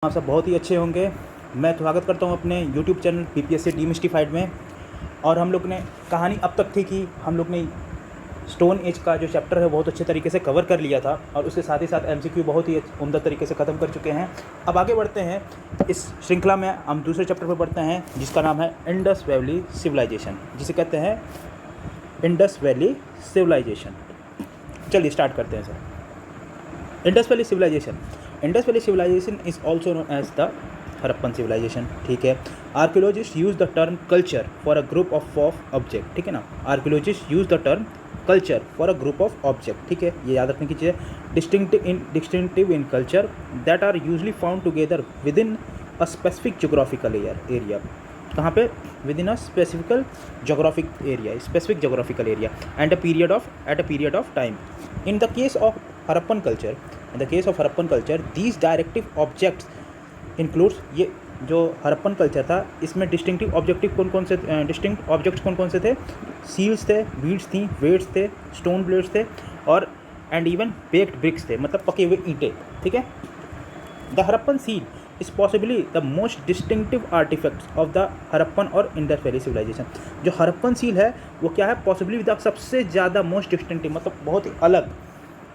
आप सब बहुत ही अच्छे होंगे। मैं स्वागत करता हूं अपने YouTube चैनल PPSC डीमिस्टिफाइड में। और हम लोग ने कहानी अब तक थी कि हम लोग ने स्टोन एज का जो चैप्टर है बहुत अच्छे तरीके से कवर कर लिया था और उसके साथ ही साथ MCQ बहुत ही उम्दा तरीके से ख़त्म कर चुके हैं। अब आगे बढ़ते हैं इस श्रृंखला में, हम दूसरे चैप्टर पर बढ़ते हैं जिसका नाम है इंडस वैली सिविलाइजेशन, जिसे कहते हैं इंडस वैली सिविलाइजेशन। चलिए स्टार्ट करते हैं sir. Indus valley civilization. Indus valley civilization is also known as the Harappan civilization. ठीक है। Archaeologist use the term culture for a group of object. ठीक है ना, archaeologist use the term culture for a group of object. ठीक है, ये याद रखने की चीज़ है। Distinctive in culture that are usually found together with in a specific geographical area. कहाँ पे? With in a specifical geographical area and a period of time. In the case of Harappan culture these directive objects includes, ये जो Harappan culture था इसमें distinctive objects कौन कौन से थे? सील्स थे, बीड्स थी, वेट्स थे, स्टोन ब्लेड्स थे और एंड इवन बेक्ड ब्रिक्स थे, मतलब पके हुए ईंटें। ठीक है। The Harappan seal is possibly the most distinctive artifacts of the Harappan और इंडस वैली सिविलाइजेशन। जो हरप्पन सील है वो क्या है? पॉसिबली द सबसे ज़्यादा मोस्ट डिस्टिंक्टिव, मतलब बहुत ही अलग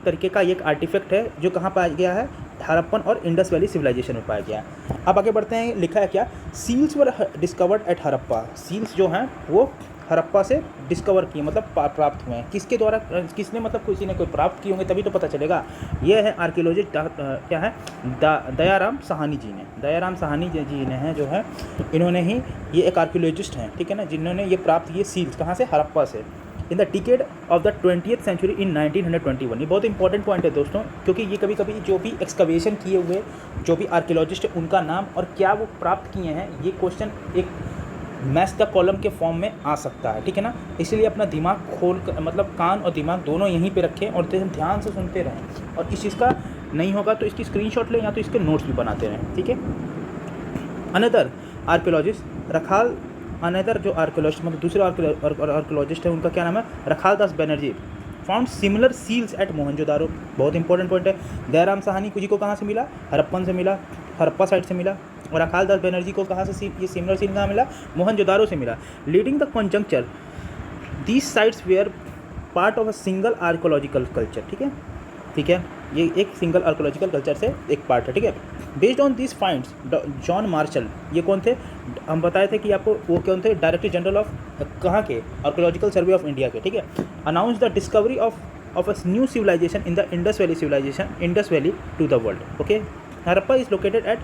तरीके का एक आर्टिफैक्ट है जो कहाँ पाया गया है? हरप्पन और इंडस वैली सिविलाइजेशन में पाया गया है। अब आगे बढ़ते हैं। लिखा है क्या? Seals were discovered at Harappa. Seals जो हैं वो हरप्पा से डिस्कवर किए, मतलब प्राप्त हुए हैं। किसके द्वारा? किसने? मतलब किसी ने कोई प्राप्त किए होंगे तभी तो पता चलेगा। ये है आर्कियोलॉजिस्ट क्या है? दयाराम साहनी जी ने। दयाराम साहनी जी ने हैं जो है, इन्होंने ही, ये एक आर्कियोलॉजिस्ट हैं, ठीक है ना, जिन्होंने ये प्राप्त किए सील्स कहाँ से? हरप्पा से। In the decade of the 20th century in 1921। ये बहुत इंपॉर्टेंट पॉइंट है दोस्तों, क्योंकि ये कभी कभी जो भी एक्सकवेशन किए हुए जो भी आर्कियोलॉजिस्ट है उनका नाम और क्या वो प्राप्त किए हैं, ये क्वेश्चन एक मैथ्स का कॉलम के फॉर्म में आ सकता है। ठीक है ना, इसलिए अपना दिमाग खोल कर, मतलब कान और दिमाग दोनों यहीं पे रखें और ध्यान से सुनते रहें। और इस चीज़ का नहीं होगा तो इसकी स्क्रीनशॉट लें या तो इसके नोट्स भी बनाते रहें। ठीक है। अनदर आर्कियोलॉजिस्ट रखाल, अनदर जो आर्कियोलॉजिस्ट मतलब दूसरे आर्कियोलॉजिस्ट है, उनका क्या नाम है? Rakhal Das Banerjee. Found similar seals at Mohenjodaro. बहुत इंपॉर्टेंट पॉइंट है। दयाराम साहनी जी को कहाँ से मिला? हरप्पन से मिला, हरप्पा साइड से मिला। और रखाल दास बनर्जी को कहाँ से ये सिमिलर सील कहाँ मिला? मोहनजोदारो से मिला। Leading the conjuncture these sites were part of a single archaeological culture. ठीक है, ठीक है, ये एक सिंगल आर्कोलॉजिकल कल्चर से एक पार्ट है। ठीक है। Based on this finds John Marshall, ये कौन थे? हम बताए थे कि आपको वो कौन थे? डायरेक्टर जनरल ऑफ कहाँ के? आर्कोलॉजिकल सर्वे ऑफ इंडिया के। ठीक है। Announce the discovery of a new civilization in the Indus valley to the world. Okay. Harappa is located at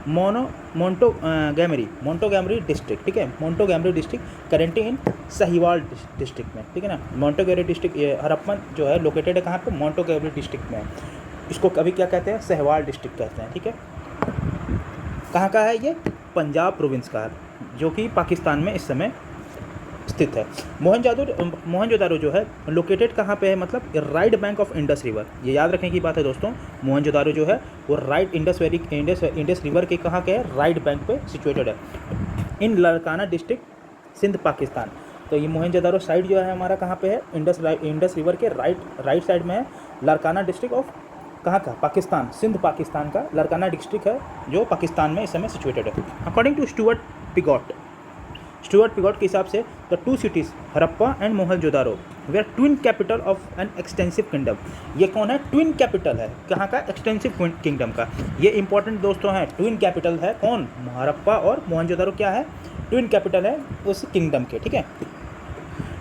Montgomery district. ठीक है, Montgomery district currently in Sahiwal district में। ठीक है ना, मोंटोगैमरी डिस्ट्रिक्ट, हरप्पन जो है लोकेटेड है कहाँ पे? मोंटोगैमरी डिस्ट्रिक्ट में। इसको कभी क्या कहते हैं? सहवाल डिस्ट्रिक्ट कहते हैं। ठीक है। कहाँ का है ये? पंजाब प्रोविंस का है, जो कि पाकिस्तान में इस समय स्थित है। मोहनजोदारो जो है लोकेटेड कहाँ पे है? मतलब right bank of Indus river. ये याद रखने की बात है दोस्तों। मोहनजोदारो जो है वो राइट इंडस रिवर के कहाँ के है? राइट बैंक पे सिचुएटेड है। इन लारकाना डिस्ट्रिक्ट, सिंध, पाकिस्तान। तो ये मोहनजोदारो साइड जो है हमारा कहाँ पे है? इंडस रिवर के राइट साइड में है। लारकाना डिस्ट्रिक्ट ऑफ कहाँ का? पाकिस्तान, सिंध पाकिस्तान का लारकाना डिस्ट्रिक्ट है जो पाकिस्तान में इस समय सिचुएटेड है। अकॉर्डिंग टू स्टुअर्ट पिगॉट के हिसाब से the two cities Harappa and Mohenjodaro were twin capital of an extensive kingdom. ये कौन है? ट्विन कैपिटल है कहाँ का? एक्सटेंसिव किंगडम का। ये इंपॉर्टेंट दोस्तों है। ट्विन कैपिटल है कौन? हरप्पा और मोहनजोदारो क्या है? ट्विन कैपिटल है उस किंगडम के। ठीक है।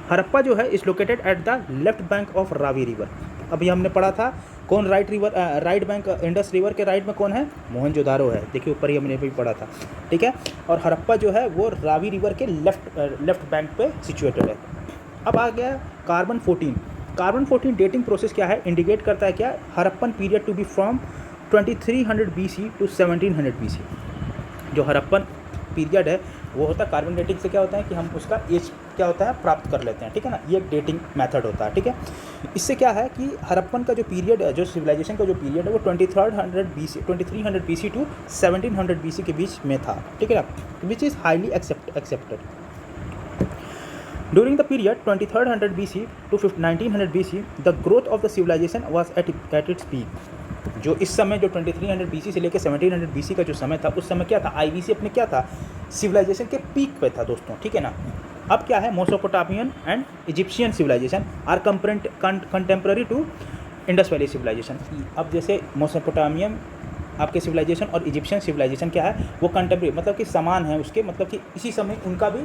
हरप्पा जो है is located at the left bank of Ravi river. अभी हमने पढ़ा था कौन? राइट बैंक इंडस रिवर के राइट में कौन है? मोहनजोदारो है। देखिए ऊपर ही हमने भी पढ़ा था। ठीक है। और हरप्पा जो है वो रावी रिवर के लेफ्ट बैंक पे सिचुएटेड है। अब आ गया कार्बन 14 डेटिंग प्रोसेस क्या है? इंडिकेट करता है क्या? Harappan period to be from 2300 BC to 1700 BC। जो हरप्पन पीरियड है वो होता है, कार्बन डेटिंग से क्या होता है कि हम उसका एज क्या होता है प्राप्त कर लेते हैं। ठीक है ना, ये एक डेटिंग मेथड होता है। ठीक है। इससे क्या है कि हरप्पन का जो पीरियड है, जो सिविलाइजेशन का जो पीरियड है वो 2300 BC टू 1700 BC के बीच में था। ठीक है ना, which is highly accepted. During the period 2300 BC to 1900 BC, the growth of the civilization was at its peak. जो इस समय जो 2300 BC से लेकर 1700 BC का जो समय था, उस समय क्या था, IBC अपने क्या था, सिविलाइजेशन के पीक पे था दोस्तों, ठीक है ना। अब क्या है, Mesopotamian and Egyptian civilization are contemporary to Indus valley civilization. अब जैसे मेसोपोटामियन आपके सिविलाइजेशन और इजिप्शियन सिविलाइजेशन क्या है, वो कंटेम्प्रेरी मतलब कि समान है उसके, मतलब कि इसी समय उनका भी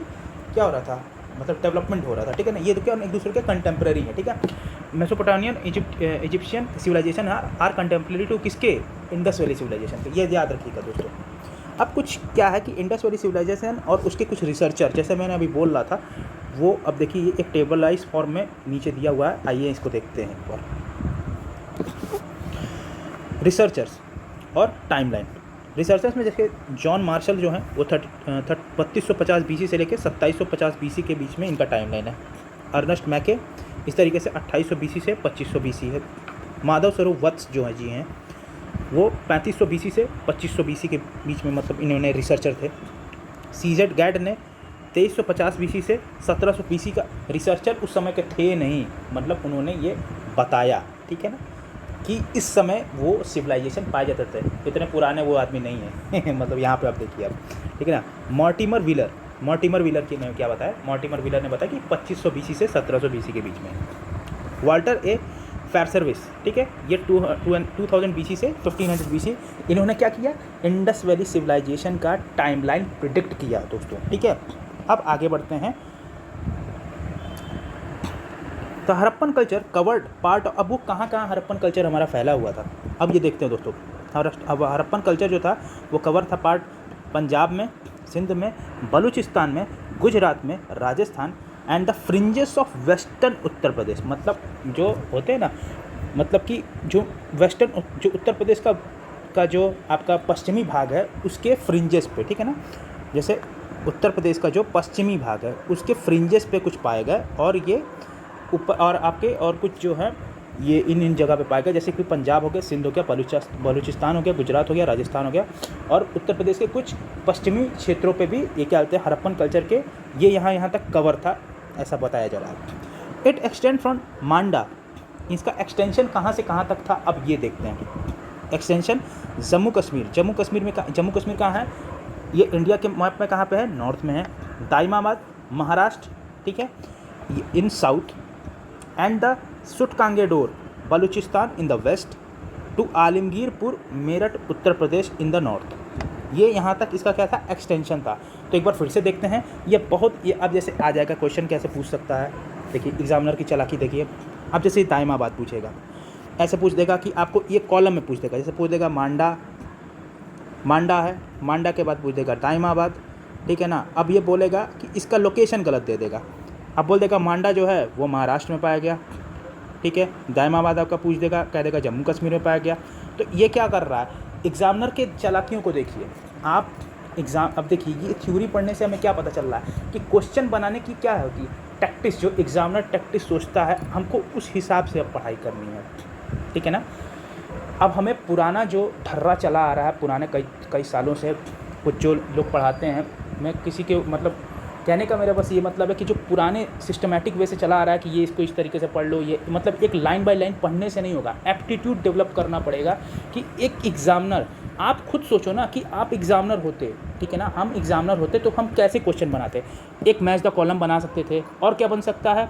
क्या हो रहा था, मतलब डेवलपमेंट हो रहा था, ठीक है ना। ये तो क्या एक दूसरे के कंटेम्प्रेरी है, ठीक है। Mesopotamian Egyptian civilization are contemporary to किसके, इंडस वैली सिविलाइजेशन के, ये याद रखिएगा दोस्तों। अब कुछ क्या है कि इंडस वैली सिविलाइजेशन और उसके कुछ रिसर्चर, जैसे मैंने अभी बोल रहा था, वो अब देखिए एक टेबलाइज फॉर्म में नीचे दिया हुआ है, आइए इसको देखते हैं एक बार। रिसर्चर्स और टाइमलाइन। रिसर्चर्स में जैसे जॉन मार्शल जो हैं वो 3250 BC से लेकर 2750 BC के बीच में इनका टाइमलाइन है। अर्नेस्ट मैके इस तरीके से 2800 BC से 2500 BC है। माधव स्वरूप वत्स जो हैं जी हैं वो 3500 BC से 2500 BC के बीच में, मतलब इन्होंने रिसर्चर थे। CZ गैड ने 2350 BC से 1700 BC का, रिसर्चर उस समय के थे नहीं, मतलब उन्होंने ये बताया, ठीक है ना, कि इस समय वो सिविलाइजेशन पाए जाते थे, इतने पुराने वो आदमी नहीं है मतलब यहाँ पे आप देखिए अब, ठीक है ना। मॉर्टिमर व्हीलर की ने क्या बताया, मॉर्टिमर व्हीलर ने बताया कि 2500 BC से 1700 BC के बीच में। वाल्टर ए फैरसर्विस, ठीक है, ये 2000 BC से 1500 BC, इन्होंने क्या किया, इंडस वैली सिविलाइजेशन का टाइमलाइन प्रिडिक्ट किया दोस्तों, ठीक है। अब आगे बढ़ते हैं। तो हड़प्पन कल्चर कवर्ड पार्ट, अब वो कहाँ हड़प्पन कल्चर हमारा फैला हुआ था, अब ये देखते हैं दोस्तों। अब हड़प्पन कल्चर जो था वो कवर था पार्ट पंजाब में, सिंध में, बलूचिस्तान में, गुजरात में, Rajasthan and the fringes of western Uttar Pradesh, मतलब जो होते हैं ना, मतलब कि जो वेस्टर्न, जो उत्तर प्रदेश का जो आपका पश्चिमी भाग है उसके फ्रिंजेस पे, ठीक है ना, जैसे उत्तर प्रदेश का जो पश्चिमी भाग है उसके फ्रिंजेस पे कुछ पाए गए, और ये ऊपर और आपके और कुछ जो है ये इन जगह पे पाए गए, जैसे कि पंजाब हो गया, सिंध हो गया, बलूचिस्तान हो गया, गुजरात हो गया, राजस्थान हो गया, और उत्तर प्रदेश के कुछ पश्चिमी क्षेत्रों पे भी ये क्या होते हैं, हड़प्पन कल्चर के ये यहाँ तक कवर था, ऐसा बताया जा रहा है। इट एक्सटेंड फ्रॉम मांडा, इसका एक्सटेंशन कहाँ से कहाँ तक था, अब ये देखते हैं। एक्सटेंशन जम्मू कश्मीर कहाँ है, ये इंडिया के मैप में कहाँ पे है, नॉर्थ में है। दाइमाबाद महाराष्ट्र, ठीक है, in south, and the Sutkagendor Balochistan in the west to Alamgirpur Meerut Uttar Pradesh in the north. ये यहाँ तक इसका क्या था, एक्सटेंशन था। तो एक बार फिर से देखते हैं, ये अब जैसे आ जाएगा क्वेश्चन कैसे पूछ सकता है, देखिए एग्जामिनर की चालाकी देखिए। अब जैसे दाइमाबाद पूछेगा, ऐसे पूछ देगा कि आपको ये कॉलम में पूछ देगा, जैसे पूछ देगा मांडा है, मांडा के बाद पूछ देगा दाइमाबाद, ठीक है ना। अब ये बोलेगा कि इसका लोकेशन गलत दे देगा, अब बोल देगा मांडा जो है वो महाराष्ट्र में पाया गया, ठीक है, दाइमाबाद आपका पूछ देगा, कह देगा जम्मू कश्मीर में पाया गया। तो ये क्या कर रहा है, एग्जामिनर के चालाकियों को देखिए आप। अब देखिए ये थ्योरी पढ़ने से हमें क्या पता चल रहा है कि क्वेश्चन बनाने की क्या होती है टैक्टिस, जो एग्जामिनर टैक्टिस सोचता है, हमको उस हिसाब से अब पढ़ाई करनी है, ठीक है ना। अब हमें पुराना जो ढर्रा चला आ रहा है पुराने कई सालों से, कुछ जो लोग पढ़ाते हैं, मैं किसी के मतलब कहने का मेरा बस ये मतलब है कि जो पुराने सिस्टमेटिक वे से चला आ रहा है कि ये इसको इस तरीके से पढ़ लो, ये मतलब एक लाइन बाय लाइन पढ़ने से नहीं होगा, एप्टीट्यूड डेवलप करना पड़ेगा। कि एक एग्जामिनर, आप खुद सोचो ना कि आप एग्जामिनर होते, ठीक है ना, हम एग्जामिनर होते तो हम कैसे क्वेश्चन बनाते। एक मैच द कॉलम बना सकते थे, और क्या बन सकता है,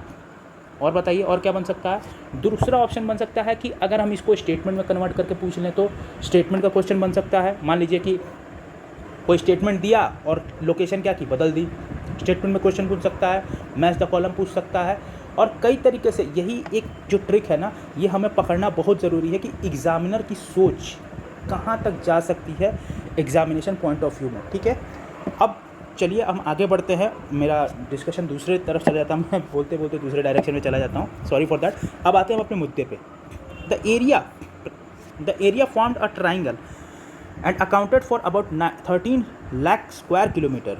और बताइए और क्या बन सकता है। दूसरा ऑप्शन बन सकता है कि अगर हम इसको स्टेटमेंट में कन्वर्ट करके पूछ लें तो स्टेटमेंट का क्वेश्चन बन सकता है। मान लीजिए कि कोई स्टेटमेंट दिया और लोकेशन क्या की, बदल दी, स्टेटमेंट में क्वेश्चन पूछ सकता है, मैच द कॉलम पूछ सकता है, और कई तरीके से। यही एक जो ट्रिक है ना, ये हमें पकड़ना बहुत ज़रूरी है कि एग्जामिनर की सोच कहाँ तक जा सकती है एग्जामिनेशन पॉइंट ऑफ व्यू में, ठीक है। अब चलिए हम आगे बढ़ते हैं, मेरा डिस्कशन दूसरे तरफ चला जाता हूँ, मैं बोलते बोलते दूसरे डायरेक्शन में चला जाता हूँ, सॉरी फॉर दैट। अब आते हैं हम अपने मुद्दे पे। The area formed a triangle and accounted for about 13 lakh square kilometer,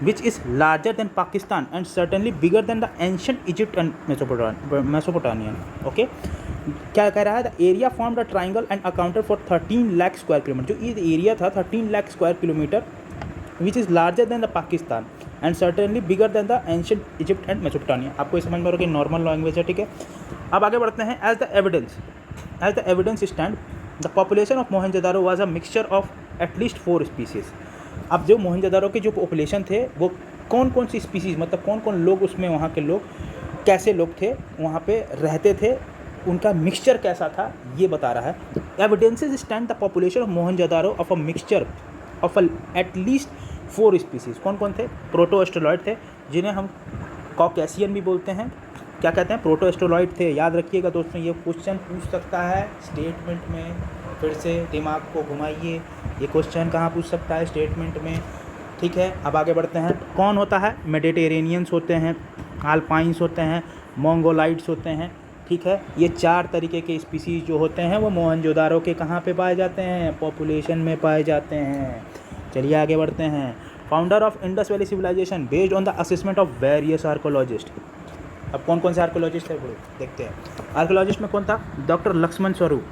which is larger than Pakistan and certainly bigger than the ancient Egypt and Mesopotamian. Okay, क्या कह रहा है, the area formed a triangle and accounted for 13 lakh square kilometre, जो ये area था 13 lakh square kilometre, which is larger than the Pakistan and certainly bigger than the ancient Egypt and Mesopotamia. आपको समझ में आ रहा है कि नॉर्मल लैंग्वेज है, ठीक है। अब आगे बढ़ते हैं। As the evidence stand, the population of Mohenjodaro was a mixture of at least 4 species. अब जो मोहनजोदारो के जो पॉपुलेशन थे वो कौन कौन सी स्पीसीज़, मतलब कौन कौन लोग उसमें, वहाँ के लोग कैसे लोग थे, वहाँ पे रहते थे, उनका मिक्सचर कैसा था, ये बता रहा है। Evidences stand the population of Mohenjodaro of a mixture of at least 4 species. कौन कौन थे? प्रोटो एस्ट्रोलॉइड थे, जिन्हें हम कॉकेशियन भी बोलते हैं। क्या कहते हैं? प्रोटो एस्ट्रोलॉइड थे। याद रखिएगा दोस्तों, ये क्वेश्चन पूछ सकता है स्टेटमेंट में। फिर से दिमाग को घुमाइए, ये क्वेश्चन कहाँ पूछ सकता है? स्टेटमेंट में। ठीक है, अब आगे बढ़ते हैं। कौन होता है? मेडिटेरेनियंस होते हैं, अल्पाइंस होते हैं, मोंगोलाइट्स होते हैं। ठीक है, ये 4 तरीके के स्पीसीज जो होते हैं वो मोहनजोदारो के कहाँ पे पाए जाते हैं? पॉपुलेशन में पाए जाते हैं। चलिए आगे बढ़ते हैं। Founder of Indus valley civilization based on the assessment of various archaeologist. अब कौन कौन से आर्कोलॉजिस्ट थे वो देखते हैं। आर्कोलॉजिस्ट में कौन था? डॉक्टर लक्ष्मण स्वरूप।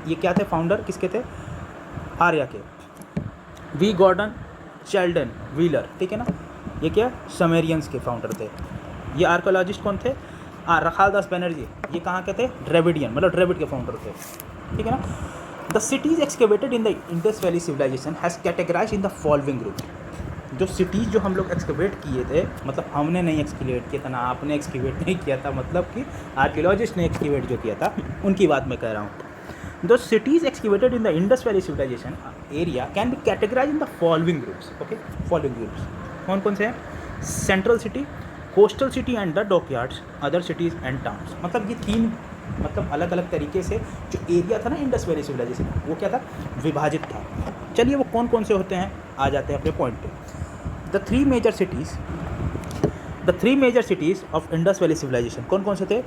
ये क्या थे? फाउंडर किसके थे? आर्या के। वी गॉर्डन शेल्डन व्हीलर, ठीक है ना, ये क्या? समेरियंस के फाउंडर थे। ये आर्कोलॉजिस्ट कौन थे? रखाल दास बनर्जी। ये कहाँ के थे? ड्रेविडियन, मतलब ड्रेविड के फाउंडर थे। ठीक है ना। The cities excavated in the Indus valley civilization has categorize in the following group. जो सिटीज़ जो हम लोग एक्सकेवेट किए थे, मतलब हमने नहीं एक्सकेवेट किया था ना, आपने एक्सकेवेट नहीं किया था, मतलब कि आर्कियोलॉजिस्ट ने एक्सकेवेट जो किया था उनकी बात मैं कह रहा हूँ। The cities excavated in the Indus valley civilization area can be categorize in the following groups. Okay, following groups कौन कौन से हैं? Central city, coastal city and the dockyards, other cities and towns. मतलब ये 3 मतलब अलग अलग तरीके से जो एरिया था ना इंडस वैली सिविलाइजेशन, वो क्या था? विभाजित था। चलिए वो कौन कौन से होते हैं, आ जाते हैं अपने पॉइंट पे। The three major cities of Indus valley civilisation कौन कौन से थे?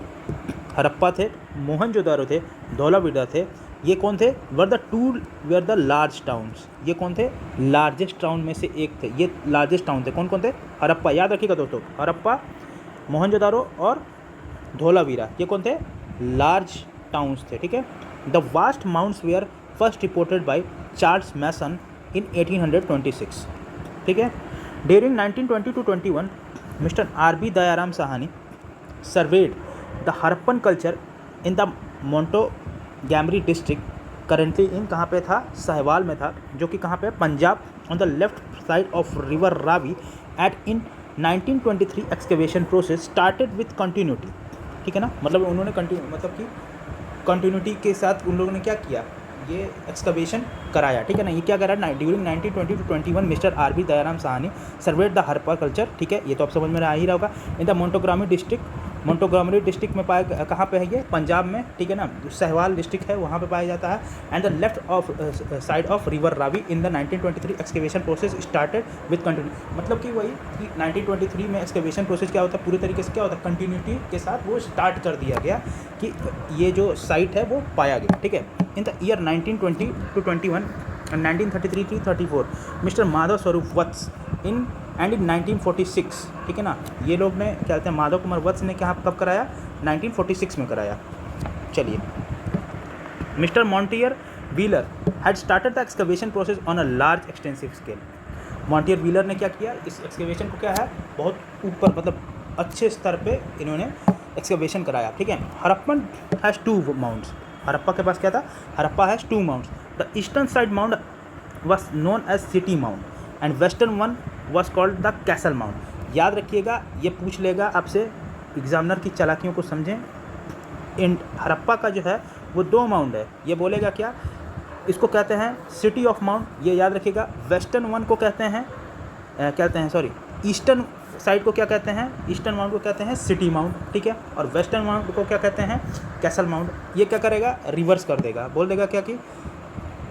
हड़प्पा थे, मोहनजोदारो थे, धौलावीरा थे। ये कौन थे? Were the large towns. ये कौन थे? लार्जेस्ट टाउन में से एक थे। ये लार्जेस्ट टाउन थे। कौन कौन थे? हड़प्पा, याद रखिएगा दोस्तों, हड़प्पा, मोहनजोदारो और धौलावीरा, ये कौन थे? लार्ज टाउन्स थे। ठीक है। The vast mounds were first reported by Charles Masson in 1826। ठीक है। During 1920 to 21 mister R.B. Dayaram Sahni surveyed the Harappan culture in the Montgomery district, currently in कहाँ पे था? साहिवाल में था, जो कि कहाँ पे? Punjab, on the left side of river Ravi. At in 1923 excavation process started with continuity. ठीक है ना, मतलब उन्होंने मतलब कि कंटिन्यूटी के साथ उन लोगों ने क्या किया? ये एक्सकवेशन कराया। ठीक है ना। ये क्या करा? During 1920 to 21 mister R.B. Dayaram Sahni surveyed the Harappa culture. ठीक है, ये तो आप समझ में आ ही रहा होगा। इन द मोंटोगैमरी डिस्ट्रिक्ट में पाया, कहाँ पे है ये? पंजाब में। ठीक है ना, साहिवाल डिस्ट्रिक्ट है, वहाँ पे पाया जाता है। And the left of side of river Ravi in the 1923 excavation process started with continue. मतलब कि वही 1923 में एक्सकेवेशन प्रोसेस क्या होता है? पूरी तरीके से क्या होता है? कंटिन्यूटी के साथ वो स्टार्ट कर दिया गया कि ये जो साइट है वो पाया गया। ठीक है। In the year 1920 to 21 and 1933 to 34 mister Madhav स्वरूप वत्स इन 1946। ठीक है ना, ये लोग ने क्या कहते हैं? माधव कुमार वत्स ने क्या कब कराया? 1946 में कराया। चलिए, mister Mortimer Wheeler had started the excavation process on a large extensive scale. Mortimer Wheeler ने क्या किया? इस एक्सकवेशन को क्या है? बहुत ऊपर, मतलब अच्छे स्तर पे इन्होंने एक्सकवेशन कराया। ठीक है। Harappan has 2 mounts. हड़प्पा के पास क्या था? Harappa has 2 mounts. The eastern side mount was known as city mount and western one was called the castle mount. याद रखिएगा, ये पूछ लेगा आपसे, एग्जामिनर की चालाकियों को समझें। इन हड़प्पा का जो है वो 2 माउंट है। ये बोलेगा क्या? इसको कहते हैं सिटी ऑफ माउंट, ये याद रखिएगा। वेस्टर्न वन को कहते हैं ईस्टर्न साइड को क्या कहते हैं? ईस्टर्न माउंट को कहते हैं सिटी माउंट। ठीक है। और वेस्टर्न माउंट को क्या कहते हैं? Castle mount. ये क्या करेगा? रिवर्स कर देगा, बोल देगा क्या कि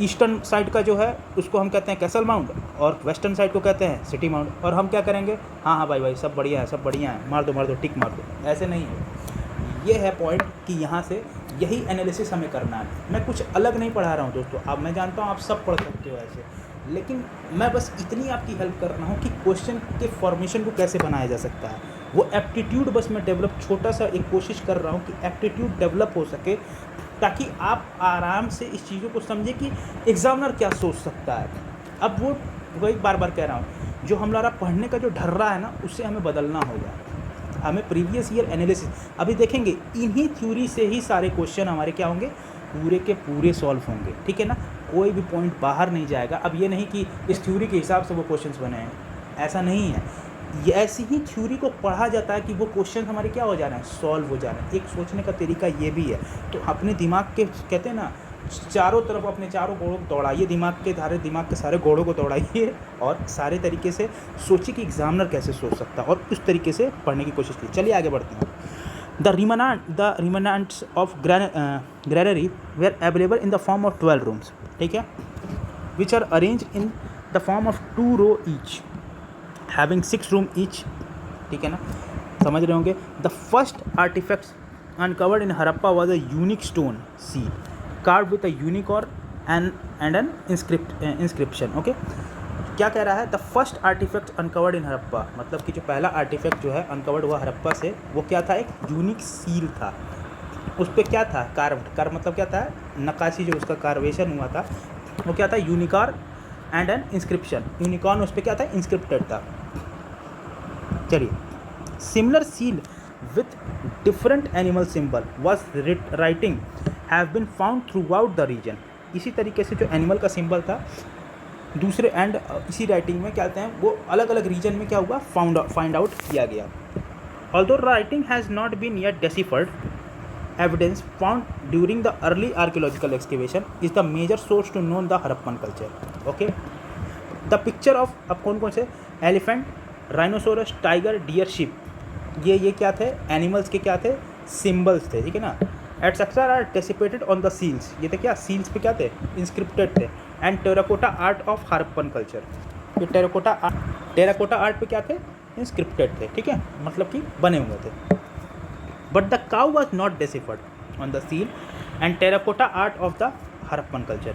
ईस्टर्न साइड का जो है उसको हम कहते हैं कैसल माउंट और वेस्टर्न साइड को कहते हैं सिटी माउंट। और हम क्या करेंगे? हाँ भाई सब बढ़िया है, सब बढ़िया है, मार दो टिक मार दो। ऐसे नहीं है। ये है पॉइंट कि यहाँ से यही एनालिसिस हमें करना है। मैं कुछ अलग नहीं पढ़ा रहा हूँ दोस्तों। अब मैं जानता हूँ आप सब पढ़ सकते हो ऐसे, लेकिन मैं बस इतनी आपकी हेल्प कर रहा हूँ कि क्वेश्चन के फॉर्मेशन को कैसे बनाया जा सकता है। वो एप्टीट्यूड बस मैं डेवलप, छोटा सा एक कोशिश कर रहा हूँ कि एप्टीट्यूड डेवलप हो सके, ताकि आप आराम से इस चीज़ों को समझें कि एग्जामिनर क्या सोच सकता है। अब वो वही बार बार कह रहा हूँ, जो हमारा पढ़ने का जो ढर्रा है ना, उससे हमें बदलना होगा। हमें प्रीवियस ईयर एनालिसिस, अभी देखेंगे इन्हीं थ्योरी से ही सारे क्वेश्चन हमारे क्या होंगे? पूरे के पूरे सॉल्व होंगे, ठीक है ना, कोई भी पॉइंट बाहर नहीं जाएगा। अब ये नहीं कि इस थ्योरी के हिसाब से वो क्वेश्चंस बने हैं, ऐसा नहीं है। ये ऐसी ही थ्योरी को पढ़ा जाता है कि वो क्वेश्चन हमारे क्या हो जा रहे हैं, सॉल्व हो जा रहे हैं। एक सोचने का तरीका ये भी है। तो अपने दिमाग के कहते हैं ना, चारों तरफ अपने चारों घोड़ों को दौड़ाइए, दिमाग के सारे घोड़ों को दौड़ाइए और सारे तरीके से सोचिए कि एग्जामिनर कैसे सोच सकता है, और उस तरीके से पढ़ने की कोशिश कीजिए। चलिए आगे बढ़ते हैं। The remnants of granary were available in the form of 12 rooms, ठीक है, which are arrange in the form of 2 row each having 6 room each, ठीक है ना, समझ रहे होंगे। The first artifacts uncovered in Harappa was a unique stone seal carved with a unicorn and an inscription. Okay, क्या कह रहा है, the first artifact uncovered in Harappa, मतलब कि जो पहला आर्टिफैक्ट जो है अनकवर्ड हुआ हड़प्पा से, वो क्या था, एक यूनिक सील था। उस पर क्या था, कार्व मतलब क्या था, नक्काशी, जो उसका कार्वेशन हुआ था वो क्या था, unicorn and an inscription. Unicorn उस पर क्या था, इंस्क्रिप्टेड था। चलिए, similar seal with different animal symbol was writing have been found throughout the region. इसी तरीके से जो एनिमल का सिंबल था दूसरे एंड इसी राइटिंग में क्या कहते हैं, वो अलग अलग रीजन में क्या हुआ, फाइंड आउट किया गया। Although writing has not been yet deciphered, evidence found during the early archaeological excavation is the major source to know the Harappan culture. Okay, the picture of अब कौन कौन से, elephant, rhinoceros, tiger, deer, ship, ये क्या थे, animals के क्या थे, सिम्बल्स थे, ठीक है ना। Etcetera are dissipated on the seals, ये थे क्या, सील्स पे क्या थे, इंस्क्रिप्टेड थे। And terracotta art of Harappan culture, ये टेराकोटा आर्ट पे क्या थे, इंस्क्रिप्टेड थे, ठीक है, मतलब कि बने हुए थे। But the cow was not deciphered on the seal and terracotta art of the Harappan culture,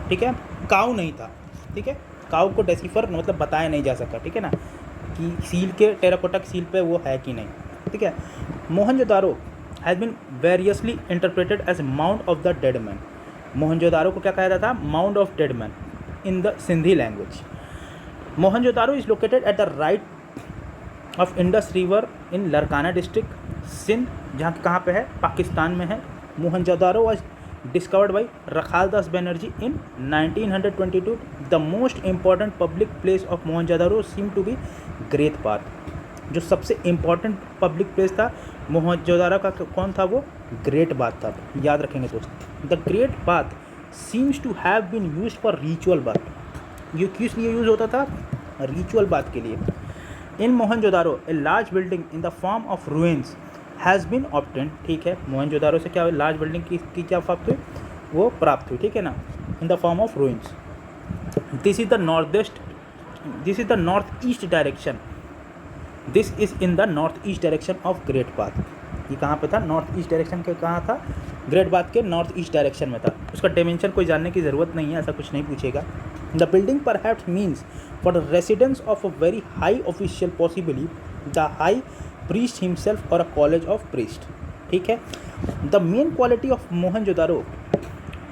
ठीक है, काऊ नहीं था, ठीक है, काऊ को डेसिफर मतलब बताया नहीं जा सका, ठीक है ना, कि सील के टेराकोटा की सील पे वो है कि नहीं, ठीक है। Mohenjodaro has been variously interpreted as mount of the dead man. Mohenjodaro को क्या कहा जाता था, mount of dead man in the Sindhi language. Mohenjodaro is located at the right of Indus river in Larkana district Sindh, जहाँ कहाँ पे है, पाकिस्तान में है। Mohenjodaro was discovered by Rakhaldas Banerjee in 1922। The most important public place of Mohenjodaro seem to be great bath. जो सबसे important public place था मोहनजोदारो का कौन था, वो ग्रेट बाथ था, याद रखेंगे दोस्त। The great bath seems to have been use for ritual bath. ये किस लिए यूज़ होता था, रिचुअल बाथ के लिए। In Mohenjodaro a large building in the form of ruins has been obtain, ठीक है, मोहनजोदारो से क्या हुई, लार्ज बिल्डिंग की क्या प्राप्त हुई, वो प्राप्त हुई, ठीक है ना, इन the form of ruins. This is the north east direction, this is in the north east direction of great bath. ये कहाँ पे था, नॉर्थ ईस्ट डायरेक्शन के कहाँ था, ग्रेट बाथ के नॉर्थ ईस्ट डायरेक्शन में था। उसका डायमेंशन कोई जानने की ज़रूरत नहीं है, ऐसा कुछ नहीं पूछेगा। The building perhaps means for the residence of a very high official, possibly the high priest himself और अ कॉलेज ऑफ प्रीस्ट, ठीक है। The main quality of Mohenjodaro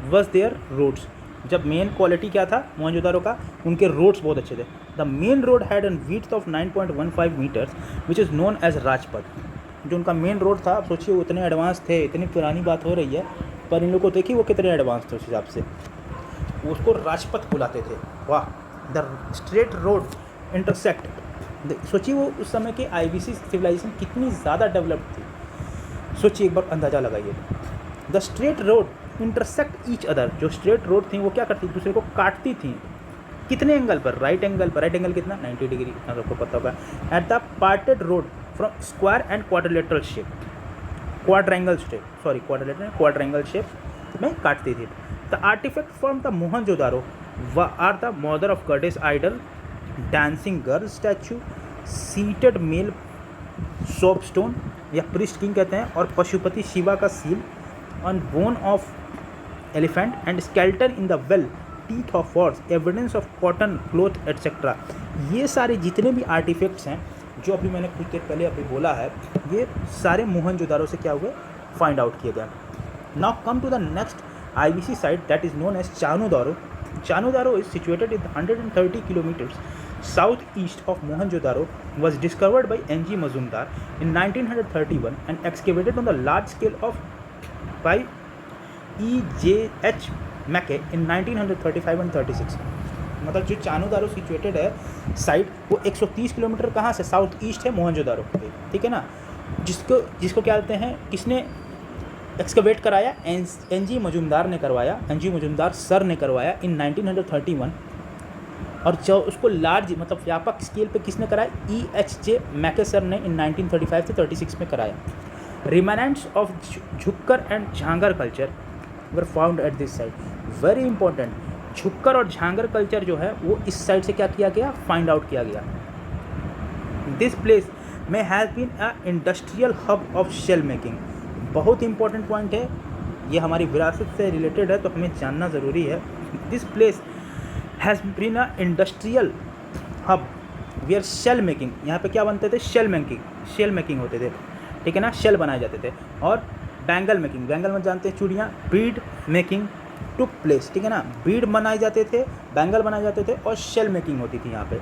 was their roads. जब मेन क्वालिटी क्या था मोहनजोदारो का, उनके रोड्स बहुत अच्छे थे। The main road had an width of 9.15 metres which is known as Rajpath. जो उनका मेन रोड था, आप सोचिए वो इतने एडवांस थे, इतनी पुरानी बात हो रही है, पर इन लोगों को देखिए वो कितने एडवांस थे उस हिसाब से, उसको राजपथ बुलाते थे। वाह, द स्ट्रेट रोड इंटरसेक्ट, सोचिए वो उस समय के आईबीसी सिविलाइजेशन कितनी ज़्यादा डेवलप्ड थी, सोचिए एक बार अंदाज़ा लगाइए। The straight road intersect each other, जो स्ट्रेट रोड थी वो क्या करती, दूसरे को काटती थी, कितने एंगल पर, राइट एंगल पर, राइट एंगल कितना, 90 डिग्री, आपको पता होगा। At the parted road from square and quadrilateral shape, quadrangle shape में काटती थी। The artifact from the Mohenjodaro are the mother of goddess idol, dancing girl statue, seated male soap stone या priest king कहते हैं, और पशुपति शिवा का seal, on bone of elephant and skeleton in the well, teeth of horse, evidence of cotton cloth etcetera. ये सारे जितने भी artefacts हैं जो अभी मैंने कुछ देर पहले अभी बोला है, ये सारे मोहनजोदारो से क्या हुए, फाइंड आउट किए गए। Now come to the next IBC site that is known as Chanudaro. Chanudaro is situated in 130 kilometers southeast of Mohenjo-daro, was discovered by N.G. Mazumdar in 1931 and excavated on the large scale by E.J.H. मैके इन 1935 and 36। मतलब जो चानू-दारो situated है site, वो 130 kilometre कहाँ से south east है मोहनजोदारो पे, ठीक है ना। जिसको क्या कहते हैं, किसने एक्सकवेट कराया, एन.जी. मजुमदार ने करवाया, एन.जी. मजुमदार सर ने करवाया इन 1931। और जो उसको लार्ज मतलब व्यापक स्केल पे किसने कराया, E.H.J. मैके सर ने इन 1935 से 36 में कराया। Remnants of Jhukar and Jhangar culture were found at this site. Very important, Jhukar और झांगर कल्चर जो है वो इस साइड से क्या किया गया, फाइंड आउट किया गया। दिस प्लेस में has been a industrial hub of shell making. बहुत इंपॉर्टेंट पॉइंट है, ये हमारी विरासत से रिलेटेड है तो हमें जानना ज़रूरी है। This place has been a industrial hub where shell making, यहाँ पे क्या बनते थे, शेल मेकिंग होते थे, ठीक है ना, शेल बनाए जाते थे। और बैंगल में जानते हैं चूड़ियाँ, बीड मेकिंग टुक प्लेस, ठीक है ना, बीड बनाए जाते थे, बैंगल बनाए जाते थे और शेल मेकिंग होती थी यहाँ पे।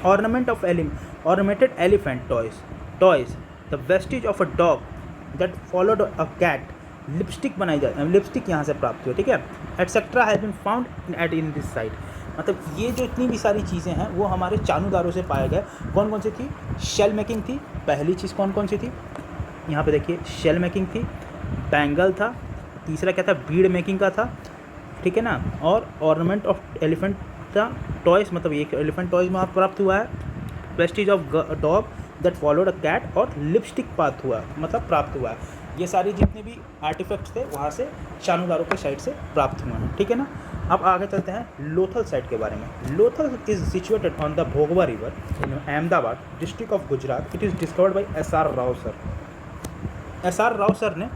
Ornamented elephant toys, the vestige of a dog that followed a cat, lipstick यहाँ से प्राप्त हुई, ठीक है, etcetera has been found at in this site. मतलब ये जो इतनी भी सारी चीज़ें हैं वो हमारे चानूदारों से पाए गए। कौन कौन सी थी, शेल मेकिंग थी, पहली चीज़ कौन सी थी, यहाँ पे देखिए शेल मेकिंग थी, बैंगल था, तीसरा क्या था, बीड मेकिंग का था, ठीक है ना, और ऑर्नामेंट ऑफ एलिफेंट था, टॉयज़ मतलब ये एलिफेंट टॉयज़ में प्राप्त हुआ है, vestige of dog that followed a cat, और लिपस्टिक प्राप्त हुआ है। ये सारे जितने भी आर्टिफैक्ट्स थे वहाँ से चानूदारों के साइड से प्राप्त हुए हैं, ठीक है ना। अब आगे चलते हैं लोथल साइट के बारे में। Lothal is situated on the Bhogava river in Ahmedabad district of Gujarat. It is discovered by S.R. Rao sir. S.R. Rao sir ने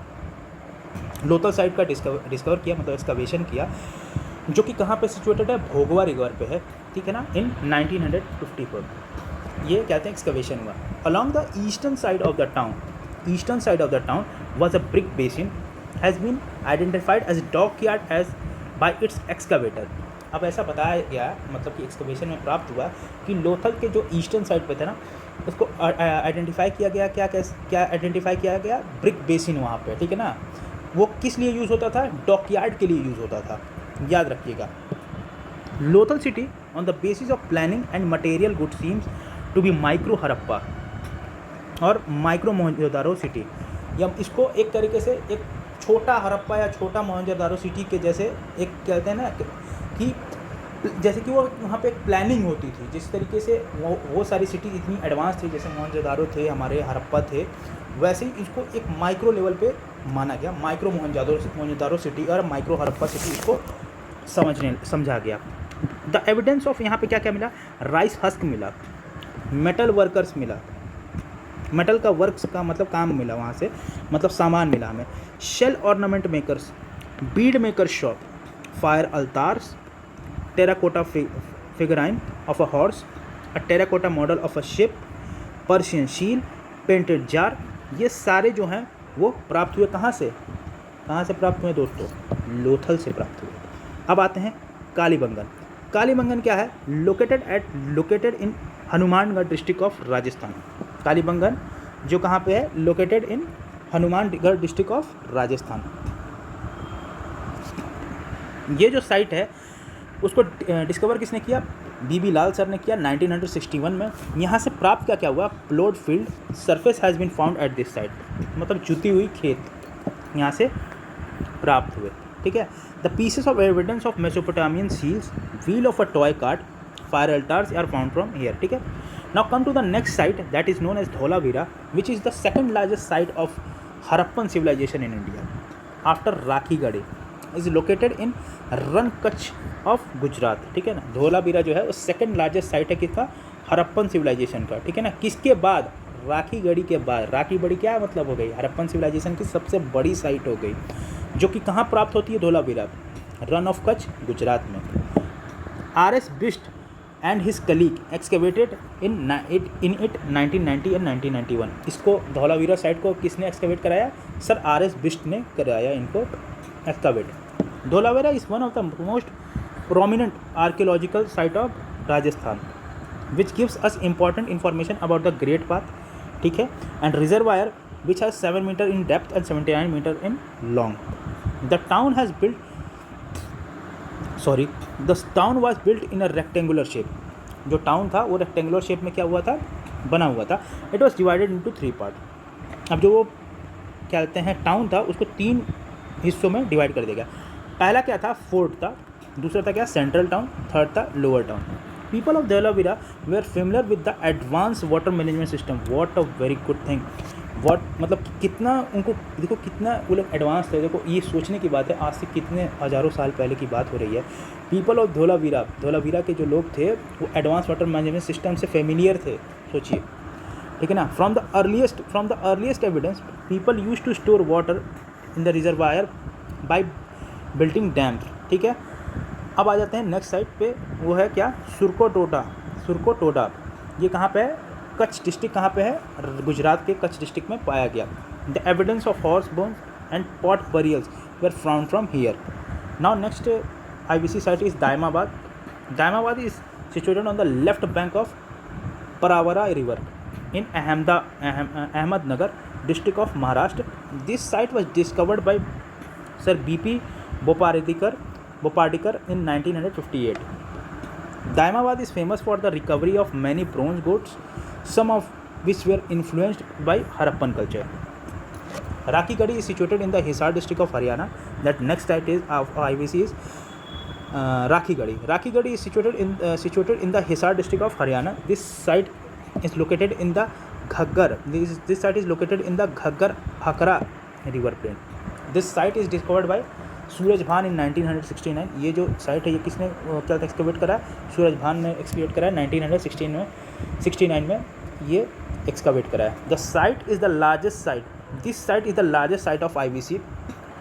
लोथल साइट का डिस्कवर किया, मतलब एक्सकवेशन किया, जो कि कहाँ पे सिचुएटेड है, भोगवा रिवर पे है, ठीक है ना, इन 1954 ये कहते हैं एक्सकवेशन हुआ। Along the eastern side of the town was a brick basin has been identified as dockyard as by its excavator। अब ऐसा बताया गया, मतलब कि एक्सकवेशन में प्राप्त हुआ कि लोथल के जो ईस्टर्न साइड पे थे ना, उसको आइडेंटिफाई किया गया, क्या आइडेंटिफाई किया गया, ब्रिक बेसिन वहाँ पे, ठीक है ना। वो किस लिए यूज़ होता था, डॉकयार्ड के लिए यूज़ होता था, याद रखिएगा। Lothal city on the basis of planning and material good seems to be micro Harappa और माइक्रो मोहनजोदारो सिटी, या इसको एक तरीके से एक छोटा हड़प्पा या छोटा मोहनजोदारो सिटी के जैसे एक कहते हैं ना, कि जैसे कि वो वहाँ पे एक प्लानिंग होती थी, जिस तरीके से वो सारी सिटी इतनी एडवांस थी, जैसे मोहनजोदारो थे, हमारे हड़प्पा थे, वैसे ही इसको एक माइक्रो लेवल पे माना गया, माइक्रो मोहनजोदारो सिटी और माइक्रो हड़प्पा सिटी इसको समझा गया। द एविडेंस ऑफ यहाँ पे क्या क्या मिला, राइस हस्क मिला, मेटल वर्कर्स मिला, मेटल का वर्क्स का मतलब काम मिला वहाँ से, मतलब सामान मिला हमें, shell ornament makers, bead maker shop, fire altars, terracotta figurine of a horse, a terracotta model of a ship, Persian seal, painted jar, ये सारे जो हैं वो प्राप्त हुए कहाँ से प्राप्त हुए दोस्तों, लोथल से प्राप्त हुए। अब आते हैं कालीबंगन क्या है, located in Hanumangarh district of Rajasthan. Kalibangan जो कहाँ पे है, located in Hanumangarh district of Rajasthan. ये जो साइट है उसको डिस्कवर किसने किया, B.B. लाल सर ने किया 1961 में। यहाँ से प्राप्त क्या हुआ, ploughed field surface has been found at this site, मतलब जुती हुई खेत यहाँ से प्राप्त हुए, ठीक है। The pieces of evidence of Mesopotamian seals, wheel of a toy cart, fire altars are found from here, ठीक है। Now come to the next site that is known as Dholavira, which is the second largest site of Harappan civilization in India after Rakhigarhi, is located in Rann Kutch of Gujarat, ठीक है ना। धोलावीरा जो है वो second largest site है किसका, Harappan civilisation का, ठीक है ना। किसके बाद, राखीगढ़ी के बाद। राखीगढ़ी क्या मतलब हो गई, हरप्पन सिविलाइजेशन की सबसे बड़ी साइट हो गई, जो कि कहाँ प्राप्त होती है, धोलावीरा, रन ऑफ कच्छ, गुजरात में। R.S. Bisht and his colleague excavated in it 1990 and 1991। इसको धौलावीरा साइट को किसने एक्सकेवेट कराया, सर R.S. बिस्ट ने कराया इनको excavate. Dholavira is one of the most prominent archaeological site of Rajasthan which gives us important information about the great bath, ठीक है, and reservoir which has 7 metre in depth and 79 metre in long. The town has built sorry the town was built in a rectangular shape. जो town था वो rectangular shape में क्या हुआ था, बना हुआ था। It was divided into 3 part. अब जो वो क्या कहते हैं टाउन था उसको 3 हिस्सों में डिवाइड कर दिया गया। पहला क्या था, फोर्ट था, दूसरा था क्या, सेंट्रल टाउन, थर्ड था lower town. People of Dholavira were familiar with the advance water management system. What a very good thing. What मतलब कितना उनको देखो, कितना वो लोग एडवांस थे। देखो ये सोचने की बात है, आज से कितने हज़ारों साल पहले की बात हो रही है। पीपल ऑफ धोलावीरा, धोलावीरा के जो लोग थे वो एडवांस वाटर मैनेजमेंट सिस्टम से फेमिलियर थे, सोचिए, ठीक है ना। From the earliest evidence people use to store water in the reservoir by building dams, ठीक है। अब आ जाते हैं नेक्स्ट साइड पे, वो है क्या, सुरकोटोडा। ये कहाँ पे है, कच्छ डिस्ट्रिक्ट कहाँ पे है, गुजरात के कच्छ डिस्ट्रिक्ट में पाया गया। The evidence of horse bones and pot burials were found from here. Now next IBC site is Daimabad. Daimabad is situated on the left bank of Paravara river in Ahmednagar district of Maharashtra. This site was discovered by Sir B.P. Bopadikar in 1958. Daimabad is famous for the recovery of many bronze goats, some of which were influenced by Harappan culture. Rakhigarhi is situated in the Hisar district of Haryana. That next site is of IBC is Rakhigarhi. Rakhigarhi is situated in the Hisar district of Haryana. This site is located in the Ghaggar. This site is located in the Ghaggar Hakra river plain. This site is discovered by सूरज भान in 1969. ये जो site है ये किसने क्या excavate करा है, सूरज भान ने एक्सकवेट करा है 1969 में ये एक्सकवेट करा है। The site is the largest site, this site is the largest site of IBC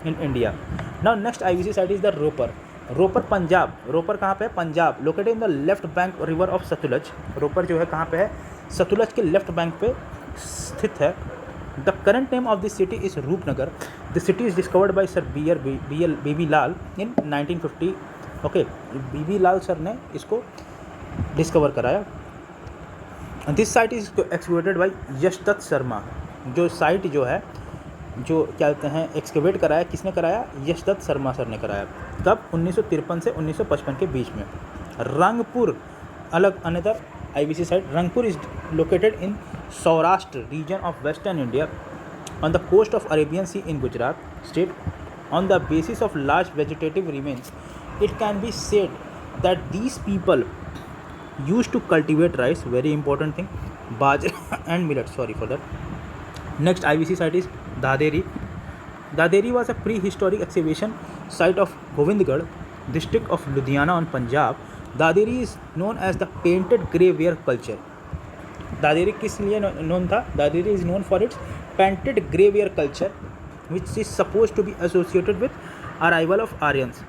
in India. Now next IBC site is the Ropar Punjab. Ropar कहाँ पे है, Punjab, located in the left bank river of Sutlej. Ropar जो है कहाँ पे है, सतलुज के लेफ्ट बैंक पे स्थित है। The current name of this city is Rupnagar. The city is discovered by sir BB Lal in 1950। Okay, BB Lal sir ने इसको डिस्कवर कराया। This site is excavated by Yashdatt Sharma. जो साइट जो है, जो क्या कहते हैं एक्सकवेट कराया, किसने कराया, यशदत्त शर्मा सर ने कराया। कब, 1953 से 1955 के बीच में। रंगपुर अलग another IBC site. Rangpur is located in Saurashtra region of western India on the coast of Arabian sea in Gujarat state. On the basis of large vegetative remains it can be said that these people use to cultivate rice, very important thing, bajra and millet, sorry for that. Next IBC site is Daderi. Daderi was a prehistoric excavation site of Govindgarh, district of Ludhiana on Punjab. Daderi is known as the painted grey ware culture. Daderi किस लिए known था, Daderi is known for its painted grey ware culture which is supposed to be associated with arrival of Aryans.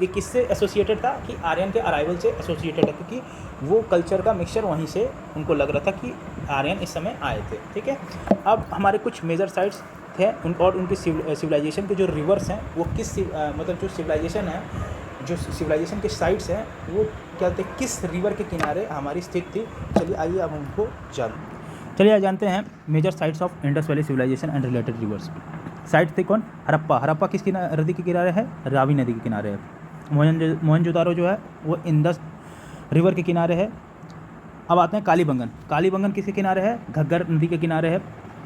ये किससे associated था, कि आर्यन के arrival से associated है, क्योंकि वो कल्चर का मिक्सचर वहीं से उनको लग रहा था कि आर्यन इस समय आए थे, ठीक है। अब हमारे कुछ मेजर साइट्स थे और उनकी सिविलाइजेशन के जो रिवर्स हैं वो किस मतलब जो सिविलाइजेशन है, जो सिविलाइजेशन के साइट्स हैं वो क्या कहते हैं, किस रिवर के किनारे हमारी स्थित थी। चलिए आइए अब उनको जानते हैं major sites of Indus valley civilization and related rivers. Site थे कौन, हड़प्पा किस नदी के किनारे है, रावी नदी के किनारे है। मोहनजोदारो जो है वो इंडस रिवर के किनारे है। अब आते हैं कालीबंगन किसके किनारे है, घग्गर नदी के किनारे है।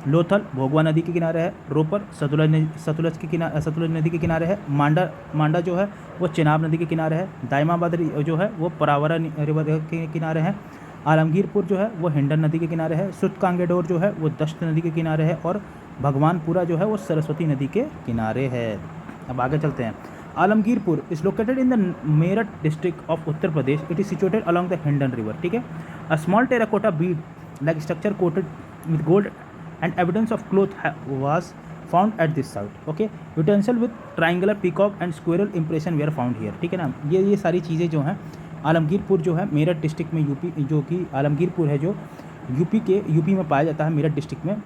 लोथल भोगवा नदी के किनारे है। रोपर सतलुज नदी के किनारे है। मांडा जो है वो चिनाब नदी के किनारे है। दाइमाबाद जो है वो परावरा रिवर के किनारे है। आलमगीरपुर जो है वो हिंडन नदी के किनारे है। सुतकांगेडोर जो है वो दश्त नदी के किनारे है। और भगवानपुरा जो है वो सरस्वती नदी के किनारे है। अब आगे चलते हैं। Alamgirpur is located in the Meerut district of Uttar Pradesh. It is situated along the Hindon river, ठीक है। A small terracotta bead like structure coated with gold and evidence of cloth was found at this site, okay. Utensil with triangular peacock and squirrel impression were found here, ठीक है ना। ये सारी चीज़ें जो हैं आलमगीरपुर जो है मेरठ डिस्ट्रिक्ट में, यूपी, जो कि आलमगीरपुर है जो यूपी में पाया जाता है, मेरठ डिस्ट्रिक्ट में।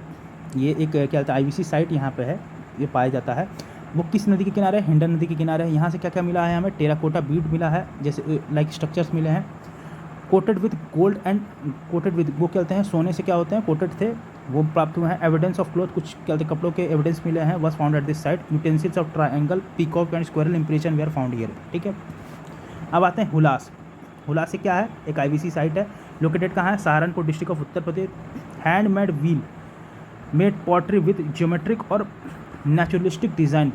ये एक क्या कहता है IBC साइट यहाँ पे है, ये पाया जाता है। वो किस नदी के किनारे है, हिंडन नदी के किनारे है। यहाँ से क्या क्या मिला है हमें, टेराकोटा बीड मिला है, जैसे लाइक स्ट्रक्चर्स मिले हैं। Coated with gold and coated with, वो क्या कहते हैं, सोने से क्या होते हैं, कोटेड थे वो प्राप्त हुए हैं। एविडेंस ऑफ क्लोथ, कुछ कहते कपड़ों के एविडेंस मिले हैं, was found at this site. Utensils of triangle, peacock and squirrel impression were found here. ठीक है, अब आते हैं हुलास। हुलास से क्या है, एक आईवीसी साइट है, लोकेटेड कहाँ है, Saharanpur district of Uttar Pradesh. Handmade wheel made pottery with geometric और naturalistic design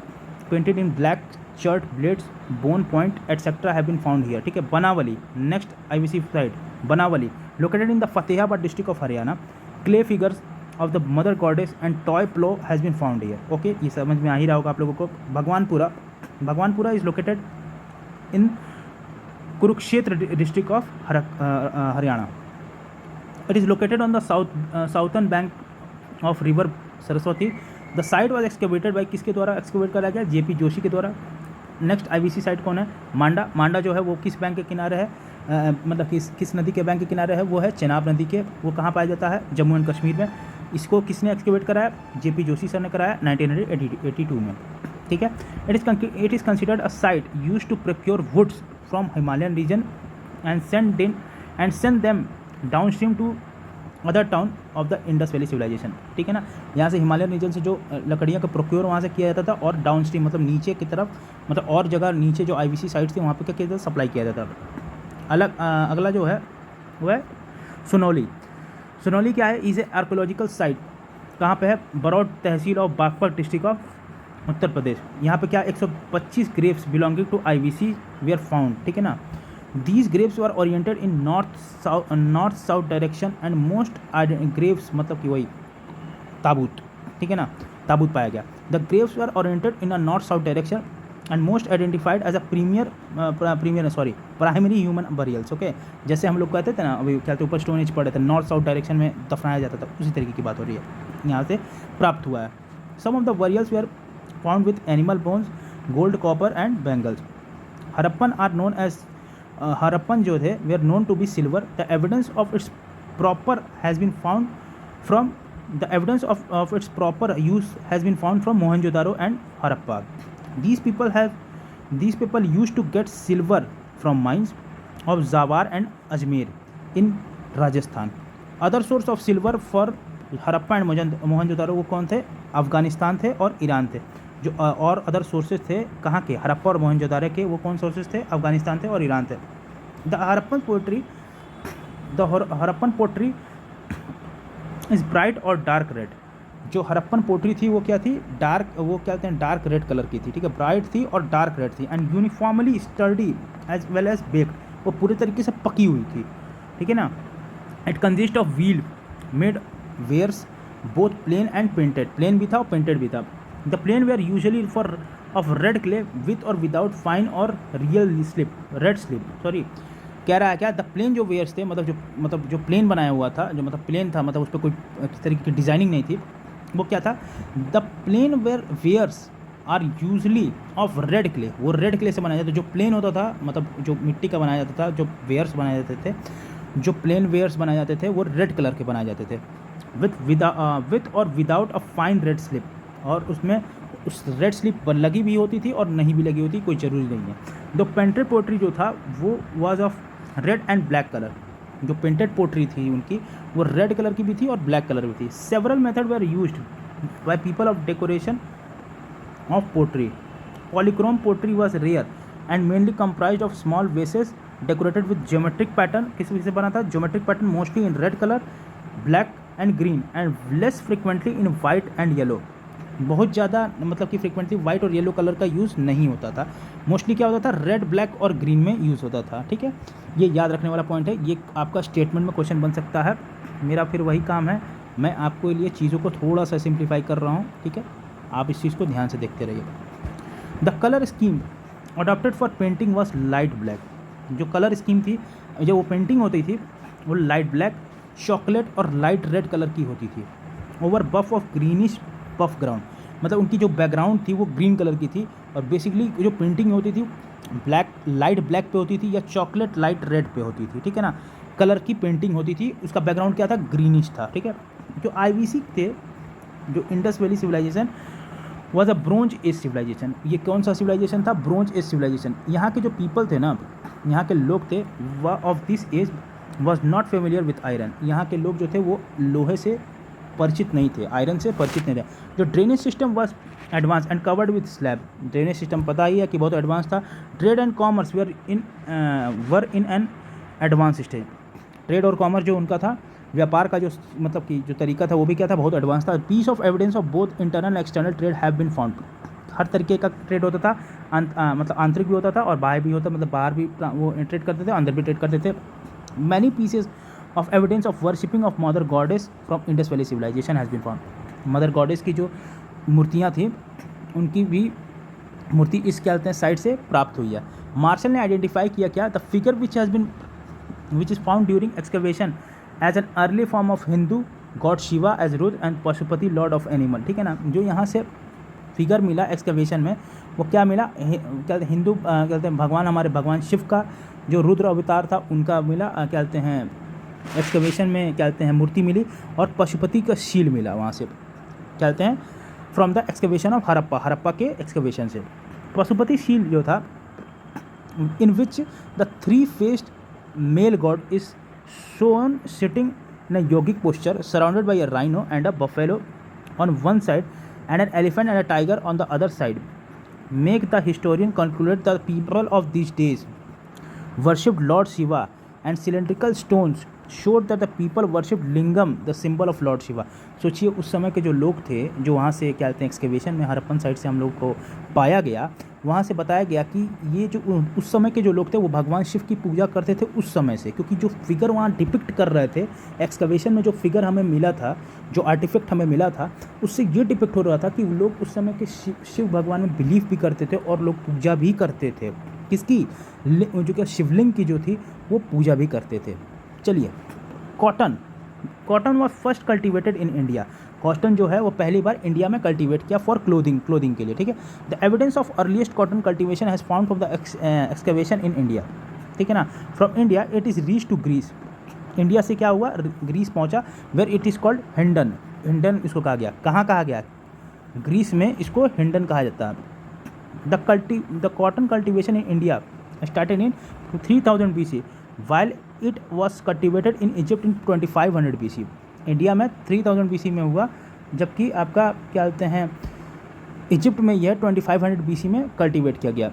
painted in black chert blades bone point etcetera have been found here. ठीक है, Banawali, next IVC site Banawali, located in the Fatehabad district of Haryana. Clay figures of the mother goddess and toy plough has been found here. Okay, ये समझ में आ ही रहा होगा आप लोगों को। Bhagwanpura, Bhagwanpura is located in Kurukshetra district of Haryana. It is located on the southern bank of river Saraswati. The site was excavated by, किसके द्वारा एक्सकेवेट करा गया, जेपी जोशी के द्वारा। नेक्स्ट आईवीसी साइट कौन है, मांडा। मांडा जो है वो किस बैंक के किनारे है, मतलब किस नदी के बैंक के किनारे है, वो है चेनाब नदी के। वो कहाँ पाया जाता है, जम्मू एंड कश्मीर में। इसको किसने एक्सकेवेट कराया, जेपी जोशी सर ने कराया 1982 में। ठीक है, it is considered a site use to procure woods from Himalayan region and send them down stream to other town of the Indus valley civilization. ठीक है ना, यहाँ से हिमालयन रीजन से जो लकड़ियाँ का प्रोक्योर वहाँ से किया जाता था, और डाउन स्ट्रीम मतलब नीचे की तरफ, मतलब और जगह नीचे जो आईवीसी साइट्स थी वहाँ पे क्या किया जाता, सप्लाई किया जाता था। अगला जो है वो है सुनौली। सुनौली क्या है, इज़ ए आर्कोलॉजिकल साइट, कहाँ पे है, Baraut tehsil of Baghpat district of Uttar Pradesh. यहाँ पे क्या 125 graves belonging to IVC were found. ठीक है ना, These graves were oriented in north-south direction and most graves मतलब कि वही ताबूत, ठीक है ना, ताबूत पाया गया। The graves were oriented in a north-south direction and most identified as a primary human burials। Okay, जैसे हम लोग कहते थे ना, अभी क्या ऊपर स्टोन एज पड़े थे, नॉर्थ साउथ डायरेक्शन में दफनाया जाता था, उसी तरीके की बात हो रही है, यहाँ से प्राप्त हुआ है। Some of the burials were found with animal bones, gold, copper and bangles। Harappan are known as Harappan जो थे वे are known to be silver. The evidence of its proper has been found from the evidence of its proper use has been found from Mohenjodaro and Harappa. These people use to get silver from mines of Zawar and Ajmer in Rajasthan. Other source of silver for Harappa and Mohenjodaro वो कौन थे, अफगानिस्तान थे और Iran थे। जो और other sources थे कहाँ के, हड़प्पा और मोहनजोदारो के, वो कौन सोर्सेज थे, अफगानिस्तान थे और ईरान थे। The Harappan pottery is bright और डार्क रेड। जो हड़प्पन पोट्री थी वो क्या थी, डार्क, वो क्या कहते हैं, डार्क रेड कलर की थी। ठीक है, ब्राइट थी और डार्क रेड थी। And uniformly sturdy as well as baked, वो पूरे तरीके से पकी हुई थी। ठीक है ना, it consist of wheel made wares both plain and painted, plain भी था और पेंटेड भी था। The plain ware usually for of red clay with और विदाउट फाइन और real slip, red slip, sorry कह रहा है क्या, द प्लेन जो वेयर्स थे, मतलब जो प्लेन बनाया हुआ था, जो मतलब प्लेन था, मतलब उस पर कोई किस तरीके की डिज़ाइनिंग नहीं थी, वो क्या था, the plain wares are usually of red clay, वो रेड क्ले से बनाया जाता था। जो प्लेन होता था, मतलब जो मिट्टी का बनाया जाता था, जो वेयर्स बनाए जाते थे, जो प्लेन वेयर्स बनाए जाते थे वो रेड कलर के बनाए जाते थे, विथ और without a fine red slip, और उसमें उस रेड स्लिप लगी भी होती थी और नहीं भी लगी होती, कोई ज़रूरी नहीं है। द पेंटेड पोट्री जो था वो was of red and black colour, जो पेंटेड पोट्री थी उनकी वो रेड कलर की भी थी और ब्लैक कलर भी थी। Several method were used by people of decoration of pottery. Polychrome pottery was rare and mainly comprised of small vases decorated with geometric pattern. किस वजह से बना था, geometric pattern, mostly in red colour, black and green and less frequently in white and yellow. बहुत ज़्यादा मतलब कि frequently white और येलो कलर का यूज़ नहीं होता था, मोस्टली क्या होता था, रेड, ब्लैक और ग्रीन में यूज़ होता था। ठीक है, ये याद रखने वाला पॉइंट है, ये आपका स्टेटमेंट में क्वेश्चन बन सकता है। मेरा फिर वही काम है, मैं आपको लिए चीज़ों को थोड़ा सा सिंप्लीफाई कर रहा हूँ। ठीक है, आप इस चीज़ को ध्यान से देखते रहिए। The colour scheme adopted for painting was light black. जो कलर स्कीम थी, जो वो पेंटिंग होती थी वो लाइट ब्लैक, चॉकलेट और लाइट रेड कलर की होती थी। Over buff of greenish buff ground, मतलब उनकी जो बैकग्राउंड थी वो ग्रीन कलर की थी, और बेसिकली जो पेंटिंग होती थी ब्लैक, लाइट ब्लैक पे होती थी या चॉकलेट लाइट रेड पे होती थी। ठीक है ना, कलर की पेंटिंग होती थी, उसका बैकग्राउंड क्या था, ग्रीनिश था। ठीक है, जो आईवीसी थे, जो Indus valley civilisation was a bronze age civilization. ये कौन सा सिविलाइजेशन था, ब्रोंज एज सिविलाइजेशन। यहाँ के जो पीपल थे ना, यहाँ के लोग थे, of this age was not familiar with iron. यहाँ के लोग जो थे वो लोहे से परिचित नहीं थे, आयरन से परिचित नहीं थे। जो drainage system was advance and covered with slab, drainage system पता ही है कि बहुत एडवांस था। Trade and commerce were in an advance stage, trade और कॉमर्स जो उनका था, व्यापार का जो मतलब कि जो तरीका था वो भी क्या था, बहुत एडवांस था। Piece of evidence of both internal external trade have been found, हर तरीके का ट्रेड होता था, मतलब आंतरिक भी होता था और बाहर भी होता, मतलब बाहर भी वो ट्रेड करते थे, अंदर भी ट्रेड करते थे। Many pieces of evidence of worshipping of mother goddess from Indus valley civilization has been found, mother goddess की जो मूर्तियाँ थी उनकी भी मूर्ति इस क्या कहते हैं साइड से प्राप्त हुई है। मार्शल ने आइडेंटिफाई किया क्या, the figure which is found during excavation as an early form of Hindu god Shiva as Rudra and Pashupati lord of animal, ठीक है ना। जो यहाँ से फिगर मिला एक्सकवेशन में वो क्या मिला, क्या हिंदू कहते हैं भगवान, हमारे भगवान शिव का जो रुद्र अवतार था उनका मिला, क्या कहते हैं एक्सकवेशन में क्या कहते हैं मूर्ति मिली, और पशुपति का शील मिला वहाँ से, क्या कहते हैं from the excavation of Harappa, Harappa के एक्सकवेशन से। पशुपति शील जो था, in which the 3-faced male god is shown sitting in a yogic posture surrounded by a rhino and a buffalo on one side and an elephant and a tiger on the other side, make the historian conclude the people of these days worshipped Lord Shiva and cylindrical stones showed that the people worshipped lingam, the symbol of Lord Shiva। सोचिए उस समय के जो लोग थे, जो वहाँ से क्या कहते हैं एक्सकेवेशन में हड़प्पन साइड से हम लोग को पाया गया, वहाँ से बताया गया कि ये जो उस समय के जो लोग थे वो भगवान शिव की पूजा करते थे उस समय से, क्योंकि जो फिगर वहाँ डिपिक्ट कर रहे थे एक्सकवेशन में, जो फिगर हमें मिला था, जो आर्टिफैक्ट हमें मिला था, उससे ये डिपिक्ट हो रहा था कि लोग उस समय के शिव भगवान में बिलीव भी करते थे और लोग पूजा भी करते थे। किसकी, जो क्या शिवलिंग की जो थी वो पूजा भी करते थे। चलिए, cotton was first cultivated in India, cotton जो है वो पहली बार इंडिया में कल्टीवेट किया फॉर क्लोथिंग के लिए, ठीक है। The evidence of earliest cotton cultivation has found from the excavation in India, ठीक है ना। From India it is reach to Greece, India से क्या हुआ, ग्रीस पहुंचा, वेयर इट इज़ कॉल्ड हिंडन, हिंडन इसको कहा गया, कहाँ कहा गया, ग्रीस में इसको हिंडन कहा जाता है। The cotton cultivation in India started in 3000 BC while it was cultivated in Egypt in 2500 BC, India में 3000 BC में हुआ, जबकि आपका क्या कहते हैं इजिप्ट में यह 2500 BC में कल्टीवेट किया गया।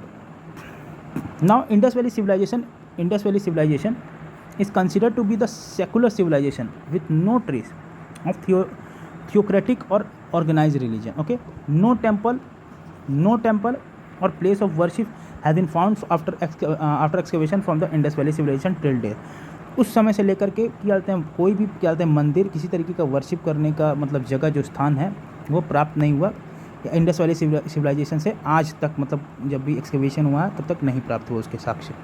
Now Indus valley civilization is considered to be the secular civilization with no trace of theocratic or organized religion, okay। no temple or place of worship has been found after excavation from the Indus Valley civilization till date। उस समय से लेकर के क्या कहते हैं कोई भी क्या कहते हैं मंदिर, किसी तरीके का वर्शिप करने का मतलब जगह जो स्थान है वो प्राप्त नहीं हुआ इंडस वैली सिविलाइजेशन से आज तक, मतलब जब भी एक्सकेवेशन हुआ तब तक नहीं प्राप्त हुआ उसके साक्ष्य।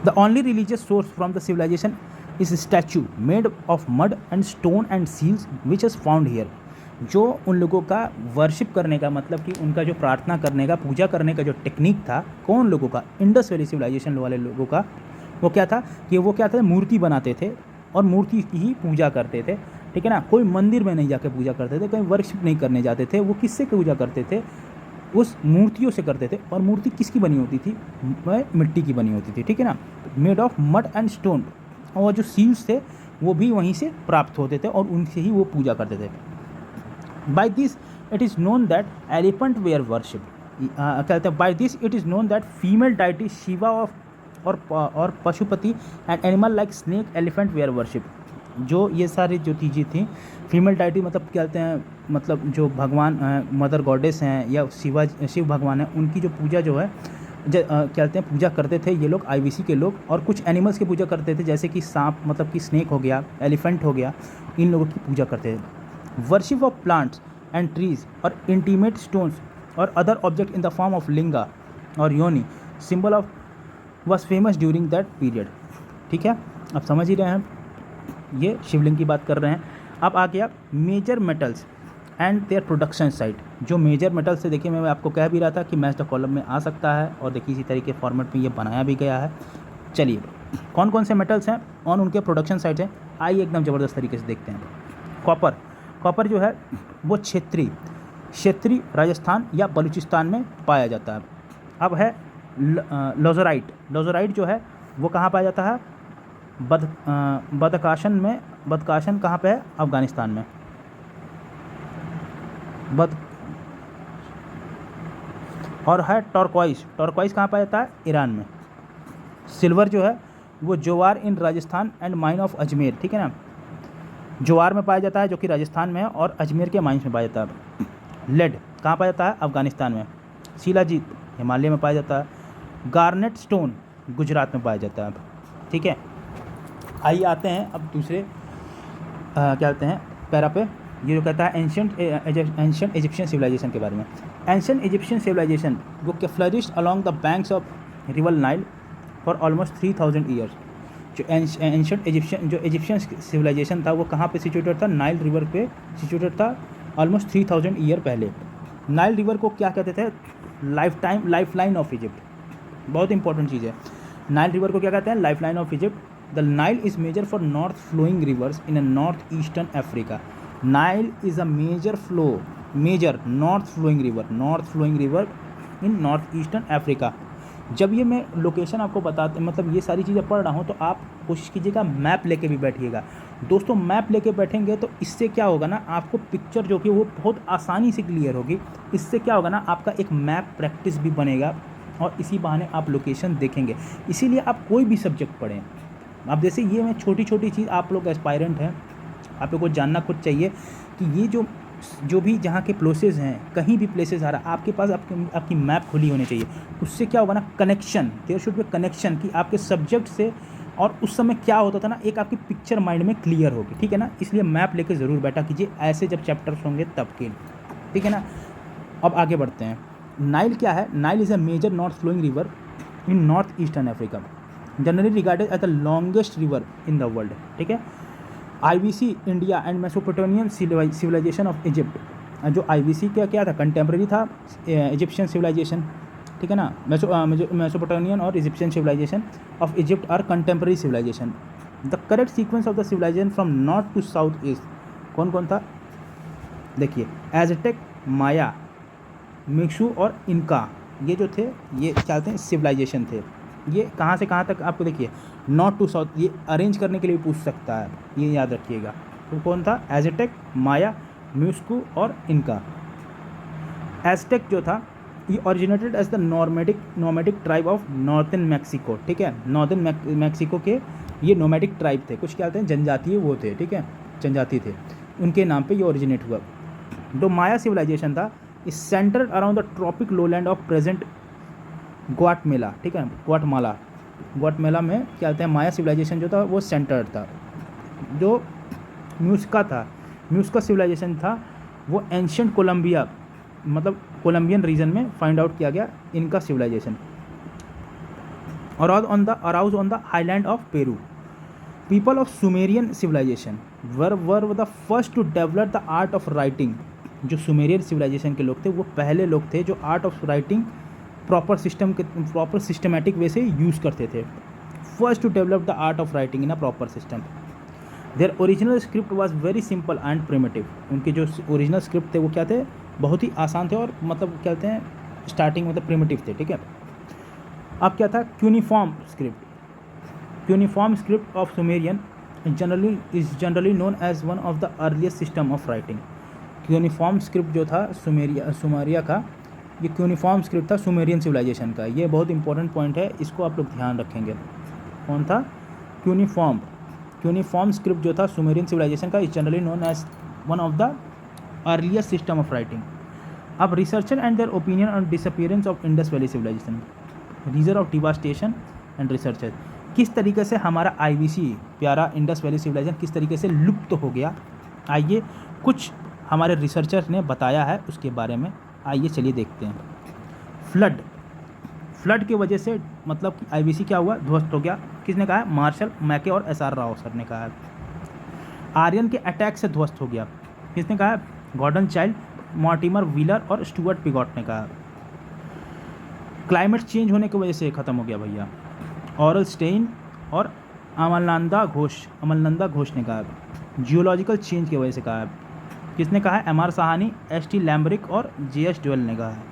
The only religious source from the civilization is statue made of mud and stone and seals which is found here. जो उन लोगों का वर्शिप करने का मतलब कि उनका जो प्रार्थना करने का, पूजा करने का जो टेक्निक था, कौन लोगों का, इंडस वैली सिविलाइजेशन वाले लोगों का, वो क्या था कि वो क्या था, मूर्ति बनाते थे और मूर्ति की ही पूजा करते थे, ठीक है ना। कोई मंदिर में नहीं जाकर पूजा करते थे, कहीं वर्शिप नहीं करने जाते थे, वो किससे पूजा करते थे, उस मूर्तियों से करते थे। और मूर्ति किसकी बनी होती थी, वह मिट्टी की बनी होती थी, ठीक है ना, made of mud and stone. और जो सील्स थे वो भी वहीं से प्राप्त होते थे और उनसे ही वो पूजा करते थे। By this it is known that elephant were worship, कहते हैं by this it is known that female deity Shiva of और Pashupati and animal like snake elephant were worship. जो ये सारी जो चीज़ें थी, फीमेल डाइटी मतलब क्या कहते हैं, मतलब जो भगवान मदर गॉडेस हैं या शिव भगवान हैं, उनकी जो पूजा जो है क्या कहते हैं पूजा करते थे ये लोग, आईवीसी के लोग। और कुछ एनिमल्स की पूजा करते थे, जैसे कि सांप मतलब कि स्नेक हो गया, एलिफेंट हो गया, इन लोगों की पूजा करते थे। Worship of plants and trees और इंटीमेट स्टोन्स और other object in the form of linga और yoni symbol of was famous during that period, ठीक है। अब समझ ही रहे हैं, ये शिवलिंग की बात कर रहे हैं। अब आ गया major metals and their production site. जो मेजर मेटल्स से देखिए, मैं आपको कह भी रहा था कि मैच द कॉलम में आ सकता है, और देखिए इसी तरीके फॉर्मेट में ये बनाया भी गया है। चलिए, कौन कौन से मेटल्स हैं और उनके प्रोडक्शन साइट हैं, आइए एकदम ज़बरदस्त तरीके से देखते हैं। कॉपर जो है वो क्षेत्रीय राजस्थान या बलूचिस्तान में पाया जाता है। अब है लोजोराइट जो है वो कहाँ पाया जाता है, बदकाशन कहाँ पे है? अफगानिस्तान में। बद और है टॉर्क्वाइस कहाँ पाया जाता है? ईरान में। सिल्वर जो है वो Zawar in Rajasthan and mine of Ajmer, ठीक है ना, जोवार में पाया जाता है जो कि राजस्थान में है, और अजमेर के माइंस में पाया जाता है। लेड कहाँ पाया जाता है? अफगानिस्तान में। शिलाजीत हिमालय में पाया जाता है। गार्नेट स्टोन गुजरात में पाया जाता है। ठीक है, आइए आते हैं अब दूसरे क्या कहते हैं पैरा पे। ये जो कहता है एंशियंट इजिप्शियन सिविलाइजेशन के बारे में। एंशियंट इजिप्शियन सिविलाइजेशन वो के flourished along the banks of river Nile for almost 3000 years. जो एंशियंट इजिप्शियन सिविलाइजेशन था वो कहाँ पे सिचुएटेड था? नाइल रिवर पे सिचुएटेड था ऑलमोस्ट 3000 ईयर पहले। नाइल रिवर को क्या कहते थे? Life line of Egypt. बहुत इंपॉर्टेंट चीज़ है। नाइल रिवर को क्या कहते हैं? Life line of Egypt. The Nile is major for north flowing rivers in a north eastern Africa. Nile is a major north flowing river in north eastern Africa. जब ये मैं location आपको बताते मतलब ये सारी चीज़ें पढ़ रहा हूँ तो आप कोशिश कीजिएगा मैप लेके भी बैठिएगा। दोस्तों मैप लेके बैठेंगे तो इससे क्या होगा ना, आपको पिक्चर जो कि वो बहुत आसानी से क्लियर होगी। इससे क्या होगा ना, आपका एक मैप प्रैक्टिस भी बनेगा और इसी बहाने आप लोकेशन देखेंगे। इसीलिए आप कोई भी सब्जेक्ट पढ़ें। अब जैसे ये मैं छोटी चीज़, आप लोग एस्पायरेंट हैं, आप लोग को जानना खुद चाहिए कि ये जो भी जहाँ के प्लेसेस हैं, कहीं भी प्लेसेस आ रहा है, आपके पास आपकी मैप खुली होनी चाहिए। उससे क्या होगा ना, connection, there should be connection कि आपके सब्जेक्ट से और उस समय क्या होता था ना, एक आपकी पिक्चर माइंड में क्लियर होगी। ठीक है ना, इसलिए मैप लेके ज़रूर बैठा कीजिए ऐसे जब चैप्टर्स होंगे तब के। ठीक है ना, अब आगे बढ़ते हैं। नाइल क्या है? Nile is a major north flowing river in north eastern Africa, generally regarded as the longest river in the world. ठीक है, IBC India and Mesopotamian civilization of Egypt. जो IBC क्या था? कंटेम्प्रेरी था इजिप्शियन सिविलाइजेशन। ठीक है ना, Mesopotamian और Egyptian civilization of Egypt are contemporary civilization. The correct sequence of the civilization from north to south east कौन कौन था? देखिए, एज़टेक, माया, मिक्सू और इनका, ये जो थे ये क्या कहते हैं सिविलाइजेशन थे। ये कहाँ से कहाँ तक आपको देखिए, नॉर्थ टू साउथ, ये अरेंज करने के लिए भी पूछ सकता है, ये याद रखिएगा। तो कौन था? एज़टेक, माया, म्यूस्कू और इनका। एज़टेक जो था ये originated as the nomadic tribe of northern Mexico. ठीक है, नॉर्थन मैक्सिको के ये नोमैडिक ट्राइब थे, कुछ क्या कहते हैं जनजातीय वो थे। ठीक है, जनजाति थे, उनके नाम पे ये ओरिजिनेट हुआ। जो माया सिविलाइजेशन था is centred around the tropic lowland of present Guatemala. ठीक है, ग्वाटमेला में क्या कहते हैं माया सिविलाइजेशन जो था वो सेंटर्ड था। जो म्यूस्का सिविलाइजेशन था वो एंशियंट कोलंबिया मतलब कोलंबियन रीजन में फाइंड आउट किया गया इनका civilization. Arose on the highland of Peru. People of Sumerian civilization were the first to develop the art of writing. जो सुमेरियन सिविलाइजेशन के लोग थे वो पहले लोग थे जो art of writing proper systematic way से यूज़ करते थे। First to develop the art of writing in a proper system. Their original script was very simple and primitive. उनके जो ओरिजिनल स्क्रिप्ट थे वो क्या थे? बहुत ही आसान थे और मतलब क्या कहते हैं स्टार्टिंग मतलब प्रिमिटिव थे। ठीक है, अब क्या था? Cuneiform script of Sumerian is generally known as one of the earliest system of writing. Cuneiform script जो था सुमेरिया का, ये क्यूनिफॉर्म स्क्रिप्ट था सुमेरियन सिविलाइजेशन का। ये बहुत इंपॉर्टेंट पॉइंट है, इसको आप लोग ध्यान रखेंगे। कौन था? क्यूनिफॉर्म स्क्रिप्ट जो था सुमेरियन सिविलाइजेशन का is generally known as one of the earliest system of writing. अब researcher and their opinion on disappearance of Indus valley civilization, reason of devastation and researcher. किस तरीके से हमारा IBC प्यारा Indus valley civilization किस तरीके से लुप्त हो गया, आइए कुछ हमारे रिसर्चर ने बताया है उसके बारे में। आइए चलिए देखते हैं। फ्लड की वजह से मतलब कि IBC क्या हुआ? ध्वस्त हो गया। किसने कहा है? मार्शल मैके और SR राव सर ने कहा है। आर्यन के अटैक से ध्वस्त हो गया। किसने कहा है? गॉर्डन चाइल्ड, मॉर्टिमर व्हीलर और स्टुअर्ट पिगॉट ने कहा। क्लाइमेट चेंज होने की वजह से ख़त्म हो गया भैया, ऑरल स्टेइन और अमलनंदा घोष ने कहा। जियोलॉजिकल चेंज की वजह से कहा है। किसने कहा है? MR साहानी, ST लैम्ब्रिक और JS डोयल ने कहा है।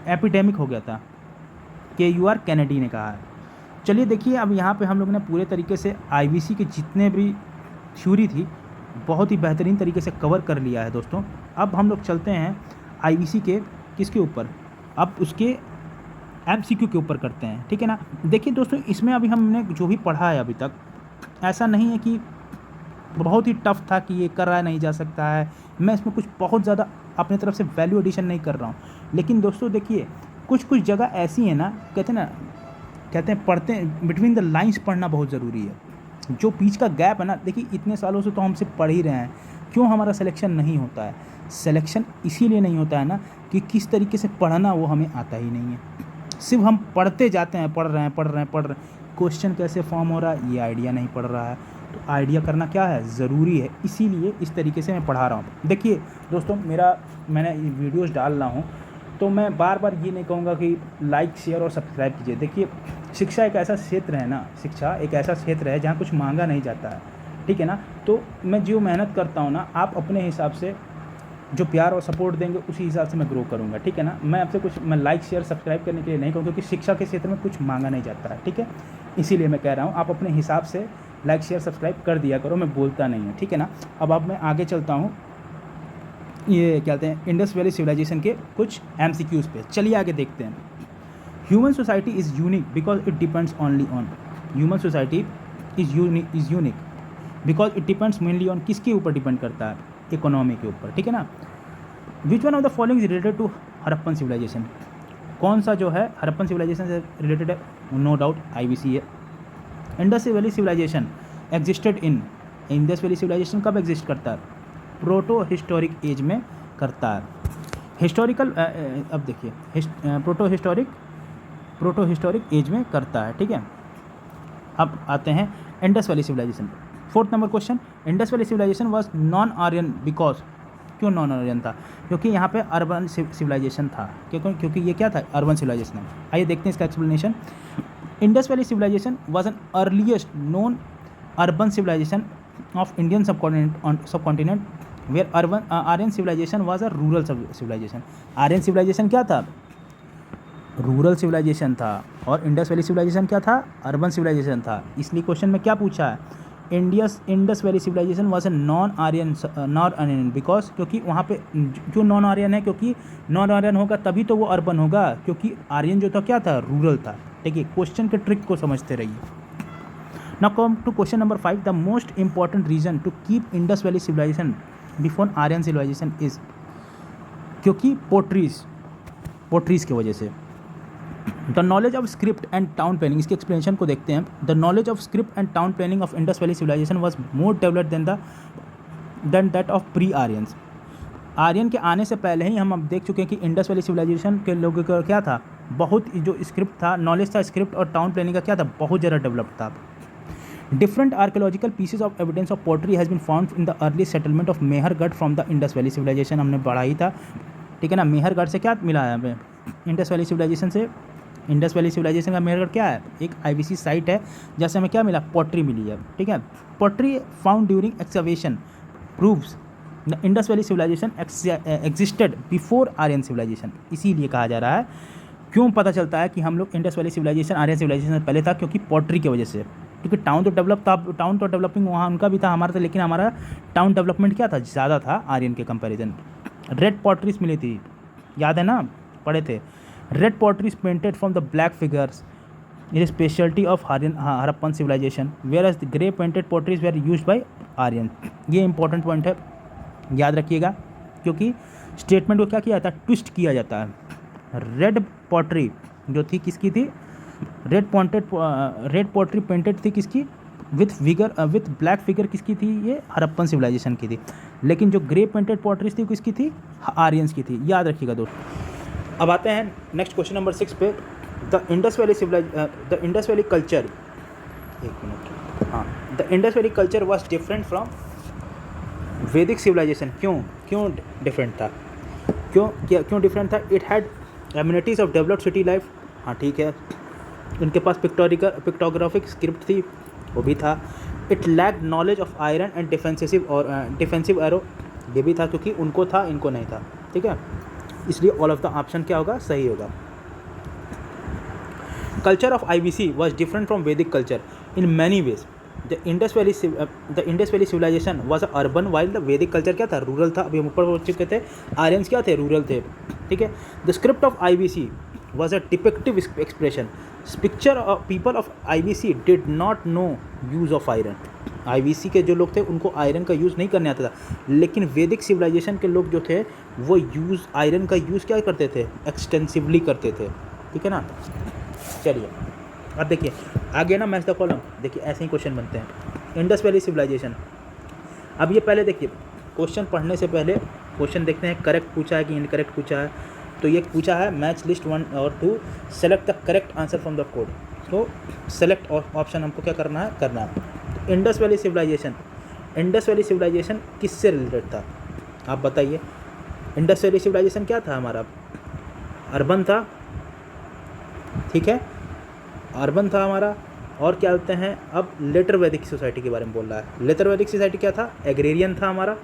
एपिडेमिक हो गया था, KUR कैनेडी ने कहा है। चलिए देखिए, अब यहाँ पे हम लोग ने पूरे तरीके से आईवीसी के जितने भी थ्योरी थी बहुत ही बेहतरीन तरीके से कवर कर लिया है दोस्तों। अब हम लोग चलते हैं आईवीसी के किसके ऊपर, अब उसके एमसीक्यू के ऊपर करते हैं, ठीक है ना। देखिए दोस्तों, इसमें अभी हमने जो भी पढ़ा है अभी तक, ऐसा नहीं है कि बहुत ही टफ था कि ये करा नहीं जा सकता है। मैं इसमें कुछ बहुत ज़्यादा अपनी तरफ से वैल्यू एडिशन नहीं कर रहा हूँ, लेकिन दोस्तों देखिए कुछ कुछ जगह ऐसी है ना, कहते हैं पढ़ते हैं, बिटवीन द लाइंस पढ़ना बहुत ज़रूरी है। जो बीच का गैप है ना, देखिए इतने सालों से तो हमसे पढ़ ही रहे हैं, क्यों हमारा सिलेक्शन नहीं होता है? सिलेक्शन इसीलिए नहीं होता है ना कि किस तरीके से पढ़ना वो हमें आता ही नहीं है। सिर्फ हम पढ़ते जाते हैं, पढ़ रहे हैं, क्वेश्चन कैसे फॉर्म हो रहा है ये आइडिया नहीं पड़ रहा है। तो आइडिया करना क्या है, ज़रूरी है, इसीलिए इस तरीके से मैं पढ़ा रहा हूँ। देखिए दोस्तों, मैंने वीडियोज़ डाल रहा हूँ तो मैं बार बार ये नहीं कहूँगा कि लाइक शेयर और सब्सक्राइब कीजिए। देखिए शिक्षा एक ऐसा क्षेत्र है ना, शिक्षा एक ऐसा क्षेत्र है जहाँ कुछ मांगा नहीं जाता है, ठीक है ना। तो मैं जो मेहनत करता हूँ ना, आप अपने हिसाब से जो प्यार और सपोर्ट देंगे उसी हिसाब से मैं ग्रो करूँगा, ठीक है ना। मैं लाइक शेयर सब्सक्राइब करने के लिए नहीं कहूँ, क्योंकि शिक्षा के क्षेत्र में कुछ मांगा नहीं जाता है, ठीक है। इसीलिए मैं कह रहा हूँ आप अपने हिसाब से लाइक शेयर सब्सक्राइब कर दिया करो, मैं बोलता नहीं हूँ, ठीक है ना। अब मैं आगे चलता हूँ, ये क्या कहते हैं, इंडस वैली सिविलाइजेशन के कुछ एमसीक्यूज़ पे। चलिए आगे देखते हैं। Human society is unique because it depends only on, human society is unique because it depends mainly on, किसके ऊपर डिपेंड करता है? इकोनॉमी के ऊपर, ठीक है ना। Which one of the following is related to Harappan civilization? कौन सा जो है हड़प्पन सिविलाइजेशन से रिलेटेड है? नो डाउट आईवीसी है। Indus valley civilization existed in, Indus valley civilization कब एग्जिस्ट करता है? प्रोटो हिस्टोरिक एज में करता है। हिस्टोरिकल, अब देखिए प्रोटो हिस्टोरिक एज में करता है, ठीक है। अब आते हैं Indus valley civilization. 4th number question, Indus valley civilization was non Aryan because, क्यों नॉन आर्यन था? क्योंकि यहाँ पे अर्बन सिविलाइजेशन था, क्योंकि ये क्या था? अर्बन सिविलाइजेशन है। आइए देखते हैं इसका explanation. Indus valley civilization was an earliest known urban civilization of Indian subcontinent where urban Aryan civilization was a rural civilization. Aryan civilization क्या था? रूरल सिविलाइजेशन था, और इंडस वैली सिविलाइजेशन क्या था? अर्बन सिविलाइजेशन था। इसलिए क्वेश्चन में क्या पूछा है? Indus valley civilization was a non Aryan because, क्योंकि वहाँ पे क्यों नॉन आर्यन है? क्योंकि नॉन आर्यन होगा तभी तो वो अर्बन होगा, क्योंकि आर्यन जो था क्या था? रूरल था। देखिए क्वेश्चन के ट्रिक को समझते रहिए। Now come to question number 5, the most important reason to keep Indus valley civilization before Aryan civilization is, क्योंकि पोट्रीज की वजह से। The knowledge of script and town planning, इसके एक्सप्लेनेशन को देखते हैं। The knowledge of script and town planning of Indus valley civilization was more developed than that of pre Aryans. Aryan के आने से पहले ही हम अब देख चुके हैं कि इंडस वैली सिविलाइजेशन के लोगों का क्या था? बहुत जो स्क्रिप्ट था, नॉलेज था स्क्रिप्ट और टाउन प्लानिंग का क्या था? बहुत ज़्यादा डेवलप था। Different archaeological pieces of evidence of pottery has been found in the early settlement of Mehrgarh from the Indus valley civilization. हमने पढ़ा ही था, ठीक है ना। मेहरगढ़ से क्या मिला है हमें? इंडस वैली सिविलाइजेशन से। इंडस वैली सिविलाइजेशन का मेहरगढ़ क्या है? एक आईवीसी साइट है जहाँ से हमें क्या मिला? पोट्री मिली है, ठीक है। Pottery found during excavation proves the Indus valley civilization existed before Aryan civilization. इसीलिए कहा जा रहा है, क्यों पता चलता है कि हम लोग Indus valley civilization Aryan civilization से पहले था? क्योंकि पोट्री की वजह से, क्योंकि टाउन तो डेवलप था, टाउन तो डेवलपिंग वहाँ उनका भी था, हमारा था, लेकिन हमारा टाउन डेवलपमेंट क्या था? ज़्यादा था आर्यन के कंपैरिजन। रेड पॉटरीज मिली थी, याद है ना, पढ़े थे। Red potteries painted from the black figures is speciality of Harappan civilization, whereas the grey painted potteries were use by Aryan. ये इंपॉर्टेंट पॉइंट है, याद रखिएगा, क्योंकि स्टेटमेंट को क्या किया जाता है? ट्विस्ट किया जाता है। रेड पॉटरी जो थी किसकी थी? रेड पॉटरी पेंटेड थी किसकी? विथ ब्लैक फिगर किसकी थी? ये हड़प्पन सिविलाइजेशन की थी। लेकिन जो ग्रे पेंटेड पॉटरीज थी किसकी थी? आर्यंस की थी। याद रखिएगा दोस्तों। अब आते हैं नेक्स्ट क्वेश्चन नंबर 6 पे। द इंडस वैली कल्चर, एक मिनट, हाँ, the Indus valley culture was different from वैदिक सिविलाइजेशन। क्यों डिफरेंट था? क्यों डिफरेंट था? It had amenities of developed city life, हाँ ठीक है। उनके पास पिक्टोग्राफिक स्क्रिप्ट थी, वो भी था। It lacked knowledge of iron and defensive arrow, ये भी था, क्योंकि उनको था, इनको नहीं था, ठीक है। इसलिए ऑल ऑफ द ऑप्शन क्या होगा? सही होगा। Culture of IBC was different from Vedic culture in many ways. The Indus Valley civilization was urban while the Vedic culture क्या था, रूरल था. अभी हम ऊपर पहुँच चुके थे, आर्यंस क्या थे, रूरल थे. ठीक है. The script of IBC was a depictive expression. Picture of people of IBC did not know use of iron. IBC के जो लोग थे उनको आयरन का यूज़ नहीं करने आता था, लेकिन वैदिक सिविलाइजेशन के लोग जो थे वो आयरन का यूज़ क्या करते थे, एक्सटेंसिवली करते थे. ठीक है ना. चलिए अब देखिए आगे ना, मैच द कॉलम. देखिए ऐसे ही क्वेश्चन बनते हैं. Indus valley civilization. अब ये पहले देखिए, क्वेश्चन पढ़ने से पहले क्वेश्चन देखते हैं करेक्ट पूछा है कि इनकरेक्ट पूछा है. तो ये पूछा है मैच लिस्ट 1 और 2, select the correct answer from the code. तो सेलेक्ट ऑप्शन हमको क्या करना है. इंडस वैली सिविलाइजेशन किससे रिलेटेड था, आप बताइए. इंडस वैली सिविलाइजेशन क्या था हमारा, अर्बन था. ठीक है, अर्बन था हमारा. और क्या बोलते हैं, अब लेटर वैदिक सोसाइटी के बारे में बोल रहा है. लेटर वैदिक सोसाइटी क्या था, एग्रेरियन था हमारा.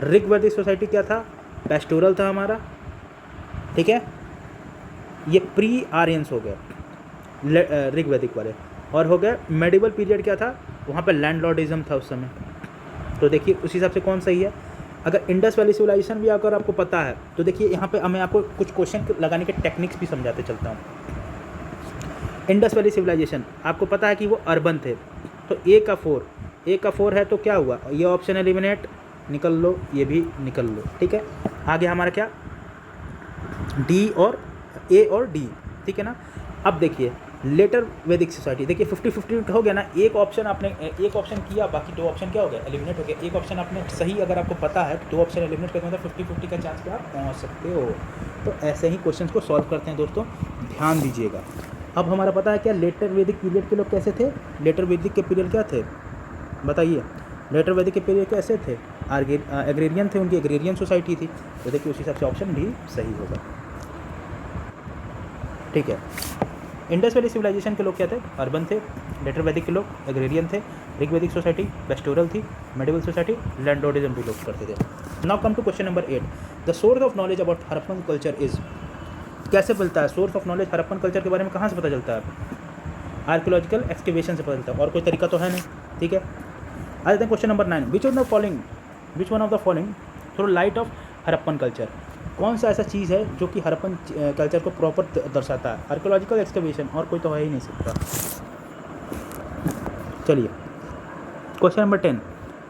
ऋग वैदिक सोसाइटी क्या था, पेस्टोरल था हमारा. ठीक है, ये प्री आर्यंस हो गए ऋग वैदिक वाले. और हो गया मेडिवल पीरियड क्या था, वहाँ पे लैंडलॉर्डिज्म था उस समय. तो देखिए उस हिसाब से कौन सही है. अगर इंडस वैली सिविलाइजेशन भी अगर आपको पता है तो देखिए यहाँ पे मैं आपको कुछ क्वेश्चन लगाने के टेक्निक्स भी समझाते चलता हूँ. इंडस वैली सिविलाइजेशन आपको पता है कि वो अर्बन थे. तो ए का 4 है तो क्या हुआ, ये ऑप्शन एलिमिनेट, निकल लो, ये भी निकल लो. ठीक है, आगे हमारा क्या, डी और ए और डी. ठीक है ना. अब देखिए लेटर वैदिक सोसाइटी, देखिए 50-50 हो गया ना. एक ऑप्शन किया, बाकी 2 ऑप्शन क्या हो गया, एलिमिनेट हो गया. एक ऑप्शन आपने सही अगर आपको पता है तो 2 ऑप्शन एलिमिनेट करते हैं, तो 50-50 का चांस पे आप पहुंच सकते हो. तो ऐसे ही क्वेश्चन को सॉल्व करते हैं दोस्तों, ध्यान दीजिएगा. अब हमारा पता है क्या, लेटर वैदिक पीरियड के लोग कैसे थे. लेटर वैदिक के पीरियड क्या थे, बताइए. लेटर वैदिक के पीरियड कैसे थे, एग्रेरियन थे, उनकी एग्रेरियन सोसाइटी थी. तो देखिए उस हिसाब से ऑप्शन भी सही होगा. ठीक है. इंडस वैली सिविलाइजेशन के लोग क्या थे, अर्बन थे. लेटर वैदिक के लोग एग्रेरियन थे. ऋग वैदिक सोसाइटी पेस्टोरल थी. मेडिवल सोसाइटी लैंडलॉर्डिज्म भी लोग करते थे. Now come to question number 8. The source of knowledge about Harappan culture is, कैसे मिलता है source of knowledge Harappan culture के बारे में, कहाँ से पता चलता है, आर्कियोलॉजिकल एक्सकेवेशन से पता चलता है, और कोई तरीका तो है नहीं. ठीक है, आ जाते हैं question number 9. Which one of the following throw light of Harappan culture. कौन सा ऐसा चीज़ है जो कि हरप्पन कल्चर को प्रॉपर दर्शाता है, आर्कियोलॉजिकल एक्सकेवेशन, और कोई तो है ही नहीं सकता. चलिए question number 10.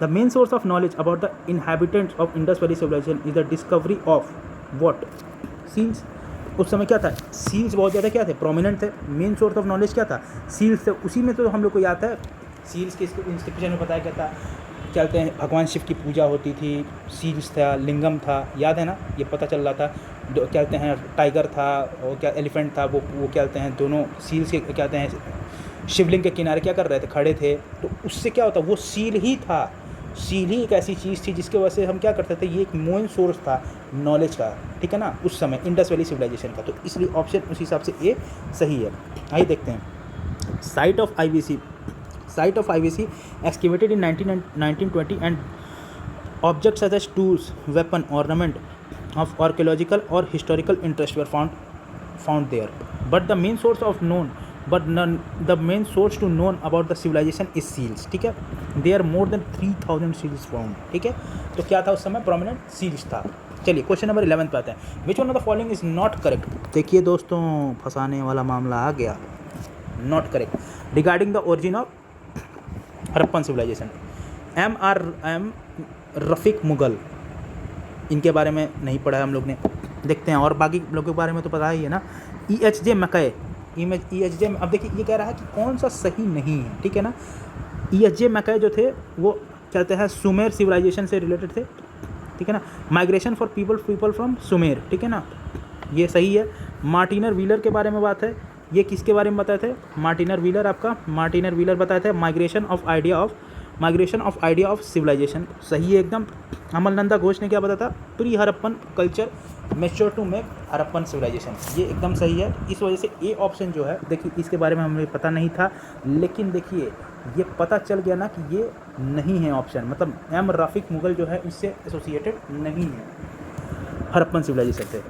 The main source of knowledge about the inhabitants of Indus valley civilization is the discovery of what, seals. उस समय क्या था, सील्स बहुत ज़्यादा क्या थे, प्रोमिनेंट थे. मेन सोर्स ऑफ नॉलेज क्या था, सील्स थे. उसी में तो हम लोग को याद है, सील्स के इंस्क्रिप्शन में बताया क्या था, क्या कहते हैं, भगवान शिव की पूजा होती थी, सील्स था, लिंगम था, याद है ना, ये पता चल रहा था. क्या कहते हैं, टाइगर था और क्या एलिफेंट था, वो क्या कहते हैं, दोनों सील्स के क्या कहते हैं शिवलिंग के किनारे क्या कर रहे थे, खड़े थे. तो उससे क्या होता, वो सील ही था. सील ही एक ऐसी चीज़ थी जिसके वजह से हम क्या करते थे, ये एक मेन सोर्स था नॉलेज का. ठीक है ना, उस समय इंडस वैली सिविलाइजेशन का. तो इसलिए ऑप्शन उस हिसाब से ए सही है. आइए देखते हैं. Site of IBC excavated in 1920 and objects such as tools, weapon, ornament of archaeological or historical interest were found there. But the main source to known about the civilization is seals. ठीक है, there are more than 3000 seals found. ठीक है, तो क्या था उस समय, prominent seals था. चलिए क्वेश्चन नंबर 11 पे आते हैं. Which one of the following is not correct. देखिए दोस्तों, फंसाने वाला मामला आ गया. Not correct regarding the origin of Harappan civilization. M Rafique Mughal, इनके बारे में नहीं पढ़ा है हम लोग ने. देखते हैं, और बाकी लोगों के बारे में तो पता ही है ना. EHJ मैकय, अब देखिए ये कह रहा है कि कौन सा सही नहीं है. ठीक है ना. EHJ मैकय जो थे वो कहते हैं सुमेर सिविलाइजेशन से रिलेटेड थे. ठीक है ना. Migration for people from Sumer. ठीक है ना, ये सही है. मार्टिनर व्हीलर के बारे में बात है. ये किसके बारे में बताए थे, मार्टिनर व्हीलर बताए थे. Migration of idea of civilization, सही है एकदम. अमलनंदा घोष ने क्या बताया था, pre Harappan culture mature to make Harappan civilization, ये एकदम सही है. इस वजह से ए ऑप्शन जो है, देखिए इसके बारे में हमें पता नहीं था, लेकिन देखिए ये पता चल गया ना कि ये नहीं है ऑप्शन, मतलब एम रफ़ीक मुगल जो है इससे एसोसिएटेड नहीं है हरप्पन सिविलाइजेशन से.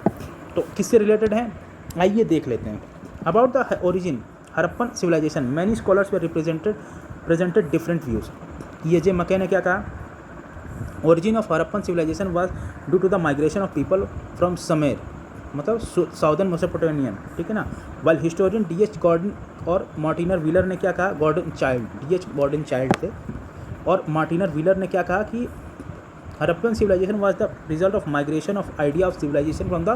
तो किससे रिलेटेड है, आइए देख लेते हैं. About the origin Harappan civilization many scholars were presented different views. ये जे मके ने क्या कहा, origin of Harappan civilization was due to the migration of people from Sumer, मतलब साउदर्न मेसोपोटामियन, ठीक है ना। While historian D.H.. गॉर्डन और मार्टिनर व्हीलर ने क्या कहा, Gordon Childe, D H. Gordon Childe थे, और मार्टिनर व्हीलर ने क्या कहा कि Harappan civilization was the result of migration of idea of civilization from the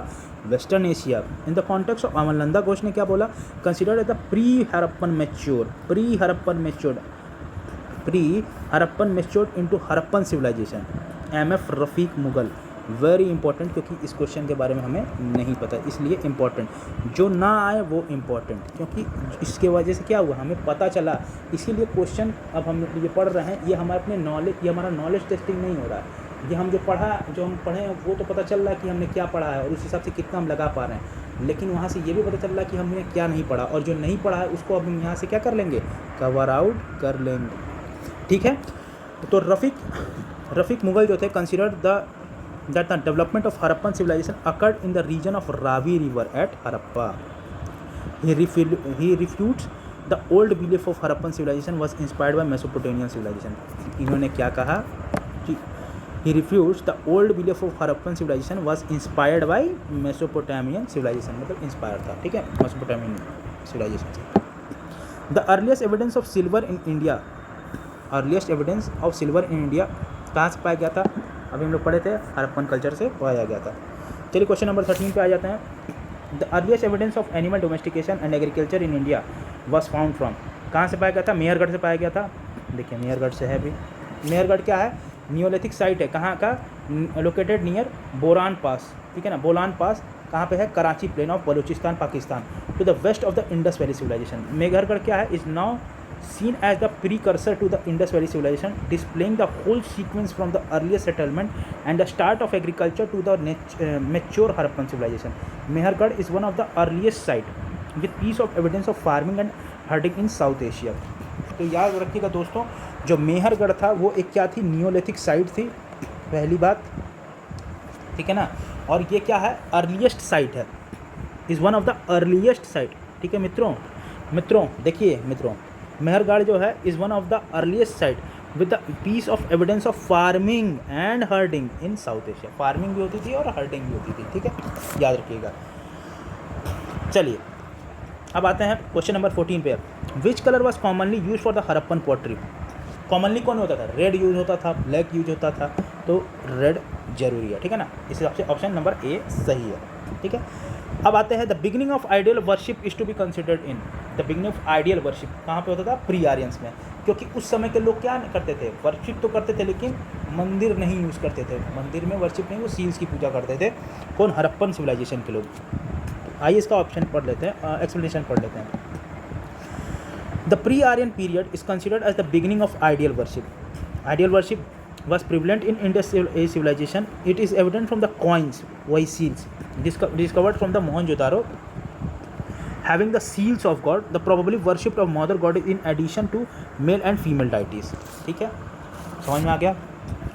Western Asia. In the context of अमरनंदा Ghosh ने क्या बोला, considered as the pre-Harappan matured into Harappan civilization. M.F. Rafiq Mughal, very important, क्योंकि इस question के बारे में हमें नहीं पता, इसलिए इम्पॉर्टेंट, जो ना आए वो इम्पॉर्टेंट, क्योंकि इसके वजह से क्या हुआ हमें पता चला, इसीलिए क्वेश्चन अब हम ये पढ़ रहे हैं, ये हमारे अपने नॉलेज, ये हमारा नॉलेज टेस्टिंग नहीं हो रहा है, ये हम जो हम पढ़े हैं वो तो पता चल रहा है कि हमने क्या पढ़ा है और उस हिसाब से कितना हम लगा पा रहे हैं, लेकिन वहाँ से ये भी पता चल रहा है कि हमने क्या नहीं पढ़ा, और जो नहीं पढ़ा है उसको अब हम यहाँ से क्या कर लेंगे, कवर आउट कर लेंगे, ठीक है। तो रफ़ीक मुगल जो थे considered that the development of Harappan civilization occurred in the region of Ravi River at Harappa. He refutes the old belief of Harappan civilization was inspired by Mesopotamian civilization. इन्होंने क्या कहा कि he refutes the old belief of Harappan civilization was inspired by Mesopotamian civilization, मतलब inspired था, ठीक है, Mesopotamian civilization से। The earliest evidence of silver in India, कहाँ से पाया गया था, अभी हम लोग पढ़े थे हरप्पन कल्चर से पाया गया था। चलिए क्वेश्चन नंबर 13 पे आ जाते हैं। The earliest evidence of animal domestication and agriculture in India was found from, कहाँ से पाया गया था, मेहरगढ़ से पाया गया था। देखिए मेहरगढ़ से है भी, मेहरगढ़ क्या है, नियोलिथिक साइट है, कहाँ का, लोकेटेड नियर बोलान पास, ठीक है ना, बोलान पास कहाँ पे है, Karachi plain of Baluchistan Pakistan, to the west of the Indus valley civilization. Mehrgarh क्या है, is now seen as the precursor to the Indus Valley civilization, displaying the whole sequence from the earliest settlement and the start of agriculture to the mature Harappan civilization. Mehergarh is one of the earliest site with piece of evidence of farming and herding in South Asia. तो याद रखिएगा दोस्तों, जो मेहरगढ़ था वो एक क्या थी, नियोलिथिक साइट थी, पहली बात, ठीक है ना, और ये क्या है, अर्लीस्ट साइट है, is one of the earliest site, ठीक है मित्रों देखिए मित्रों, मेहरगढ़ जो है is one of the earliest site with the piece of evidence of farming and herding in South Asia. Farming भी होती थी और हर्डिंग भी होती थी, ठीक है, याद रखिएगा। चलिए अब आते हैं क्वेश्चन नंबर 14 पे। Which colour was commonly use for the Harappan pottery, commonly कौन होता था, रेड यूज होता था, ब्लैक यूज होता था, तो रेड जरूरी है, ठीक है ना, इस हिसाब से ऑप्शन नंबर ए सही है, ठीक है। अब आते हैं the beginning of ideal worship is to be considered in, the beginning of ideal worship कहाँ पे होता था, प्री आर्यंस में, क्योंकि उस समय के लोग क्या करते थे, वर्शिप तो करते थे लेकिन मंदिर नहीं यूज़ करते थे, मंदिर में वर्शिप नहीं, वो सील्स की पूजा करते थे, कौन, हरप्पन सिविलाइजेशन के लोग। आइए इसका ऑप्शन पढ़ लेते हैं, एक्सप्लेनेशन पढ़ लेते हैं। The pre Aryan period is considered as the beginning of ideal worship. Ideal worship was prevalent in Indus civilization. It is evident from the coins, वही seals discovered from the Mohenjo-daro having the seals of God. The probably worship of mother goddess in addition to male and female deities. ठीक है, समझ में आ गया।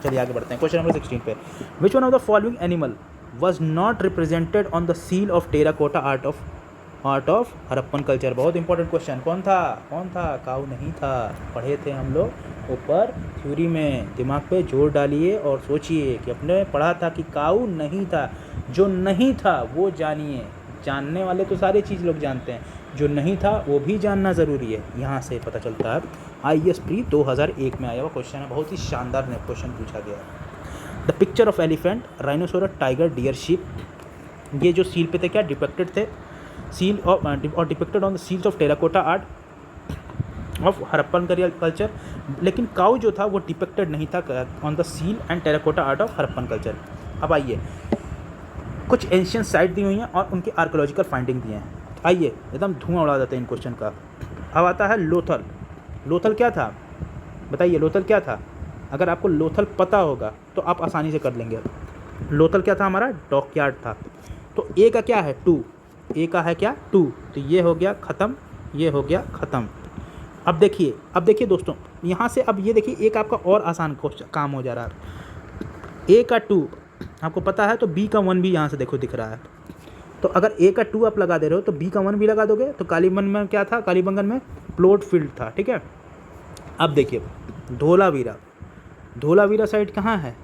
चलिए आगे बढ़ते हैं क्वेश्चन नंबर 16 पे। Which one of the following animal was not represented on the seal of terracotta art of Harappan culture. बहुत इंपॉर्टेंट क्वेश्चन, कौन था, काऊ नहीं था, पढ़े थे हम लोग ऊपर थ्योरी में, दिमाग पे जोर डालिए और सोचिए कि अपने पढ़ा था कि काऊ नहीं था, जो नहीं था वो जानिए, जानने वाले तो सारी चीज़ लोग जानते हैं, जो नहीं था वो भी जानना ज़रूरी है, यहाँ से पता चलता है। IAS प्री 2001 में आया हुआ क्वेश्चन है, बहुत ही शानदार क्वेश्चन पूछा गया है। The picture of elephant, rhinoceros, tiger, deer, sheep, ये जो सील पे थे क्या डिपिक्टेड थे, सील और depicted on the seals of terracotta art of Harappan culture, लेकिन काऊ जो था वो डिपिक्टेड नहीं था on the seal and terracotta art of Harappan culture. अब आइए कुछ एंशियंट साइट दी हुई हैं और उनके आर्कोलॉजिकल फाइंडिंग दिए हैं, आइए एकदम धुआं उड़ा देते हैं इन क्वेश्चन का। अब आता है लोथल। लोथल क्या था बताइए, लोथल क्या था, अगर आपको लोथल पता होगा तो आप आसानी से कर लेंगे। लोथल क्या था, हमारा डॉकयार्ड था। तो ए का क्या है, 2, ए का है क्या 2, तो ये हो गया ख़त्म, ये हो गया ख़त्म। अब देखिए दोस्तों, यहाँ से अब ये देखिए एक आपका और आसान काम हो जा रहा है। ए का 2 आपको पता है तो बी का 1 भी यहाँ से देखो दिख रहा है। तो अगर ए का 2 आप लगा दे रहे हो तो बी का 1 भी लगा दोगे, तो कालीबंगन में क्या था, कालीबंगन में प्लॉट फील्ड था, ठीक है। अब देखिए धोलावीरा, धोलावीरा साइट कहाँ है,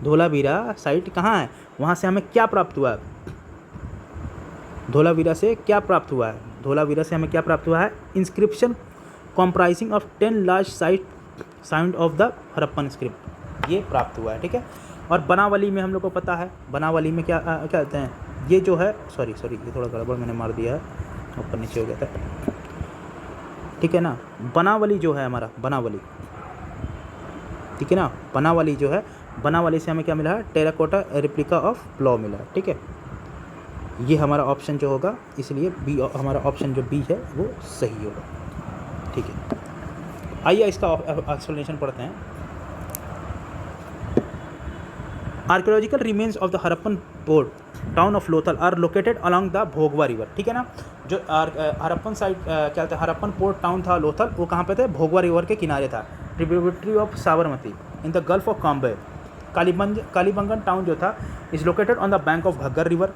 धोलावीरा साइट कहाँ है, वहाँ से हमें क्या प्राप्त हुआ है, धोलावीरा से क्या प्राप्त हुआ है, धोलावीरा से हमें क्या प्राप्त हुआ है, inscription comprising of 10 large site sound of the Harappan script, ये प्राप्त हुआ है, ठीक है। और बनावली में हम लोग को पता है, बनावली में क्या क्या कहते हैं, ये जो है सॉरी ये थोड़ा गड़बड़ मैंने मार दिया है, ऊपर नीचे हो गया था, ठीक है ना। बनावली जो है हमारा, बनावली, ठीक है ना, बनावली जो है, बनावली से हमें क्या मिला है, टेराकोटा रेप्लिका ऑफ प्लॉ मिला है, ठीक है। ये हमारा ऑप्शन जो होगा, इसलिए बी, हमारा ऑप्शन जो बी है वो सही होगा, ठीक है। आइए इसका एक्सप्लेनेशन पढ़ते हैं। Archaeological remains of the Harappan port town of Lothal are located along the Bhogava river, ठीक है ना। जो हरप्पन साइड क्या कहते हैं, हरप्पन पोर्ट टाउन था लोथल, वो कहाँ पे थे, भोगवा रिवर के किनारे था। Tributary of Sabarmati in the gulf of Cambay. Kalibangan town जो था is located on the bank of Ghaggar river,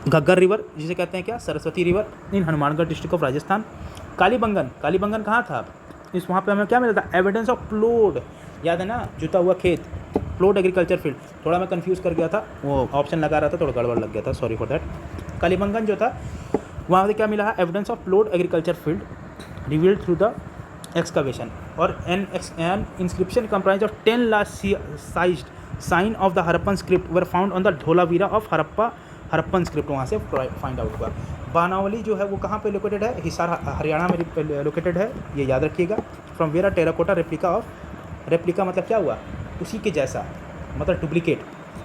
Ghaggar river जिसे कहते हैं क्या, Saraswati river, in Hanumangarh district of Rajasthan. Kalibangan कहाँ था, इस वहाँ पे हमें क्या मिला था, एविडेंस ऑफ प्लॉट, याद है ना, जुता हुआ खेत, प्लॉट एग्रीकल्चर फील्ड। थोड़ा मैं कंफ्यूज कर गया था, वो ऑप्शन लगा रहा था, थोड़ा गड़बड़ लग गया था, सॉरी फॉर दैट। कालीबंगन जो था वहाँ से क्या मिला है, evidence of plot agriculture field revealed through the excavation, और an inscription comprise of 10 large sized sign of the Harappan script were found on the Dholavira of Harappan script, वहाँ से फाइंड आउट हुआ। बनावली जो है वो कहाँ पे लोकेटेड है, हिसार हरियाणा में लोकेटेड है, ये याद रखिएगा। From where terracotta replica of, replica मतलब क्या हुआ, उसी के जैसा, मतलब duplicate,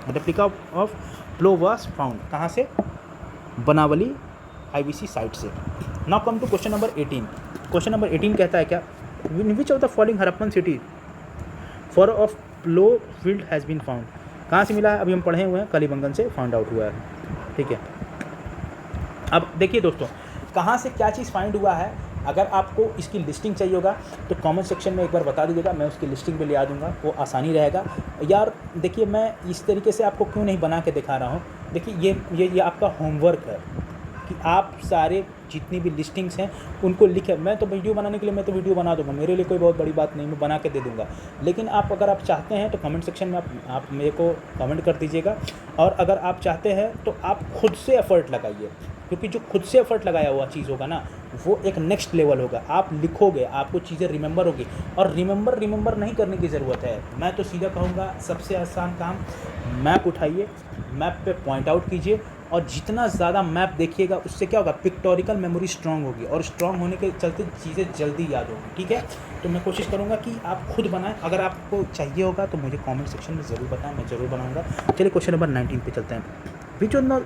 replica of plough was found, कहाँ से, बनावली IBC साइट से। Now come to question number 18। Question number 18 कहता है क्या, in which of the following Harappan city for of plough field has been found, कहाँ से मिला है, अभी हम पढ़े हुए हैं, कालीबंगन से फाउंड आउट हुआ है, ठीक है। अब देखिए दोस्तों, कहाँ से क्या चीज़ फाइंड हुआ है, अगर आपको इसकी लिस्टिंग चाहिए होगा तो कमेंट सेक्शन में एक बार बता दीजिएगा, मैं उसकी लिस्टिंग पे ले आ दूँगा, वो आसानी रहेगा। यार देखिए, मैं इस तरीके से आपको क्यों नहीं बना के दिखा रहा हूँ, देखिए ये आपका होमवर्क है कि आप सारे जितनी भी लिस्टिंग्स हैं उनको लिखें। मैं तो वीडियो बनाने के लिए मैं तो वीडियो बना दूंगा, मेरे लिए कोई बहुत बड़ी बात नहीं, मैं बना के दे दूंगा। लेकिन आप अगर आप चाहते हैं तो कमेंट सेक्शन में आप मेरे को कमेंट कर दीजिएगा, और अगर आप चाहते हैं तो आप खुद से एफर्ट लगाइए, क्योंकि जो खुद से एफर्ट लगाया हुआ चीज़ होगा ना, वो एक नेक्स्ट लेवल होगा। आप लिखोगे, आपको चीज़ें रिमेंबर होगी, और रिमेंबर नहीं करने की ज़रूरत है। मैं तो सीधा कहूँगा, सबसे आसान काम, मैप उठाइए, मैप पे पॉइंट आउट कीजिए, और जितना ज़्यादा मैप देखिएगा उससे क्या होगा, पिक्टोरिकल मेमोरी स्ट्रांग होगी, और स्ट्रांग होने के चलते चीज़ें जल्दी याद होगी, ठीक है। तो मैं कोशिश करूँगा कि आप खुद बनाएं, अगर आपको चाहिए होगा तो मुझे कमेंट सेक्शन में ज़रूर बताएं, मैं ज़रूर बनाऊँगा। चलिए क्वेश्चन नंबर 19 पे चलते हैं।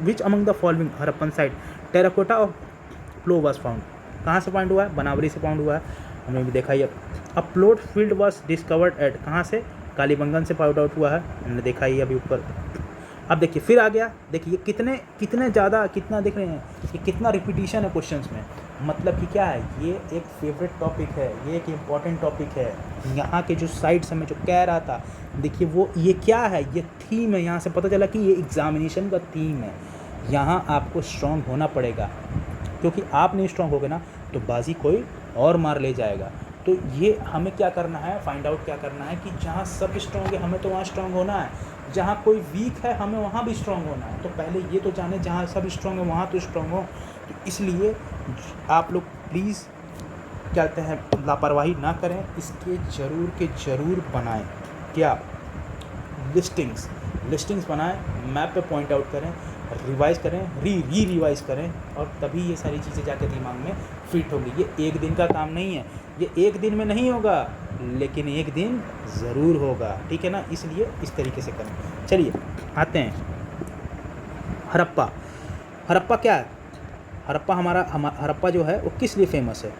Which among the following Harappan site terracotta of plough was found, कहाँ से फाउंड हुआ है, बनावली से फाउंड हुआ है, हमने भी देखा ही। अब plot field was discovered at, कहाँ से, कालीबंगन से फाउंड आउट हुआ है, हमने देखा ही अभी ऊपर। अब देखिए फिर आ गया, देखिए कितने ज़्यादा, कितना देख रहे हैं, ये कितना रिपीटिशन है क्वेश्चंस में, मतलब कि क्या है, ये एक फेवरेट टॉपिक है, ये एक इम्पॉर्टेंट टॉपिक है। यहाँ के जो साइड्स हमें जो कह रहा था, देखिए वो ये क्या है, ये थीम है, यहाँ से पता चला कि ये एग्जामिनेशन का थीम है। यहाँ आपको स्ट्रॉन्ग होना पड़ेगा, क्योंकि आप नहीं स्ट्रॉन्ग होगे ना तो बाजी कोई और मार ले जाएगा। तो ये हमें क्या करना है, फाइंड आउट क्या करना है कि जहाँ सब स्ट्रॉन्ग है हमें तो वहाँ स्ट्रॉन्ग होना है, जहाँ कोई वीक है हमें वहाँ भी स्ट्रॉन्ग होना है। तो पहले ये तो जाने जहाँ सब स्ट्रॉन्ग है वहाँ तो स्ट्रॉन्ग हो। तो इसलिए आप लोग प्लीज़ क्या कहते हैं, लापरवाही ना करें, इसके ज़रूर के ज़रूर बनाएं, क्या लिस्टिंग्स बनाएं, मैप पे पॉइंट आउट करें, रिवाइज़ करें, रिवाइज़ करें, और तभी ये सारी चीज़ें जाके दिमाग में फिट होगी। ये एक दिन का काम नहीं है, ये एक दिन में नहीं होगा, लेकिन एक दिन ज़रूर होगा, ठीक है ना। इसलिए इस तरीके से करें। चलिए आते हैं हरप्पा क्या है, हरप्पा जो है वो किस लिए फेमस है।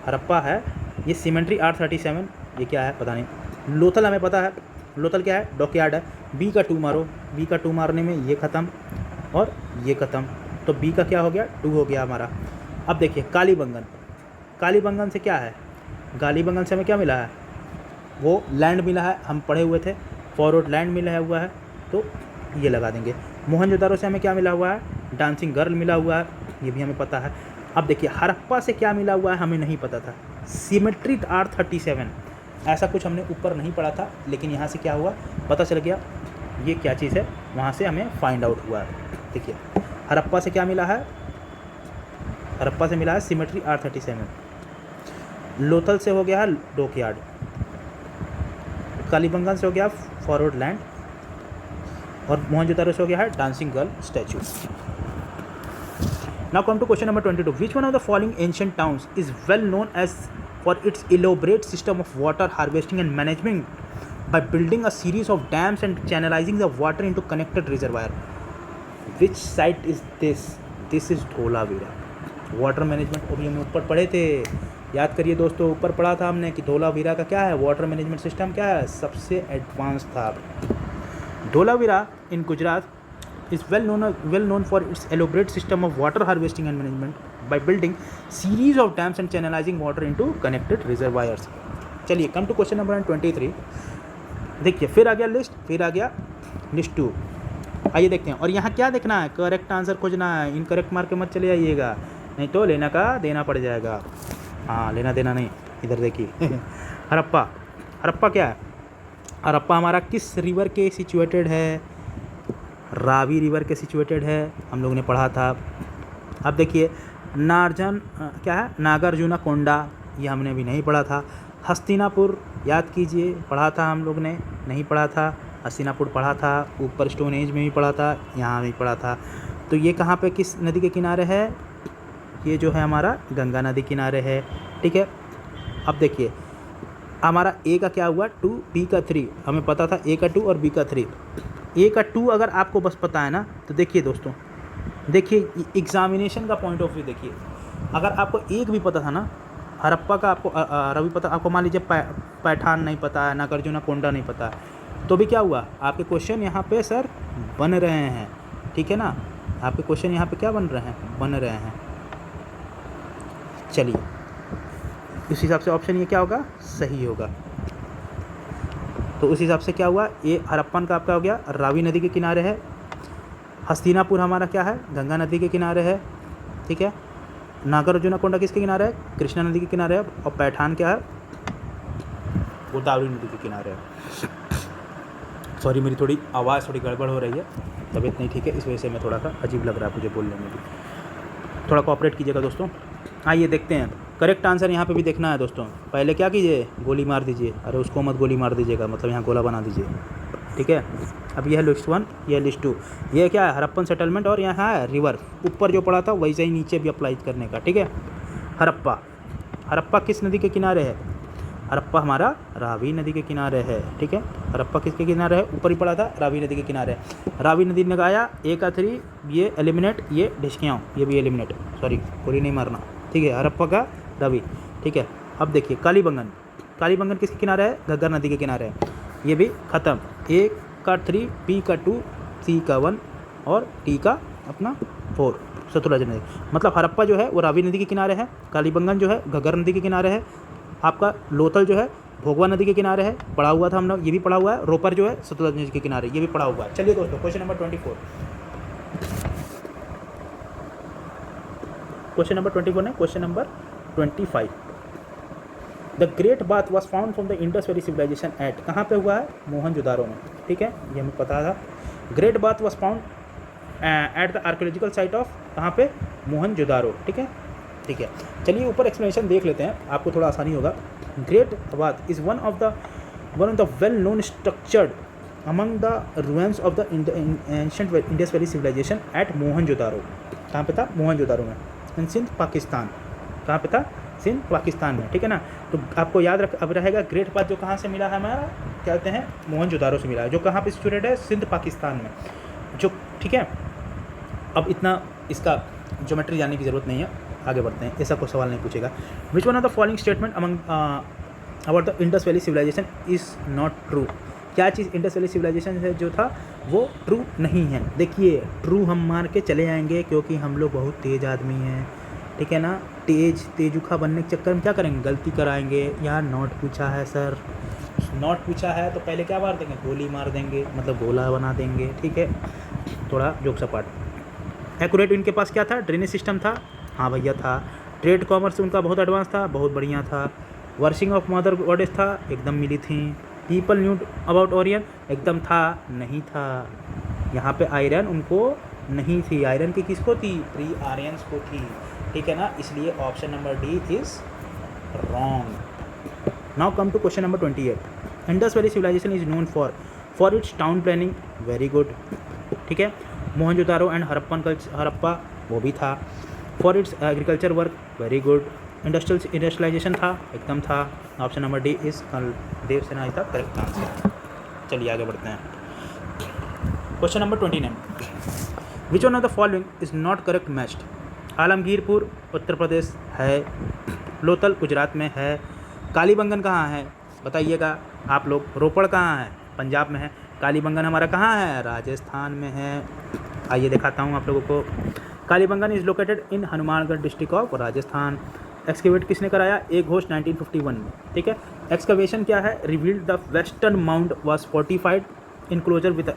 हरप्पा है ये सीमेंट्री R37, ये क्या है पता नहीं। लोथल हमें पता है, लोथल क्या है, डॉकयार्ड है। बी का 2 मारो, बी का 2 मारने में ये ख़त्म और ये ख़त्म, तो बी का क्या हो गया, 2 हो गया हमारा। अब देखिए कालीबंगन से क्या है, कालीबंगन से हमें क्या मिला है, वो लैंड मिला है, हम पढ़े हुए थे, फॉरवर्ड लैंड मिला हुआ है, तो ये लगा देंगे। मोहनजोदारो से हमें क्या मिला हुआ है, डांसिंग गर्ल मिला हुआ है, ये भी हमें पता है। अब देखिए हड़प्पा से क्या मिला हुआ है हमें नहीं पता था, सिमेट्री R37, ऐसा कुछ हमने ऊपर नहीं पढ़ा था, लेकिन यहाँ से क्या हुआ पता चल गया ये क्या चीज़ है, वहाँ से हमें फाइंड आउट हुआ है। देखिए हड़प्पा से क्या मिला है, हड़प्पा से मिला है सिमेट्री R37, लोथल से हो गया है डॉकयार्ड, कालीबंगन से हो गया फॉरवर्ड लैंड, और मोहनजोदारो से हो गया है dancing girl statue. Now come to question number 22. Which one of the following ancient towns is well known as for its elaborate system of water harvesting and management by building a series of dams and channelizing the water into connected reservoir? Which site is this? This is Dholavira. Water management अभी हम ऊपर पढ़े थे, याद करिए दोस्तों, ऊपर पढ़ा था हमने कि धोलावीरा का क्या है, वाटर मैनेजमेंट सिस्टम क्या है, सबसे एडवांस था। धोलावीरा इन Gujarat is well known for its elaborate system of water harvesting and management by building series of dams and channelizing water into connected reservoirs। चलिए कम टू क्वेश्चन नंबर 23। देखिए फिर आ गया लिस्ट, फिर आ गया लिस्ट 2। आइए देखते हैं, और यहाँ क्या देखना है, करेक्ट आंसर खोजना है, इनकरेक्ट मार के मत चले आइएगा, नहीं तो लेना का देना पड़ जाएगा। हाँ लेना देना नहीं, इधर देखिए हड़प्पा, हड़प्पा क्या है, हड़प्पा हमारा किस रिवर के सिचुएटेड है, रावी रिवर के सिचुएटेड है, हम लोगों ने पढ़ा था। अब देखिए नार्जन क्या है, नागार्जुना कोंडा, ये हमने अभी नहीं पढ़ा था। हस्तिनापुर याद कीजिए, पढ़ा था हम लोग ने, नहीं पढ़ा था, हस्तिनापुर पढ़ा था, ऊपर स्टोन एज में भी पढ़ा था, यहाँ भी पढ़ा था। तो ये कहाँ पे किस नदी के किनारे है, ये जो है हमारा गंगा नदी किनारे है, ठीक है। अब देखिए हमारा ए का क्या हुआ 2, बी का 3, हमें पता था ए का 2 और बी का 3। ए का 2 अगर आपको बस पता है ना, तो देखिए दोस्तों, देखिए एग्जामिनेशन का पॉइंट ऑफ व्यू देखिए, अगर आपको एक भी पता था ना, हड़प्पा का आपको रवि पता, आपको मान लीजिए पैठान नहीं पता है, नागार्जुना कोंडा नहीं पता है, तो भी क्या हुआ, आपके क्वेश्चन यहाँ पे सर बन रहे हैं, ठीक है ना, आपके क्वेश्चन यहाँ पे क्या बन रहे हैं, बन रहे हैं। चलिए इस हिसाब से ऑप्शन ये क्या होगा, सही होगा। तो उस हिसाब से क्या हुआ, ये हड़प्पन का आपका हो गया रावी नदी के किनारे है, हस्तिनापुर हमारा क्या है, गंगा नदी के किनारे है, ठीक है। नागार्जुना कोंडा किसके किनारे है, कृष्णा नदी के किनारे है, और पैठान क्या है, गोदावरी नदी के किनारे है। सॉरी मेरी थोड़ी आवाज़ थोड़ी गड़बड़ हो रही है, तबीयत नहीं ठीक है, इस वजह से मैं थोड़ा सा अजीब लग रहा है मुझे बोलने में भी, थोड़ा कोऑपरेट कीजिएगा दोस्तों। आइए देखते हैं करेक्ट आंसर यहाँ पे भी देखना है दोस्तों। पहले क्या कीजिए, गोली मार दीजिए, अरे उसको मत गोली मार दीजिएगा, मतलब यहाँ गोला बना दीजिए, ठीक है। अब यह है लिस्ट 1, यह लिस्ट 2, ये क्या है, हड़प्पन सेटलमेंट, और यहाँ है रिवर, ऊपर जो पड़ा था वैसे ही नीचे भी अप्लाई करने का, ठीक है। हड़प्पा, हड़प्पा किस नदी के किनारे है, हड़प्पा हमारा रावी नदी के किनारे है, ठीक है। हड़प्पा किसके किनारे है, ऊपर ही पड़ा था, रावी नदी के किनारे। रावी नदी ने गाया ए का 3, ये एलिमिनेट, ये ढिसकियाँ, ये भी एलिमिनेट, सॉरी गोली नहीं मारना, ठीक है। हड़प्पा का रावी, ठीक है। अब देखिए कालीबंगन, कालीबंगन किसके किनारे है, घग्गर नदी के किनारे है, ये भी ख़त्म। ए का 3, बी का 2, सी का 1 और डी का अपना 4, सतलुज नदी। मतलब हड़प्पा जो है वो रावी नदी के किनारे है, कालीबंगन जो है घग्गर नदी के किनारे है, आपका लोथल जो है भोगवा नदी के किनारे है, पढ़ा हुआ था हमने, ये भी पढ़ा हुआ है। रोपर जो है सतलुज नदी के किनारे, ये भी पढ़ा हुआ है। चलिए दोस्तों क्वेश्चन नंबर 24, क्वेश्चन नंबर 21 है question number 25। The great bath was found from the Indus valley civilization at, कहाँ पे हुआ है, मोहनजोदारो में, ठीक है, ये हमें पता था। Great bath was found at the archaeological site of, कहाँ पे, मोहनजोदारो, ठीक है, ठीक है। चलिए ऊपर एक्सप्लेनेशन देख लेते हैं, आपको थोड़ा आसानी होगा। Great bath is one of the well known structured among the ruins of the ancient Indus valley civilization at Mohenjodaro, कहाँ पे था, मोहनजोदारो में, इन सिंध पाकिस्तान, कहाँ पे था, सिंध पाकिस्तान में, ठीक है ना। तो आपको याद रख अब रहेगा ग्रेट बाथ जो कहाँ से मिला है हमारा, क्या कहते हैं, मोहनजोदारो से मिला है, जो कहाँ पे सिचुएटेड है, सिंध पाकिस्तान में, जो, ठीक है। अब इतना इसका ज्योमेट्री जानने की ज़रूरत नहीं है, आगे बढ़ते हैं, ऐसा कोई सवाल नहीं पूछेगा। Which one of the following statement among about the Indus valley civilization is not true, क्या चीज़ इंडस वैली सिविलाइजेशन है जो था वो ट्रू नहीं है। देखिए ट्रू हम मान के चले आएंगे क्योंकि हम लोग बहुत तेज़ आदमी हैं, ठीक है ना, तेजुखा बनने के चक्कर में क्या करेंगे, गलती कराएंगे। यहाँ नॉट पूछा है सर, नॉट पूछा है तो पहले क्या मार देंगे, गोली मार देंगे, मतलब गोला बना देंगे, ठीक है। थोड़ा जोक सपाट। एक्यूरेट इनके पास क्या था, ड्रेनेज सिस्टम था, हाँ भैया था। ट्रेड कॉमर्स उनका बहुत एडवांस था, बहुत बढ़िया था। वर्शिंग ऑफ मदर गॉडेस था, एकदम मिली थी। पीपल न्यू अबाउट ओरियन, एकदम था, नहीं था। यहाँ पे आयरन उनको नहीं थी, आयरन की किसको थी, प्री आर्यंस को थी, ठीक है ना, इसलिए option number D is wrong. Now come to question number 28। Indus valley civilization is known for its town planning, very good, ठीक है। मोहनजोदारो एंड हड़प्पा वो भी था। For its agriculture work, very good. Industrialization था, एकदम था। ऑप्शन नंबर डी इज देव सेना था करेक्ट आंसर। चलिए आगे बढ़ते हैं। Question number 29। Which one of the following is not correct matched. Alamgirpur Uttar Pradesh है, लोथल गुजरात में है, कालीबंगन कहाँ है बताइएगा आप लोग, रोपड़ कहाँ है, पंजाब में है, कालीबंगन हमारा कहाँ है, राजस्थान में है। आइए दिखाता हूँ आप लोगों को। Kalibangan is located in Hanumangarh district of Rajasthan. Excavate किसने कराया, ए घोष 1951 में, ठीक है। एक्सकवेशन क्या है, revealed the western mound was fortified enclosure with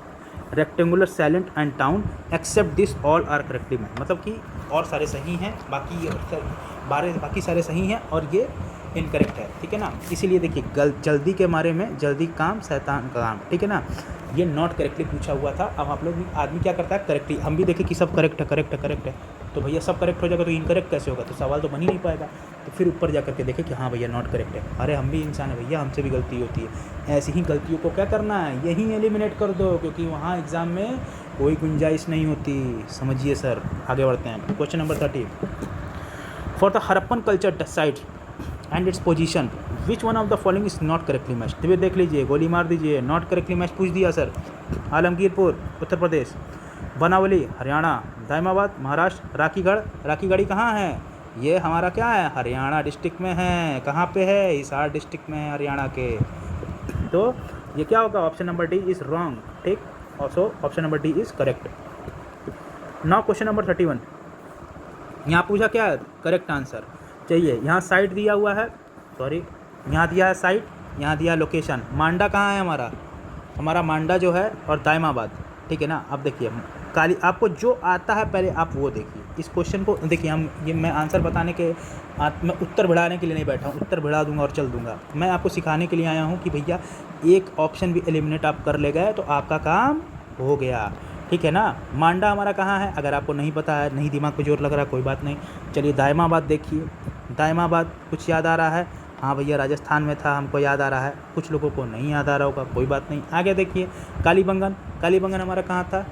rectangular salient and town except this all are correctly match, मतलब कि और सारे सही हैं, बाकी सारे सही हैं और ये इनकरेक्ट है, ठीक है ना। इसीलिए देखिए जल्दी के मारे में जल्दी काम शैतान का काम, ठीक है ना। ये नॉट करेक्टली पूछा हुआ था। अब आप लोग भी, आदमी क्या करता है करेक्टली, हम भी देखें कि सब करेक्ट है, तो भैया सब करेक्ट हो जाएगा तो इनकरेक्ट कैसे होगा, तो सवाल तो बन ही नहीं पाएगा। तो फिर ऊपर जा करके देखें कि हाँ भैया नॉट करेक्ट है। अरे हम भी इंसान है भैया, हमसे भी गलती होती है। ऐसी ही गलतियों को क्या करना है, यहीं एलिमिनेट कर दो, क्योंकि वहाँ एग्ज़ाम में कोई गुंजाइश नहीं होती, समझिए सर। आगे बढ़ते हैं। Question number 30। For the Harappan culture site and its position which one of the following is not correctly match. तो देख लीजिए, गोली मार दीजिए, नॉट करेक्टली मैच पूछ दिया सर। आलमगीरपुर उत्तर प्रदेश, बनावली हरियाणा, दाइमाबाद महाराष्ट्र, राखीगढ़ी कहाँ है, ये हमारा क्या है, हरियाणा डिस्ट्रिक्ट में है। कहाँ पे है, हिसार डिस्ट्रिक्ट में है हरियाणा के। तो ये क्या होगा, option number D is wrong, ठीक। Also option number D is correct. Now question number 31। यहाँ पूछा क्या है, करेक्ट आंसर चाहिए। यहाँ साइट दिया हुआ है, सॉरी यहाँ दिया है साइट, यहाँ दिया है लोकेशन। मांडा कहाँ है हमारा मांडा जो है, और दाइमाबाद, ठीक है ना। अब देखिए आपको जो आता है पहले आप वो देखिए। इस क्वेश्चन को देखिए, मैं आंसर बताने के मैं उत्तर भिड़ाने के लिए नहीं बैठा हूँ, उत्तर भिड़ा दूंगा और चल दूंगा। मैं आपको सिखाने के लिए आया हूँ कि भैया एक ऑप्शन भी एलिमिनेट आप कर ले गए तो आपका काम हो गया, ठीक है ना। मांडा हमारा कहाँ है, अगर आपको नहीं पता है, नहीं दिमाग पे जोर लग रहा है, कोई बात नहीं। चलिए दाइमाबाद देखिए, दाइमाबाद कुछ याद आ रहा है, हाँ भैया राजस्थान में था, हमको याद आ रहा है, कुछ लोगों को नहीं याद आ रहा होगा, कोई बात नहीं। आगे देखिए कालीबंगन हमारा कहाँ था,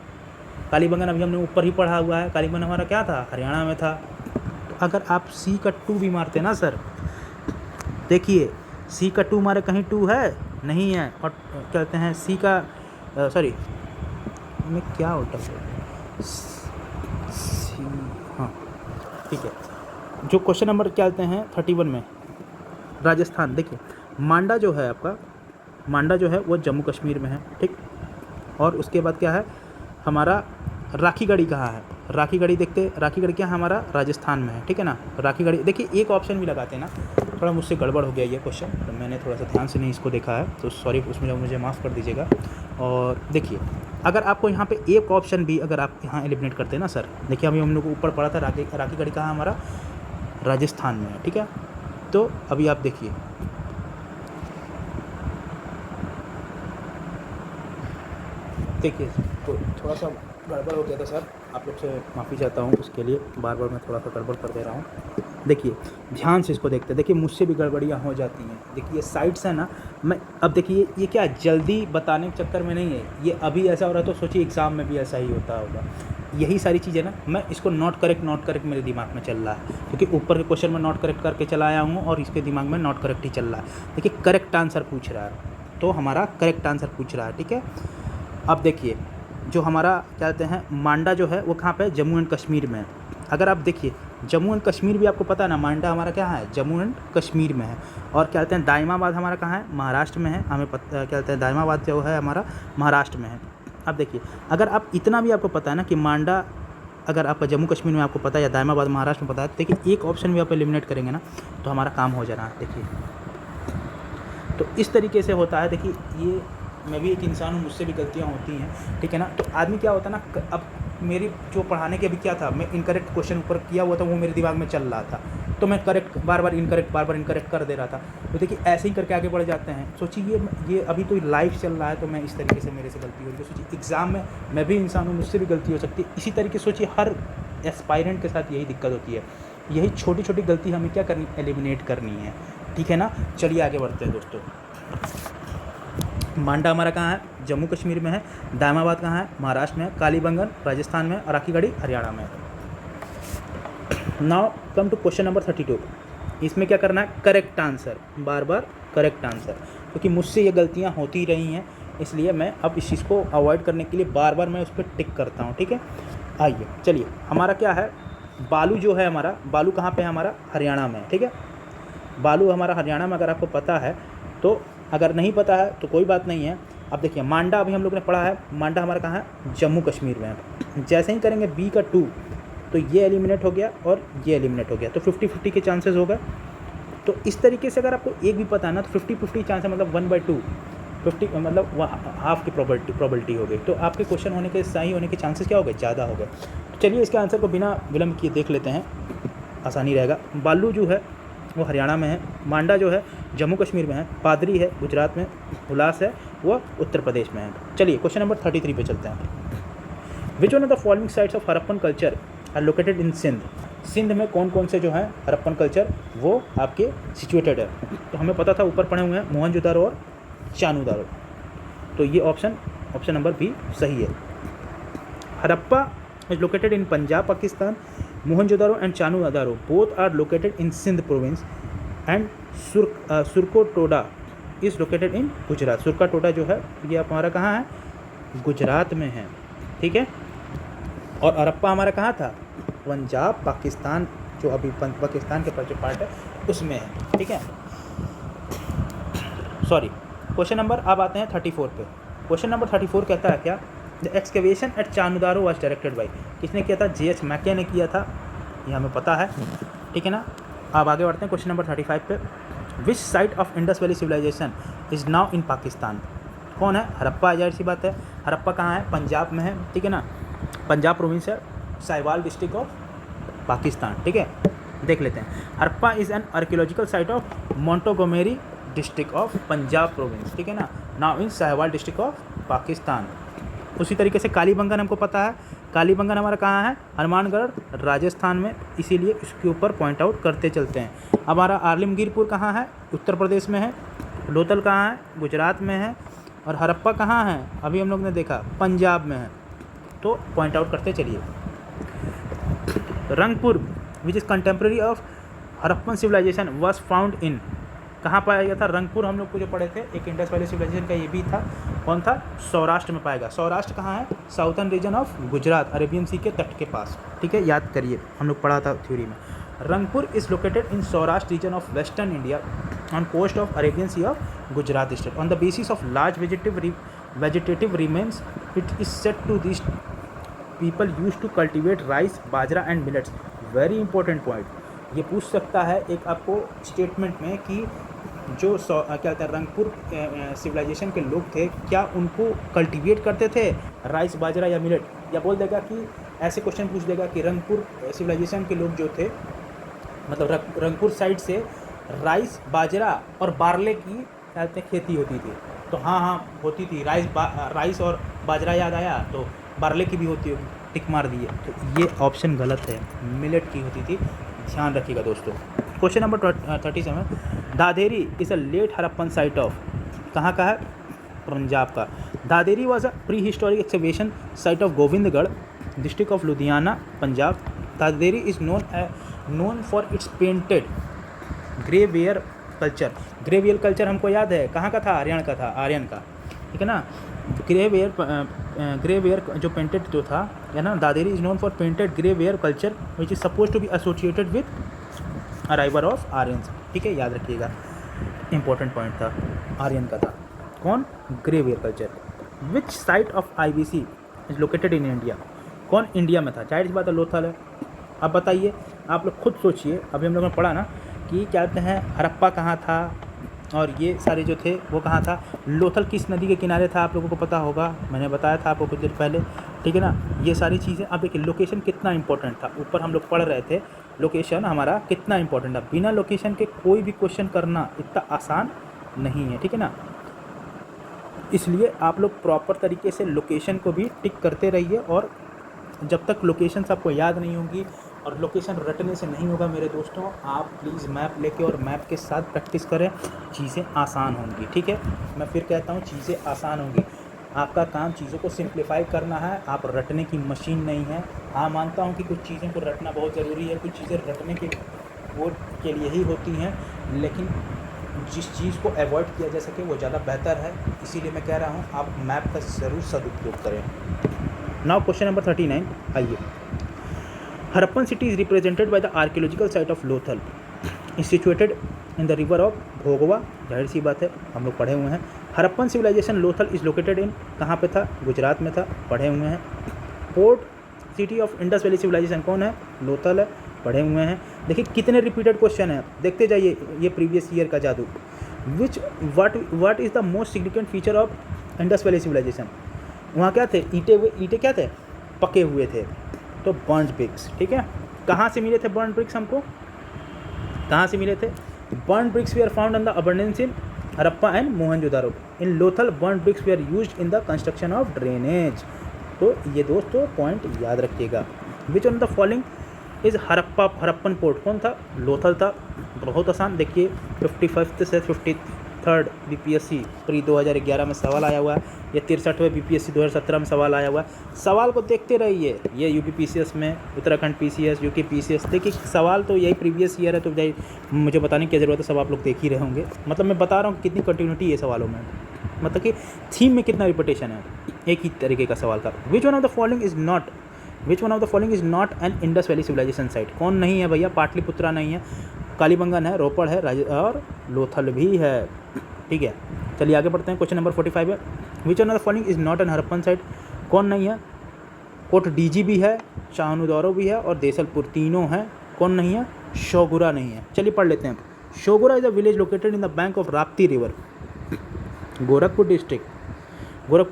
कालीबंगन अभी हमने ऊपर ही पढ़ा हुआ है, कालीबंगन हमारा क्या था, हरियाणा में था। तो अगर आप सी का 2 भी मारते ना सर, देखिए सी का 2 मारे, कहीं 2 है नहीं है, और कहते हैं सी का सॉरी मैं क्या उल्टा सी, हाँ ठीक है। जो क्वेश्चन नंबर क्या कहते हैं 31 में, राजस्थान, देखिए मांडा जो है आपका, मांडा जो है वो जम्मू कश्मीर में है, ठीक। और उसके बाद क्या है हमारा, राखीगढ़ी कहाँ है, राखीगढ़ी देखते, राखीगढ़ी क्या है हमारा, राजस्थान में है, ठीक है ना। राखीगढ़ी देखिए, एक ऑप्शन भी लगाते ना, थोड़ा मुझसे गड़बड़ हो गया ये क्वेश्चन, तो मैंने थोड़ा सा ध्यान से नहीं इसको देखा है, तो सॉरी उसमें मुझे माफ़ कर दीजिएगा। और देखिए अगर आपको यहाँ पे एक ऑप्शन भी अगर आप यहाँ एलिमिनेट करते हैं ना सर, देखिए अभी हम लोग को ऊपर पड़ा था राखीगढ़ी कहाँ हमारा, राजस्थान में है, ठीक है। तो अभी आप देखिए, तो थोड़ा सा गड़बड़ हो गया था सर, आप लोग से माफ़ी चाहता हूँ उसके लिए, बार बार मैं थोड़ा सा गड़बड़ कर दे रहा हूँ। देखिए ध्यान से इसको देखते हैं, देखिए मुझसे भी गड़बड़ियाँ हो जाती हैं। देखिए साइट्स है ना, मैं अब देखिए ये क्या जल्दी बताने के चक्कर में नहीं है, ये अभी ऐसा हो रहा है तो सोचिए एग्ज़ाम में भी ऐसा ही होता होगा। यही सारी चीज़ें ना, मैं इसको नॉट करेक्ट मेरे दिमाग में चल रहा है, क्योंकि ऊपर के क्वेश्चन में नॉट करेक्ट करके चला आया हूँ और इसके दिमाग में नॉट करेक्ट ही चल रहा है। देखिए करेक्ट आंसर पूछ रहा है, तो हमारा करेक्ट आंसर पूछ रहा है, ठीक है। अब देखिए जो हमारा क्या कहते हैं मांडा जो है वो कहाँ पे, जम्मू एंड कश्मीर में है। अगर आप देखिए जम्मू एंड कश्मीर भी आपको पता है ना, मांडा हमारा क्या है, जम्मू एंड कश्मीर में है। और क्या कहते हैं दाइमाबाद हमारा कहाँ है, महाराष्ट्र में है, हमें पता क्या कहते हैं दाइमाबाद जो है हमारा महाराष्ट्र में है। अब देखिए अगर आप इतना भी आपको पता है ना कि मांडा अगर आपका जम्मू कश्मीर में आपको पता है या दाइमाबाद महाराष्ट्र में पता है, तो देखिए एक ऑप्शन भी आप एलिमिनेट करेंगे ना तो हमारा काम हो जाना है। देखिए तो इस तरीके से होता है। देखिए ये मैं भी एक इंसान हूँ, मुझसे भी गलतियाँ होती हैं, ठीक है ना। तो आदमी क्या होता है ना, अब मेरी जो पढ़ाने की अभी क्या था, मैं इनकरेक्ट क्वेश्चन ऊपर किया हुआ था, वो मेरे दिमाग में चल रहा था, तो मैं करेक्ट बार बार इनकरेक्ट कर दे रहा था। तो देखिए ऐसे ही करके आगे बढ़ जाते हैं। सोचिए ये अभी तो लाइव चल रहा है, तो मैं इस तरीके से मेरे से गलती हो रही है। सोचिए एग्ज़ाम में मैं भी इंसान हूँ, मुझसे भी गलती हो सकती है। इसी तरीके सोचिए हर एस्पायरेंट के साथ यही दिक्कत होती है। यही छोटी छोटी गलती हमें क्या करनी, एलिमिनेट करनी है, ठीक है ना। चलिए आगे बढ़ते हैं दोस्तों। मांडा हमारा कहाँ है, जम्मू कश्मीर में है। दामाबाद कहाँ है, महाराष्ट्र में है। कालीबंगन राजस्थान में है। और राखीगढ़ी हरियाणा में है। Now come to question number 32। इसमें क्या करना है, करेक्ट आंसर, बार बार करेक्ट आंसर, क्योंकि मुझसे ये गलतियाँ होती रही हैं, इसलिए मैं अब इस चीज़ को अवॉइड करने के लिए बार बार मैं उस पर टिक करता हूँ, ठीक है। आइए चलिए, हमारा क्या है, बालू जो है हमारा, बालू कहाँ पे है हमारा, हरियाणा में है, ठीक है। बालू हमारा हरियाणा में, अगर आपको पता है तो, अगर नहीं पता है तो कोई बात नहीं है। अब देखिए मांडा अभी हम लोग ने पढ़ा है, मांडा हमारा कहाँ है, जम्मू कश्मीर में है। जैसे ही करेंगे बी का 2, तो ये एलिमिनेट हो गया और ये एलिमिनेट हो गया, तो 50-50 के चांसेस हो गए। तो इस तरीके से अगर आपको एक भी पता है ना, तो 50-50 चांस है, मतलब 1/2, 50 मतलब हाफ की प्रोबेबिलिटी हो गई। तो आपके क्वेश्चन होने के, सही होने के चांसेस क्या हो गए, ज़्यादा हो गए। तो चलिए इसके आंसर को बिना विलम्ब किए देख लेते हैं, आसानी रहेगा। बालू जो है वो हरियाणा में है, मांडा जो है जम्मू कश्मीर में है, पादरी है गुजरात में, उल्लास है वो उत्तर प्रदेश में है। चलिए क्वेश्चन नंबर 33 पे चलते हैं। Which one of the following sites of Harappan culture are located in Sindh. Sindh में कौन कौन से जो हैं हरप्पन कल्चर वो आपके सिचुएटेड है। तो हमें पता था, ऊपर पढ़े हुए हैं मोहनजोदारो और चानूदारो, तो ये ऑप्शन नंबर बी सही है। Harappa is located in Punjab Pakistan. Mohenjodaro and Chanhudaro both are located in Sindh province and Surkotada is located in Gujarat. Surkotada जो है ये हमारा कहाँ है, गुजरात में है, ठीक है। और हरप्पा हमारा कहाँ था, पंजाब पाकिस्तान, जो अभी पाकिस्तान के जो पार्ट है उसमें है, ठीक है। सॉरी, क्वेश्चन नंबर अब आते हैं 34 पे। क्वेश्चन नंबर 34 कहता है क्या, the excavation at Chanhudaro was directed by, किसने किया था, J.H. मैके ने किया था, ये हमें पता है, ठीक है ना। अब आगे बढ़ते हैं क्वेश्चन नंबर 35 पे। Which site of Indus valley civilization is now in Pakistan. कौन है, हरप्पा, जाहिर सी बात है। हरप्पा कहाँ है, पंजाब में है, ठीक है ना, पंजाब प्रोविंस है, साहिवाल डिस्ट्रिक्ट ऑफ पाकिस्तान, ठीक है। देख लेते हैं, Harappa is an archaeological site of Montgomery district of Punjab province, ठीक है ना, now in Sahiwal district of Pakistan. उसी तरीके से कालीबंगन हमको पता है, कालीबंगन हमारा कहाँ है, हनुमानगढ़ राजस्थान में, इसीलिए इसके ऊपर पॉइंट आउट करते चलते हैं। हमारा आलमगीरपुर कहाँ है, उत्तर प्रदेश में है। लोथल कहाँ है, गुजरात में है। और हरप्पा कहाँ है, अभी हम लोग ने देखा पंजाब में है, तो पॉइंट आउट करते चलिए। Rangpur which is contemporary of Harappan civilization was found in, कहाँ पाया गया था, रंगपुर हम लोग को जो पढ़े थे, एक इंडस वैली सिविलाइजेशन का ये भी था, कौन था, सौराष्ट्र में पाएगा। सौराष्ट्र कहाँ है, southern region of Gujarat, Arabian sea के तट के पास, ठीक है, याद करिए, हम लोग पढ़ा था थ्योरी में। Rangpur is located in Saurashtra region of western India on coast of Arabian sea of Gujarat state on the basis of large vegetative remains it is set to this people use to cultivate rice, bajra and millets. Very important point, ये पूछ सकता है एक आपको statement में कि जो क्या कहते हैं रंगपुर सिविलाइजेशन के लोग थे, क्या उनको कल्टीवेट करते थे राइस, बाजरा या मिलेट, या बोल देगा कि ऐसे क्वेश्चन पूछ देगा कि रंगपुर सिविलाइजेशन के लोग जो थे, मतलब रंगपुर साइड से राइस, बाजरा और बारले की क्या कहते हैं खेती होती थी। तो हाँ होती थी, राइस और बाजरा याद आया, तो बारले की भी होती होगी, टिक मार दिए। तो ये ऑप्शन गलत है, मिलेट की होती थी, ध्यान रखिएगा दोस्तों। Question number 37, Dadheri is a late Harappan site of, कहाँ का है, पंजाब का। Dadheri was a pre historic excavation site of Govindgarh district of Ludhiana Punjab. Dadheri is known for its painted greyware culture. Greyware culture हमको याद है कहाँ का था, हरियाणा का था, आर्यन का, ठीक है ना। ग्रेवेयर जो पेंटेड जो था, है ना, Dadheri is known for painted greyware culture which is suppose to be associated with arrival of Aryans, ठीक है, याद रखिएगा, इंपॉर्टेंट पॉइंट था, आर्यन का था। कौन, grey ware culture. Which site of IBC is located in India, कौन इंडिया में था, जाहिर सी बात है लोथल है। अब बताइए, आप लोग खुद सोचिए, अभी हम लोगों ने पढ़ा ना कि क्या कहते हैं हरप्पा कहाँ था, और ये सारे जो थे वो कहाँ था, लोथल किस नदी के किनारे था, आप लोगों को पता होगा, मैंने बताया था आपको कुछ देर पहले, ठीक है ना। ये सारी चीज़ें, अब देखिए लोकेशन कितना इंपॉर्टेंट था, ऊपर हम लोग पढ़ रहे थे लोकेशन हमारा कितना इंपॉर्टेंट है। बिना लोकेशन के कोई भी क्वेश्चन करना इतना आसान नहीं है, ठीक है ना। इसलिए आप लोग प्रॉपर तरीके से लोकेशन को भी टिक करते रहिए, और जब तक लोकेशंस आपको याद नहीं होंगी और लोकेशन रटने से नहीं होगा मेरे दोस्तों, आप प्लीज़ मैप लेके और मैप के साथ प्रैक्टिस करें, चीज़ें आसान होंगी, ठीक है। मैं फिर कहता हूँ चीज़ें आसान होंगी। आपका काम चीज़ों को सिंप्लीफाई करना है, आप रटने की मशीन नहीं है। हाँ, मानता हूँ कि कुछ चीज़ों को रटना बहुत ज़रूरी है, कुछ चीज़ें रटने के वो के लिए ही होती हैं, लेकिन जिस चीज़ को अवॉइड किया जा सके वो ज़्यादा बेहतर है। इसीलिए मैं कह रहा हूँ आप मैप का ज़रूर सदुपयोग करें। नाउ क्वेश्चन नंबर 39, आइए। Harappan city is represented by the archaeological site of Lothal, is situated in the river of Bhogava. जाहिर सी बात है, हम लोग पढ़े हुए हैं। Harappan civilisation Lothal is located in, कहाँ पे था, गुजरात में था, पढ़े हुए हैं। Port city of Indus valley civilisation कौन है, लोथल है, पढ़े हुए हैं। देखिए कितने रिपीटेड क्वेश्चन हैं, देखते जाइए, ये प्रीवियस ईयर का जादू। What is the most significant feature of Indus valley civilization, वहाँ क्या थे, ईंटे क्या थे, पके हुए थे, तो बर्न्ड ब्रिक्स, ठीक है। कहाँ से मिले थे बर्न्ड ब्रिक्स हमको, कहाँ से मिले थे, burned bricks we are found in the abundance in Harappa and Mohenjodaro. In Lothal burned bricks we are used in the construction of drainage. तो ये दोस्तों पॉइंट याद रखिएगा। Which on the following is Harappan port, कौन था, लोथल था। बहुत आसान, देखिए 55 से 53 बीपीएससी प्री 2011 में सवाल आया हुआ है, या 63वें बीपीएससी 2017 में सवाल आया हुआ है। सवाल को देखते रहिए, ये यूपी पीसीएस में, उत्तराखंड पीसीएस, यूके पीसीएस, देखिए सवाल तो यही प्रीवियस ईयर है, तो मुझे बताने की ज़रूरत है, सब आप लोग देख ही रहे होंगे। मतलब मैं बता रहा हूँ कितनी कंटिन्यूटी है सवालों में, मतलब कि थीम में कितना रिपीटेशन है एक ही तरीके का सवाल का। Which one of the following is not an Indus valley civilization site, कौन नहीं है भैया, पाटलिपुत्रा नहीं है, कालीबंगन है, रोपड़ है, और लोथल भी है, ठीक है। चलिए आगे बढ़ते हैं। क्वेश्चन नंबर 45 है। विच one of the following is not N Harappan site, कौन नहीं है, कोट डीजी भी है, चाहनुदौरो भी है, और देसलपुर, तीनों हैं, कौन नहीं है, शोगुरा नहीं है। चलिए पढ़ लेते हैं। Sohgaura is a village located in the bank of Rapti river, Gorakhpur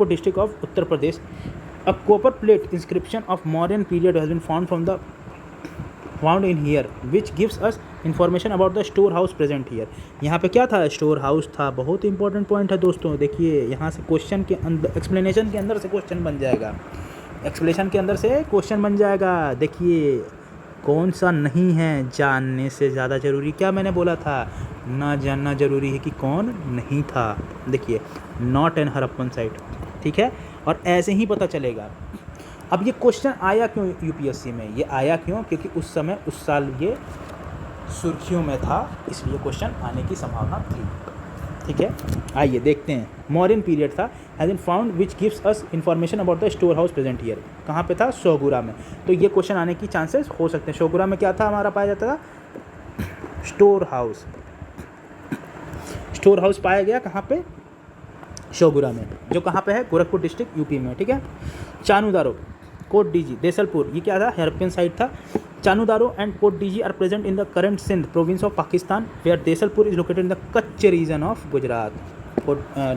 district of Uttar Pradesh. A copper plate inscription of Mauryan period has been found in here which gives us information about the store house present here. यहाँ पे क्या था, store house था। बहुत important point है दोस्तों, देखिए यहाँ से क्वेश्चन के अंदर, एक्सप्लेनेशन के अंदर से क्वेश्चन बन जाएगा, एक्सप्लेनेशन के अंदर से क्वेश्चन बन जाएगा। देखिए कौन सा नहीं है, जानने से ज़्यादा ज़रूरी, क्या मैंने बोला था, ना जानना ज़रूरी है कि कौन नहीं था। देखिए नॉट एन हरप्पन साइट, ठीक है, और ऐसे ही पता चलेगा। अब ये क्वेश्चन आया क्यों यूपीएससी में, ये आया क्यों, क्योंकि उस समय उस साल ये सुर्खियों में था, इसलिए क्वेश्चन आने की संभावना थी, ठीक है। आइए देखते हैं। मौर्यन पीरियड था, has been found which gives us information about the store house present here, कहाँ पे था, शोगुरा में। तो ये क्वेश्चन आने की चांसेस हो सकते हैं। शोगुरा में क्या था हमारा, पाया जाता था स्टोर हाउस पाया गया, कहाँ पे, शोगुरा में, जो कहाँ पे है, गोरखपुर डिस्ट्रिक्ट यूपी में, ठीक है। चानुदारो, कोट डीजी, देसलपुर, ये क्या था, हरप्पन साइट था। Chanhudaro and Kot Diji are present in the current Sindh province of Pakistan, where Desalpur is located in the Kutch region of Gujarat.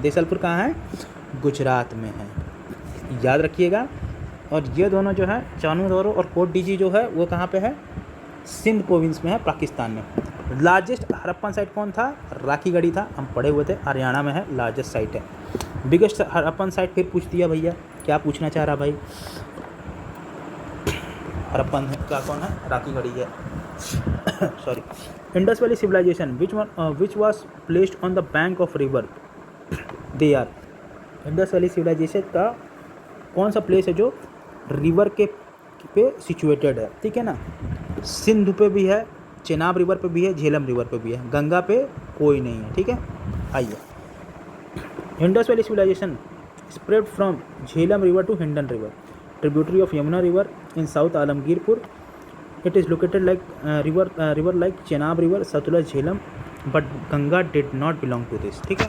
Desalpur कहाँ है, गुजरात में है, याद रखिएगा। और ये दोनों जो है, चानुदारो और कोट डीजी जो है, वो कहाँ पे है, सिंध प्रोविंस में है, पाकिस्तान में। लार्जेस्ट हरप्पन साइट कौन था, राखीगढ़ी था, हम पढ़े हुए थे, हरियाणा में है, लार्जेस्ट साइट है। बिगेस्ट हरप्पन साइट फिर पूछ दिया भैया, क्या पूछना चाह रहा भाई, हरप्पन का कौन है, राखीगढ़ी है sorry. Indus valley civilization which was placed on the bank of river, they are. Indus valley civilization का कौन सा प्लेस है जो रिवर के पे सिचुएटेड है, ठीक है ना। सिंधु पे भी है, चेनाब रिवर पे भी है, झेलम रिवर पे भी है, गंगा पे कोई नहीं है, ठीक है। आइए, Indus valley civilization spread from Jhelum river to Hindon river, tributary of Yamuna river in south Alamgirpur. It is located like river like Chenab river, Sutlej, Jhelum, but Ganga did not belong to this, ठीक है।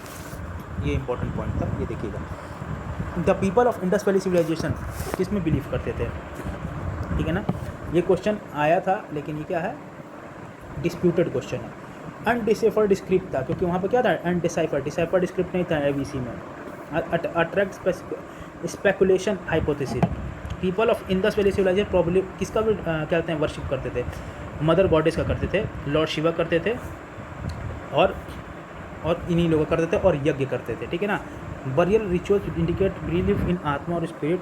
ये इंपॉर्टेंट पॉइंट था, ये देखिएगा। The people of Indus valley civilization किस में believe करते थे, ठीक है ना। ये क्वेश्चन आया था, लेकिन ये क्या है, डिस्प्यूटेड क्वेश्चन है। अनडिसाइफर्ड स्क्रिप्ट था, क्योंकि वहाँ पे क्या था, डिसाइफर्ड स्क्रिप्ट नहीं था ABC में। Attract speculation hypothesis. People of Indus valley civilization probably किसका भी क्या कहते हैं वर्शिप करते थे, मदर गॉडेस का करते थे, लॉर्ड शिवा करते थे, और इन्हीं लोगों करते थे, और यज्ञ करते थे, ठीक है ना। Burial rituals indicate belief in आत्मा और spirit,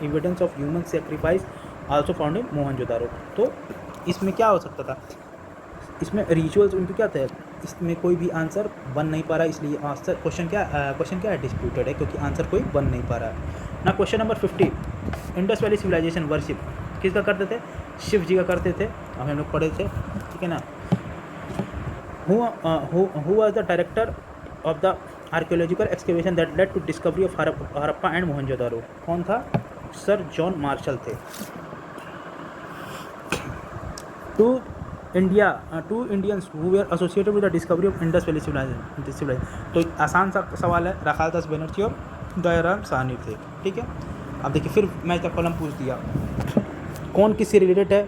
evidence of human sacrifice also found in Mohenjodaro. तो इसमें क्या हो सकता था, इसमें रिचुअल्स उनके क्या थे, इसमें कोई भी आंसर बन नहीं पा रहा, इसलिए आंसर क्वेश्चन क्या है, डिस्प्यूटेड है, क्योंकि आंसर कोई बन नहीं पा रहा है ना। Question number 50, Indus valley civilization worship किसका करते थे, शिव जी का करते थे, हम लोग पढ़े थे, ठीक है ना। Who was the director of the archaeological excavation that led to discovery of Harappa and Mohenjodaro, कौन था, सर जॉन मार्शल थे। Two Indians who were associated with the discovery of Indus valley civilization. तो आसान सा सवाल है, रखालदास बनर्जी और दयाराम साहनी थे, ठीक है। अब देखिए फिर मैं इसका कॉलम पूछ दिया, कौन किससे रिलेटेड है,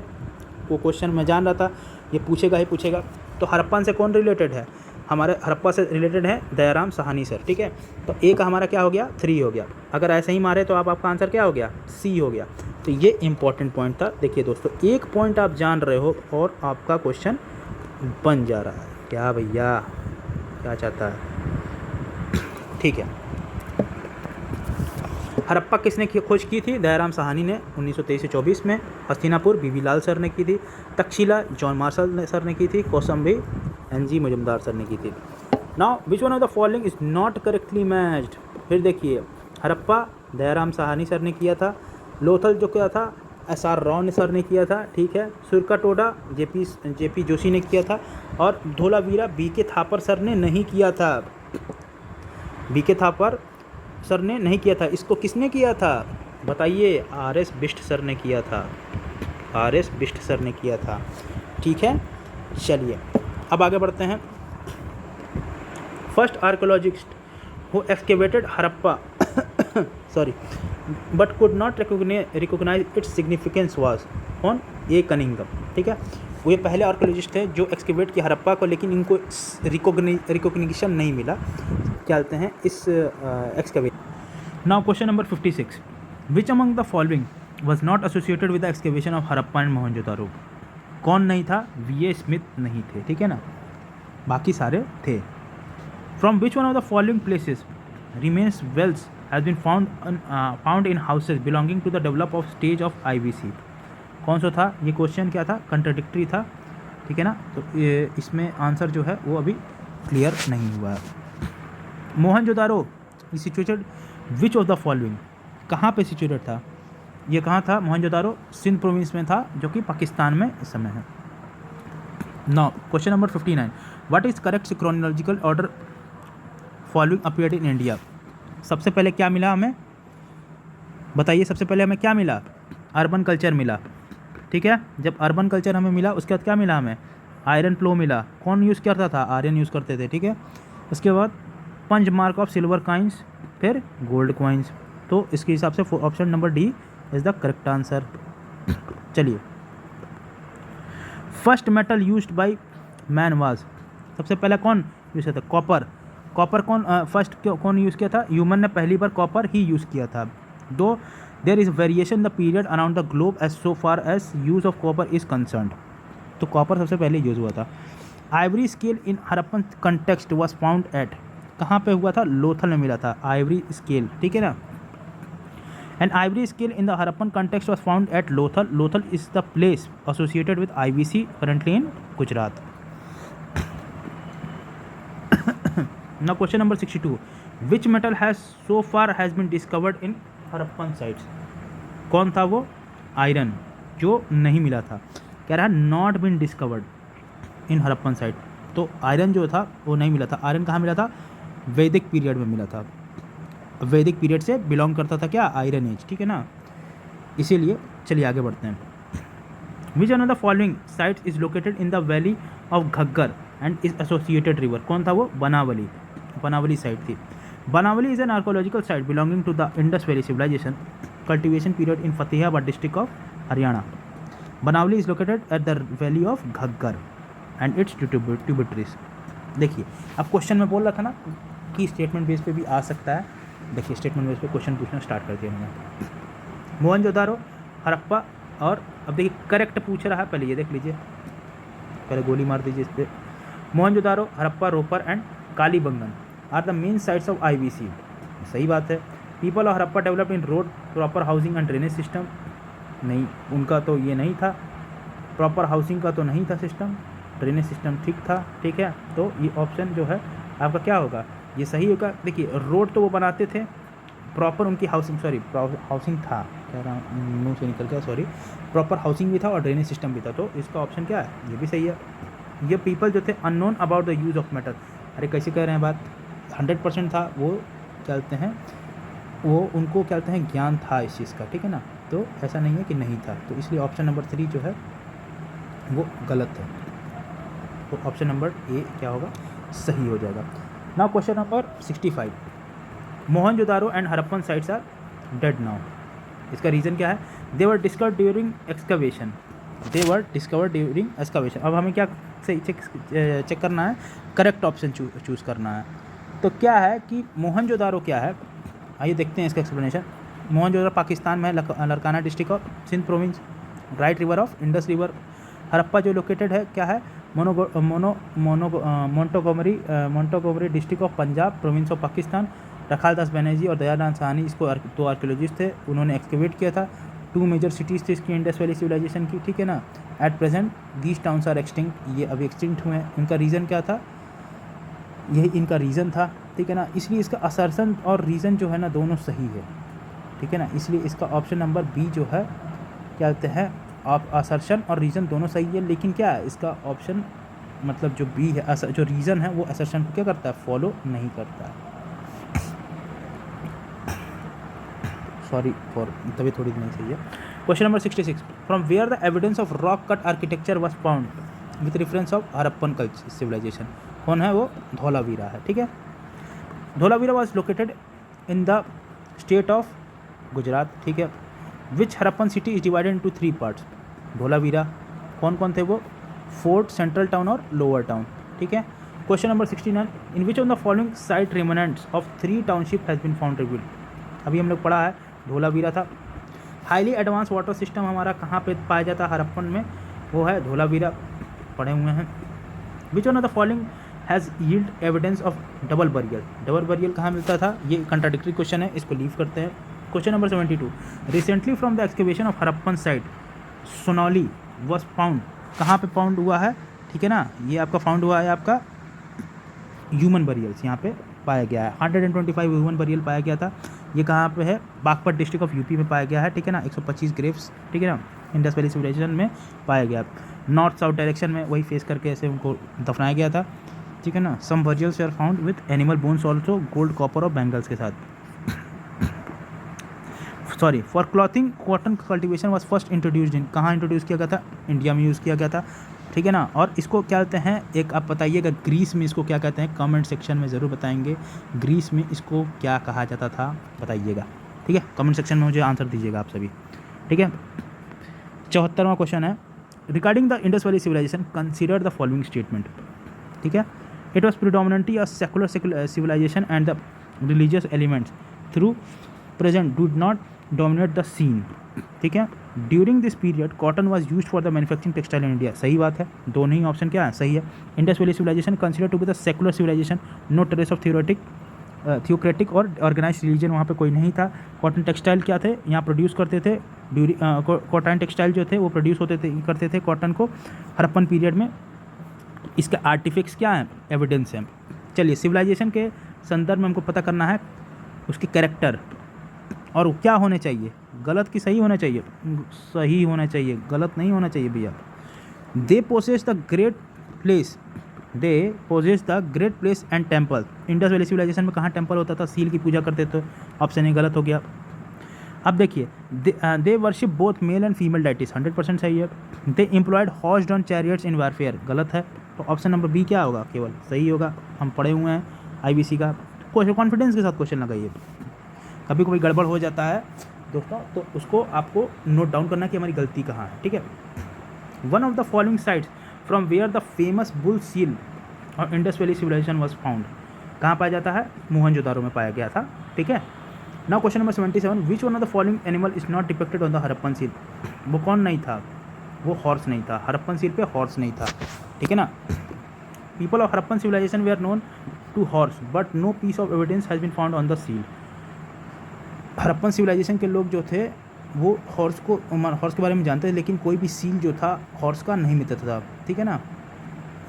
वो क्वेश्चन मैं जान रहा था ये पूछेगा ही पूछेगा। तो हड़प्पन से कौन रिलेटेड है, हमारे हड़प्पा से रिलेटेड है दयाराम साहनी सर, ठीक है। तो ए का हमारा क्या हो गया, 3 हो गया। अगर ऐसे ही मारे तो आपका आंसर क्या हो गया, C हो गया। तो ये इंपॉर्टेंट पॉइंट था। देखिए दोस्तों, एक पॉइंट आप जान रहे हो और आपका क्वेश्चन बन जा रहा है। क्या भैया क्या चाहता है, ठीक है। हड़प्पा किसने खोज की थी, दयाराम साहनी ने 1923 से 24 में। हस्तिनापुर BV लाल सर ने की थी। तक्षशिला जॉन मार्शल सर ने की थी। कौशाम्बी NG मुजुमदार सर ने की थी। Now which one of the following is not correctly matched. फिर देखिए, हड़प्पा दयाराम साहनी सर ने किया था। लोथल जो क्या था, SR राव सर ने किया था, ठीक है। सुरका टोडा JP जोशी ने किया था। और धोलावीरा BK थापर सर ने नहीं किया था। BK थापर सर ने नहीं किया था। इसको किसने किया था बताइए, RS बिष्ट सर ने किया था। RS बिष्ट सर ने किया था, ठीक है। चलिए अब आगे बढ़ते हैं। First archaeologist who excavated Harappa sorry but could not recognize its significance was on a Cunningham, ठीक है। वो ये पहले आर्कोलॉजिस्ट थे जो एक्सकेवेट किया हड़प्पा को, लेकिन इनको रिकोगनिशन नहीं मिला, क्या कहते हैं, इस excavate. Now question number 56, which among the following was not associated with the excavation of Harappa and Mohenjodaro. कौन नहीं था, VA स्मिथ नहीं थे, ठीक है ना, बाकी सारे थे। From which one of the following places remains wells has been found in houses belonging to the develop of stage of IBC। कौन सा था, ये क्वेश्चन क्या था, कंट्राडिक्टरी था, ठीक है ना। तो इसमें आंसर जो है वो अभी क्लियर नहीं हुआ है। Mohenjodaro is situated which of the following, कहाँ पे सिचुएटेड था, ये कहाँ था, मोहनजोदारो सिंध प्रोविंस में था, जो कि पाकिस्तान में इस समय है। Now question number 59, what is correct chronological order following appeared in India. सबसे पहले क्या मिला हमें बताइए, सबसे पहले हमें क्या मिला, अर्बन कल्चर मिला, ठीक है। जब अर्बन कल्चर हमें मिला उसके बाद क्या मिला हमें, आयरन प्लो मिला। कौन यूज़ करता था, आर्यन यूज़ करते थे, ठीक है। उसके बाद punch mark of silver coins, फिर गोल्ड कॉइन्स। तो इसके हिसाब से option number D is the correct answer. चलिए, first metal used by man was, सबसे पहला कौन यूज़ किया था, कॉपर। कॉपर कौन यूज़ किया था, ह्यूमन ने पहली बार कॉपर ही यूज़ किया था। दो there is variation the period around the globe as so far as use of copper is concerned. तो कॉपर सबसे पहले यूज़ हुआ था। Ivory scale in Harappan context was found at, कहाँ पे हुआ था, लोथल में मिला था आइवरी स्केल, ठीक है ना। And Ivory scale in the Harappan context was found eight Lothal. Lothal is the place associated with IBC currently in Gujarat. Now question number 62, which metal has so far has been discovered in Harappan sites। कौन था वो, iron, जो नहीं मिला था, कह रहा है not been discovered in Harappan site. तो आयरन जो था वो नहीं मिला था। आयरन कहाँ मिला था, वैदिक पीरियड में मिला था। वैदिक पीरियड से बिलोंग करता था क्या, आयरन एज, ठीक है ना। इसीलिए चलिए आगे बढ़ते हैं। Which one of the following sites is located in the valley of Ghaggar and is associated river. कौन था वो, बनावली, बनावली साइट थी। Banawali is an archaeological site belonging to the Indus valley civilisation cultivation period in Fatehabad district of Haryana. Banawali is located at the valley of Ghaggar, and its tributaries. देखिए अब question में बोल रहा था ना कि स्टेटमेंट बेस पे भी आ सकता है। देखिए स्टेटमेंट बेस पे क्वेश्चन पूछना स्टार्ट कर दिया मैंने। मोहनजोदारो, हड़प्पा, और अब देखिए करेक्ट पूछ रहा है, पहले ये देख लीजिए, पहले गोली मार दीजिए इस पर। Mohenjodaro, Harappa, Ropar and Kalibangan are the main sites of IBC। सही बात है। People of Harappa developed in road, proper housing and drainage system. नहीं, उनका तो ये नहीं था, प्रॉपर हाउसिंग का तो नहीं था सिस्टम, ड्रेनेज सिस्टम ठीक था। ठीक है, तो ये ऑप्शन जो है आपका क्या होगा, ये सही होगा। देखिए रोड तो वो बनाते थे, प्रॉपर उनकी हाउसिंग, सॉरी हाउसिंग था, कह रहा हूँ मुँह से निकल गया, सॉरी, प्रॉपर हाउसिंग भी था और ड्रेनेज सिस्टम भी था, तो इसका ऑप्शन क्या है, ये भी सही है। ये पीपल जो थे unknown about the use of metal, अरे कैसे कह रहे हैं बात, 100% था, वो क्या कहते हैं, वो उनको क्या कहते हैं ज्ञान था इस चीज़ का। ठीक है ना, तो ऐसा नहीं है कि नहीं था, तो इसलिए ऑप्शन नंबर 3 जो है वो गलत है। तो ऑप्शन नंबर ए क्या होगा, सही हो जाएगा। Now question number 65, Mohenjodaro and Harappan sites are dead now. इसका रीज़न क्या है, they were discovered during excavation, they were discovered during excavation. अब हमें क्या सही चेक करना है, करेक्ट ऑप्शन चूज़ करना है। तो क्या है कि मोहनजोदारो क्या है, आइए देखते हैं इसका एक्सप्लेनेशन। मोहनजोदारो पाकिस्तान में Larkana district of Sindh province, right river of Indus river. Harappa जो लोकेटेड है क्या है, Montgomery district of Punjab province of Pakistan. Rakhal Das Banerjee और दयानंद साहनी इसको 2 आर्कियोलॉजिस्ट थे, उन्होंने एक्सकेवेट किया था। 2 मेजर सिटीज़ थे इसकी इंडस वैली सिविलाइजेशन की। ठीक है ना, at present these towns are extinct, ये अभी एक्सटिंक्ट हुए हैं। इनका रीज़न क्या था, यही इनका रीज़न था। ठीक है ना, इसलिए इसका असर्शन और रीज़न जो है ना दोनों सही है। ठीक है ना, इसलिए इसका ऑप्शन नंबर बी जो है क्या कहते हैं, आप असर्शन और रीज़न दोनों सही है, लेकिन क्या है इसका ऑप्शन मतलब जो बी है, जो रीज़न है वो असर्शन को क्या करता है, फॉलो नहीं करता है। सॉरी फॉर तभी थोड़ी नहीं सही है। Question number 66, from where the evidence of rock cut architecture was found with reference of Harappan culture civilisation. कौन है वो, धोलावीरा है। ठीक है, Dholavira was located in the state of Gujarat. ठीक है, which Harappan city is divided into 3 parts. Dholavira कौन कौन थे वो, फोर्ट, सेंट्रल टाउन और लोअर टाउन। ठीक है, question number 69, in which of the following site रिमेनेंट्स of 3 township has been found revealed. अभी हम लोग पढ़ा है धोलावीरा था। हाईली एडवांस वाटर सिस्टम हमारा कहाँ पे पाया जाता है हड़प्पन में, वो है धोलावीरा, पढ़े हुए हैं। Which one of the following has yield evidence of double burial. Double burial कहाँ मिलता था, ये कंट्राडिक्टरी क्वेश्चन है, इसको लीव करते हैं। Question number 72, recently from the excavation of Harappan site Sonauli was found, कहाँ पे फाउंड हुआ है। ठीक है ना, ये आपका फाउंड हुआ है आपका ह्यूमन बरियल्स, यहाँ पे पाया गया है। 125 ह्यूमन बरियल पाया गया था। ये कहाँ पे है, बागपत डिस्ट्रिक्ट ऑफ यूपी में पाया गया है। ठीक है ना, 125 ग्रेव्स, ठीक है ना, इंडस वैली सिविलाइजेशन में पाया गया। नॉर्थ साउथ डायरेक्शन में वही फेस करके ऐसे उनको दफनाया गया था। ठीक है ना, some burials are found with animal bones also, gold, copper और बैंगल्स के साथ। Sorry, for clothing cotton cultivation was first introduced in, कहाँ इंट्रोड्यूस किया गया था, इंडिया में यूज़ किया गया था। ठीक है ना, और इसको क्या कहते हैं, एक आप बताइएगा ग्रीस में इसको क्या कहते हैं, कमेंट सेक्शन में ज़रूर बताएंगे, ग्रीस में इसको क्या कहा जाता था बताइएगा। ठीक है, कमेंट सेक्शन में मुझे आंसर दीजिएगा आप सभी। ठीक है, 74वां क्वेश्चन है, regarding the Indus valley civilization consider the following statement. ठीक है, it was predominantly a secular civilization and the religious elements through present do not dominate the scene. ठीक है, during this period cotton was use for the manufacturing textile in India. सही बात है, दोनों ही option क्या है, सही है। Indus valley civilization consider to be the secular civilization, no trace of theocratic और ऑर्गेनाइज रिलीजन वहाँ पे कोई नहीं था। कॉटन टेक्सटाइल क्या थे, यहाँ प्रोड्यूस करते थे, कॉटन टेक्सटाइल जो थे वो प्रोड्यूस करते थे कॉटन को हड़प्पन पीरियड में। इसका आर्टिफिक्स क्या है, एविडेंस है। चलिए, सिविलाइजेशन के संदर्भ में हमको पता करना है उसकी कैरेक्टर और क्या होने चाहिए, गलत की सही होना चाहिए, सही होना चाहिए, गलत नहीं होना चाहिए भैया। They possess the great place, they possess the great place and temple. Indus valley civilisation में कहाँ टेम्पल होता था, सील की पूजा करते थे, ऑप्शन ही गलत हो गया। अब देखिए, they worship both male and female deities, 100% सही है। They employed horses on chariots in warfare, गलत है। तो ऑप्शन नंबर बी क्या होगा, केवल सही होगा। हम पढ़े हुए हैं IBC का, कॉन्फिडेंस के साथ क्वेश्चन लगाइए। कभी कोई गड़बड़ हो जाता है दोस्तों तो उसको आपको नोट डाउन करना कि हमारी गलती कहाँ है। ठीक है, one of the following sites from where the famous bull seal और Indus valley civilisation was found. कहाँ पाया जाता है? मोहनजोदारो में पाया गया था। ठीक है। Now question number 77, which one of the following animal is not depicted on the Harappan seal. वो कौन नहीं था? वो हॉर्स नहीं था। हरप्पन सील पे हॉर्स नहीं था। ठीक है ना। People of Harappan civilization we are known to horse but no piece of evidence has been found on the seal. Harappan civilization के लोग जो थे वो हॉर्स के बारे में जानते थे, लेकिन कोई भी सील जो था हॉर्स का नहीं मिलता था। ठीक है ना,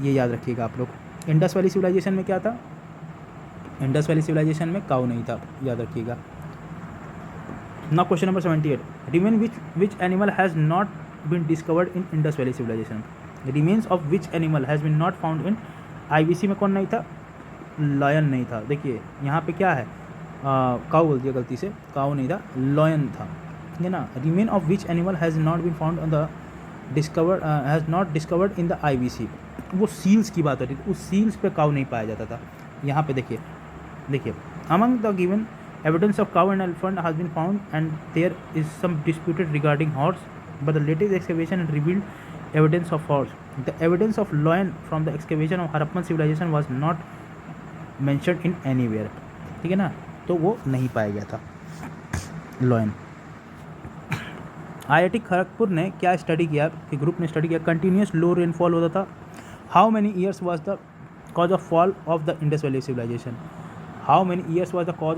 ये याद रखिएगा आप लोग। इंडस वैली सिविलाइजेशन में क्या था? इंडस वैली सिविलाइजेशन में काऊ नहीं था, याद रखिएगा। Now question number 78, remain which animal has not been discovered in Indus valley civilization. Remains of which animal has been not found in IBC में कौन नहीं था? लॉयन नहीं था। देखिए यहाँ पे क्या है, काऊ बोल दिया गलती से, काऊ नहीं था, लॉयन था। ठीक है ना। Remain of which animal has not been found on the has not discovered in the IBC। वो सील्स की बात हो रही थी, उस सील्स पे काऊ नहीं पाया जाता था। यहाँ पे देखिए among the given evidence of cow and elephant has been found and there is some disputed regarding horse, but the latest excavation revealed evidence of horse. The evidence of lion from the excavation of Harappan civilization was not mentioned in anywhere. ठीक है ना, तो वो नहीं पाया गया था lion. IIT Kharagpur ने क्या स्टडी किया कि ग्रुप ने स्टडी किया, कंटिन्यूस लो रेनफॉल होता था। How many years was the cause of fall of the Indus valley civilization. How many years was the cause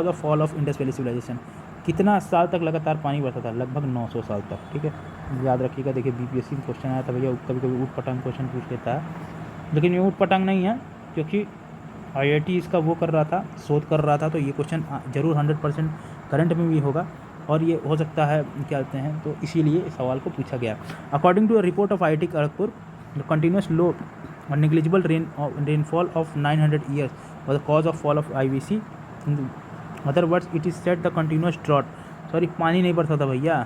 of fall of Indus valley civilization. कितना साल तक लगातार पानी बढ़ता था? लगभग 900 साल तक। ठीक है, याद रखिएगा। देखिए BPSC में क्वेश्चन आया था भैया, कभी कभी ऊट पटांग क्वेश्चन पूछ लेता है, लेकिन ये ऊट पटांग नहीं है, क्योंकि IIT इसका वो कर रहा था, शोध कर रहा था, तो ये क्वेश्चन जरूर 100% करंट में भी होगा और ये हो सकता है क्या कहते हैं, तो इसीलिए इस सवाल को पूछा गया। According to a report of IIT Kharagpur, continuous low और negligible rainfall of 900 years was the cause of fall of IBC. In other words, it is said the continuous drought, sorry पानी नहीं बढ़ता था भैया,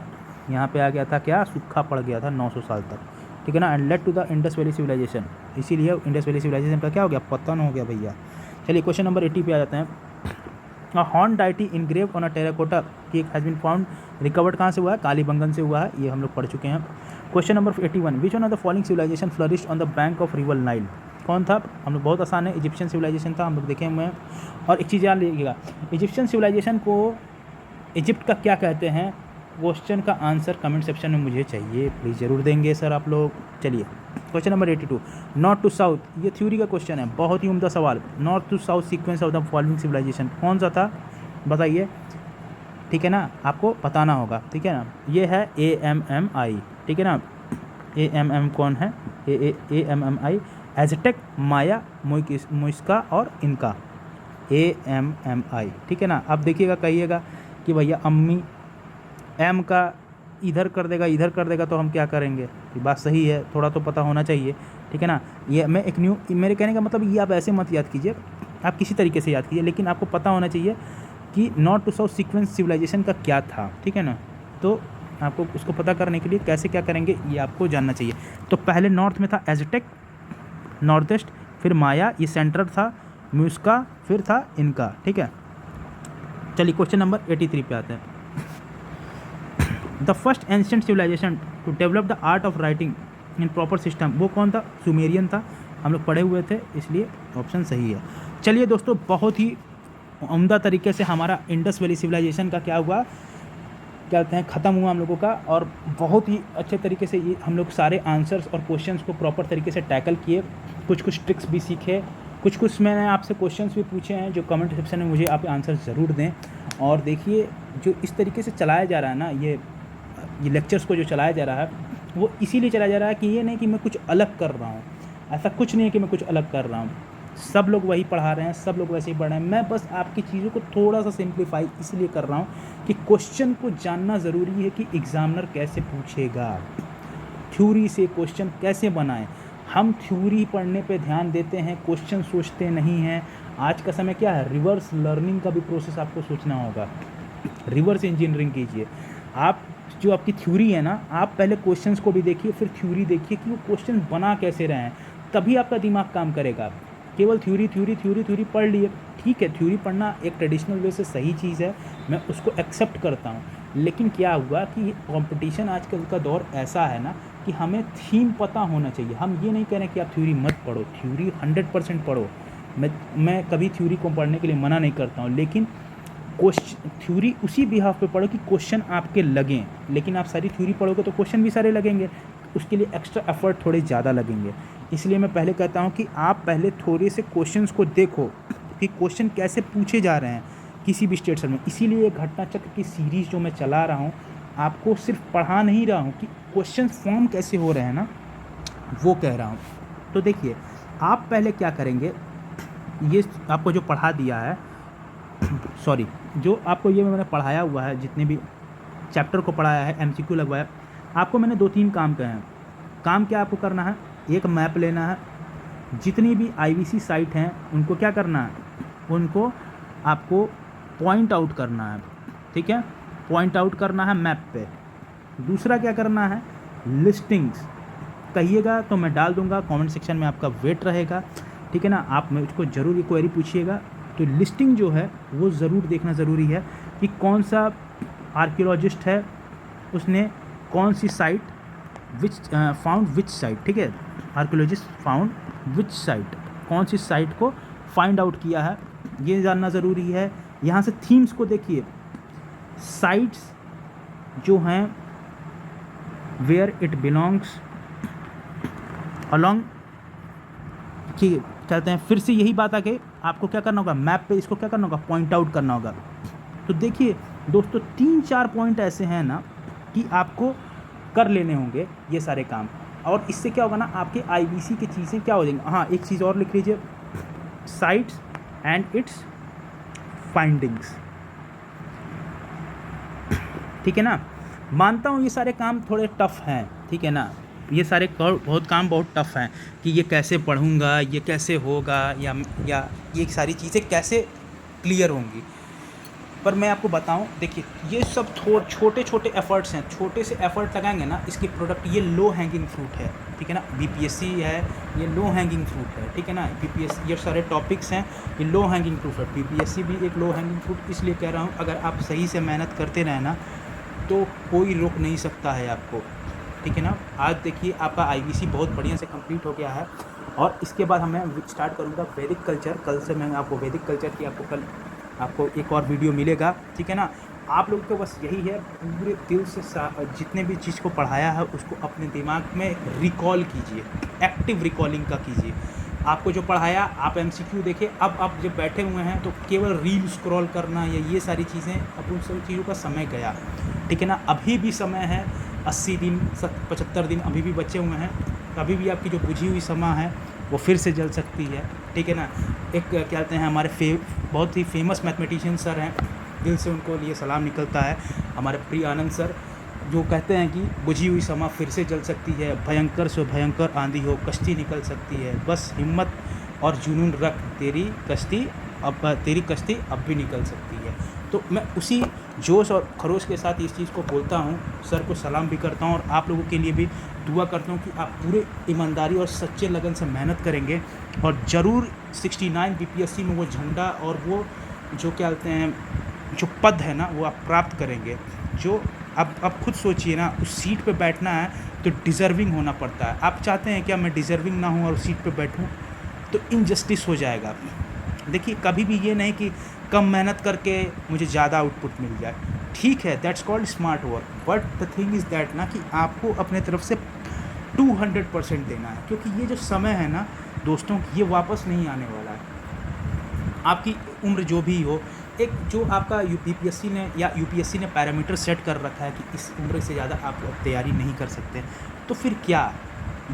यहाँ पे आ गया था क्या, सूखा पड़ गया था 900 साल तक। ठीक है ना। And led to the Indus valley civilization, इसीलिए इंडस वैली सिविलाइजेशन का क्या हो गया, पतन हो गया भैया। चलिए क्वेश्चन नंबर 80 पे आ जाते हैं। A horned deity engraved on a terracotta cake has been found, recovered कहाँ से हुआ है? कालीबंगन से हुआ है, ये हम लोग पढ़ चुके हैं। Question number 81, which one of the following civilization flourished on the bank of river Nile. कौन था? हम लोग बहुत आसान है, इजिप्शियन सिविलाइजेशन था, हम लोग देखे हुए हैं। और एक चीज़ याद लीजिएगा, इजिप्शियन सिविलाइजेशन को इजिप्ट का क्या कहते हैं? क्वेश्चन का आंसर कमेंट सेक्शन में मुझे चाहिए, प्लीज़ ज़रूर देंगे सर आप लोग। चलिए question number 82, north to south, ये थ्योरी का क्वेश्चन है, बहुत ही उम्दा सवाल। North to south sequence of the following civilization कौन सा था, बताइए। ठीक है ना, आपको बताना होगा। ठीक है ना, ये है AMMI। ठीक है ना, AMM कौन है? AMMI एज़टेक, माया, मुइस्का और इनका, AMMI। ठीक है ना। अब देखिएगा, कहिएगा कि भैया अम्मी एम का इधर कर देगा तो हम क्या करेंगे? ये बात सही है, थोड़ा तो पता होना चाहिए। ठीक है ना। ये मैं एक मेरे कहने का मतलब ये आप ऐसे मत याद कीजिए, आप किसी तरीके से याद कीजिए, लेकिन आपको पता होना चाहिए कि north to south sequence civilization का क्या था। ठीक है ना, तो आपको उसको पता करने के लिए कैसे क्या करेंगे ये आपको जानना चाहिए। तो पहले नॉर्थ में था एज़टेक, नॉर्थ ईस्ट, फिर माया, ये सेंट्रल था, म्यूस्का, फिर था इनका। ठीक है। चलिए क्वेश्चन नंबर 83 पे आते हैं। The first ancient civilization to develop the art of writing in proper system, वो कौन था? सुमेरियन था, हम लोग पढ़े हुए थे, इसलिए ऑप्शन सही है। चलिए दोस्तों, बहुत ही उम्दा तरीके से हमारा इंडस वैली सिविलाइजेशन का क्या हुआ, क्या कहते हैं, ख़त्म हुआ हम लोगों का, और बहुत ही अच्छे तरीके से ये हम लोग सारे आंसर्स और क्वेश्चंस को प्रॉपर तरीके से टैकल किए, कुछ ट्रिक्स भी सीखे, कुछ मैंने आपसे क्वेश्चंस भी पूछे हैं जो कमेंट सेक्शन में मुझे आप आंसर ज़रूर दें। और देखिए, जो इस तरीके से चलाया जा रहा है ना, ये लेक्चर्स को जो चलाया जा रहा है, वो इसीलिए चलाया जा रहा है कि ये नहीं कि मैं कुछ अलग कर रहा हूँ, ऐसा कुछ नहीं है कि मैं कुछ अलग कर रहा हूँ, सब लोग वही पढ़ा रहे हैं, सब लोग वैसे ही पढ़ रहे हैं। मैं बस आपकी चीज़ों को थोड़ा सा सिंप्लीफाई इसलिए कर रहा हूँ कि क्वेश्चन को जानना ज़रूरी है कि एग्ज़ामिनर कैसे पूछेगा, थ्योरी से क्वेश्चन कैसे बनाएं। हम थ्योरी पढ़ने पे ध्यान देते हैं, क्वेश्चन सोचते नहीं हैं। आज का समय क्या है, रिवर्स लर्निंग का भी प्रोसेस आपको सोचना होगा, रिवर्स इंजीनियरिंग कीजिए। आप जो आपकी थ्योरी है ना, आप पहले क्वेश्चंस को भी देखिए, फिर थ्योरी देखिए कि वो क्वेश्चन बना कैसे रहे हैं, तभी आपका दिमाग काम करेगा। केवल थ्योरी पढ़ लिए, ठीक है, थ्योरी पढ़ना एक ट्रेडिशनल वे से सही चीज़ है, मैं उसको एक्सेप्ट करता हूँ। लेकिन क्या हुआ कि कंपटीशन आजकल का दौर ऐसा है ना कि हमें थीम पता होना चाहिए। हम ये नहीं कह रहे कि आप थ्योरी मत पढ़ो, थ्योरी 100% पढ़ो। मैं कभी थ्योरी को पढ़ने के लिए मना नहीं करता हूँ, लेकिन थ्योरी उसी बिहाफ पे पढ़ो कि क्वेश्चन आपके लगें। लेकिन आप सारी थ्योरी पढ़ोगे तो क्वेश्चन भी सारे लगेंगे, उसके लिए एक्स्ट्रा एफर्ट थोड़े ज़्यादा लगेंगे। इसलिए मैं पहले कहता हूँ कि आप पहले थोड़े से क्वेश्चंस को देखो कि क्वेश्चन कैसे पूछे जा रहे हैं किसी भी स्टेटमेंट में। इसीलिए ये घटना चक्र की सीरीज़ जो मैं चला रहा हूँ, आपको सिर्फ पढ़ा नहीं रहा हूँ कि क्वेश्चन फॉर्म कैसे हो रहे हैं ना, वो कह रहा हूँ। तो देखिए, आप पहले क्या करेंगे, ये आपको जो पढ़ा दिया है सॉरी, जो आपको ये मैंने पढ़ाया हुआ है, जितने भी चैप्टर को पढ़ाया है, MCQ लगवाया, आपको मैंने 2-3 काम कहे हैं। काम क्या आपको करना है, एक मैप लेना है, जितनी भी IVC साइट हैं उनको क्या करना है, उनको आपको पॉइंट आउट करना है, ठीक है, पॉइंट आउट करना है मैप पे। दूसरा क्या करना है, लिस्टिंग्स कहिएगा तो मैं डाल दूंगा कमेंट सेक्शन में, आपका वेट रहेगा, ठीक है ना। आप मुझको ज़रूर ये क्वेरी पूछिएगा। तो लिस्टिंग जो है वो ज़रूर देखना ज़रूरी है कि कौन सा आर्कियोलॉजिस्ट है, उसने कौन सी site which found which site, ठीक है, आर्कियोलॉजिस्ट फाउंड विच साइट, कौन सी साइट को फाइंड आउट किया है, ये जानना ज़रूरी है। यहाँ से थीम्स को देखिए, साइट्स जो हैं वेयर इट बिलोंग्स अलॉन्ग कि कहते हैं, फिर से यही बात आके आपको क्या करना होगा, मैप पे इसको क्या करना होगा, पॉइंट आउट करना होगा। तो देखिए दोस्तों, 3-4 पॉइंट ऐसे हैं ना कि आपको कर लेने होंगे ये सारे काम, और इससे क्या होगा ना, आपके IBC की चीज़ें क्या हो जाएंगी। हाँ, एक चीज़ और लिख लीजिए, साइट्स एंड इट्स फाइंडिंग्स, ठीक है ना। मानता हूँ ये सारे काम थोड़े टफ हैं, ठीक है ना, ये सारे काम बहुत टफ हैं कि ये कैसे पढ़ूँगा, ये कैसे होगा, या ये सारी चीज़ें कैसे क्लियर होंगी। पर मैं आपको बताऊं, देखिए ये सब छोटे छोटे एफर्ट्स हैं, छोटे से एफर्ट लगाएंगे ना, इसकी प्रोडक्ट ये लो हैंगिंग फ्रूट है, ठीक है ना। BPSC है, ये लो हैंगिंग फ्रूट है, ठीक है ना। BPSC ये सारे टॉपिक्स हैं, ये लो हैंगिंग फ्रूट है। BPSC भी एक लो हैंगिंग फ्रूट इसलिए कह रहा हूँ, अगर आप सही से मेहनत करते रहें ना तो कोई रोक नहीं सकता है आपको, ठीक है ना। आज देखिए आपका IBC बहुत बढ़िया से कंप्लीट हो गया है, और इसके बाद मैं स्टार्ट करूँगा वैदिक कल्चर। कल से मैं आपको वैदिक कल्चर की कल आपको एक और वीडियो मिलेगा, ठीक है ना। आप लोगों को बस यही है, पूरे दिल से जितने भी चीज़ को पढ़ाया है उसको अपने दिमाग में रिकॉल कीजिए, एक्टिव रिकॉलिंग का कीजिए। आपको जो पढ़ाया आप MCQ देखिए, अब आप जब बैठे हुए हैं तो केवल रील स्क्रॉल करना या ये सारी चीज़ें, अब उन सभी चीज़ों का समय गया, ठीक है ना। अभी भी समय है, 80 दिन 75 दिन अभी भी बचे हुए हैं। अभी भी आपकी जो बुझी हुई समय है वो फिर से जल सकती है, ठीक है ना। एक क्या कहते हैं, हमारे बहुत ही फेमस मैथमेटिशियन सर हैं, दिल से उनको लिए सलाम निकलता है, हमारे प्रिय आनंद सर, जो कहते हैं कि बुझी हुई समा फिर से जल सकती है, भयंकर से भयंकर आंधी हो कश्ती निकल सकती है, बस हिम्मत और जुनून रख, तेरी कश्ती अब भी निकल सकती है। तो मैं उसी जोश और खरोश के साथ इस चीज़ को बोलता हूँ, सर को सलाम भी करता हूँ, और आप लोगों के लिए भी दुआ करता हूँ कि आप पूरे ईमानदारी और सच्चे लगन से मेहनत करेंगे, और ज़रूर 69 BPSC में वो झंडा और वो जो क्या कहते हैं जो पद है ना वो आप प्राप्त करेंगे। जो अब खुद सोचिए ना, उस सीट पे बैठना है तो डिज़र्विंग होना पड़ता है। आप चाहते हैं क्या मैं डिज़र्विंग ना हूँ और सीट पे बैठूँ, तो इनजस्टिस हो जाएगा। देखिए कभी भी ये नहीं कि कम मेहनत करके मुझे ज़्यादा आउटपुट मिल जाए, ठीक है, that's called smart work, but the thing is that ना कि आपको अपने तरफ से 200% देना है, क्योंकि ये जो समय है ना दोस्तों, ये वापस नहीं आने वाला है। आपकी उम्र जो भी हो, एक जो आपका BPSC ने या UPSC ने पैरामीटर सेट कर रखा है कि इस उम्र से ज़्यादा आप तैयारी नहीं कर सकते, तो फिर क्या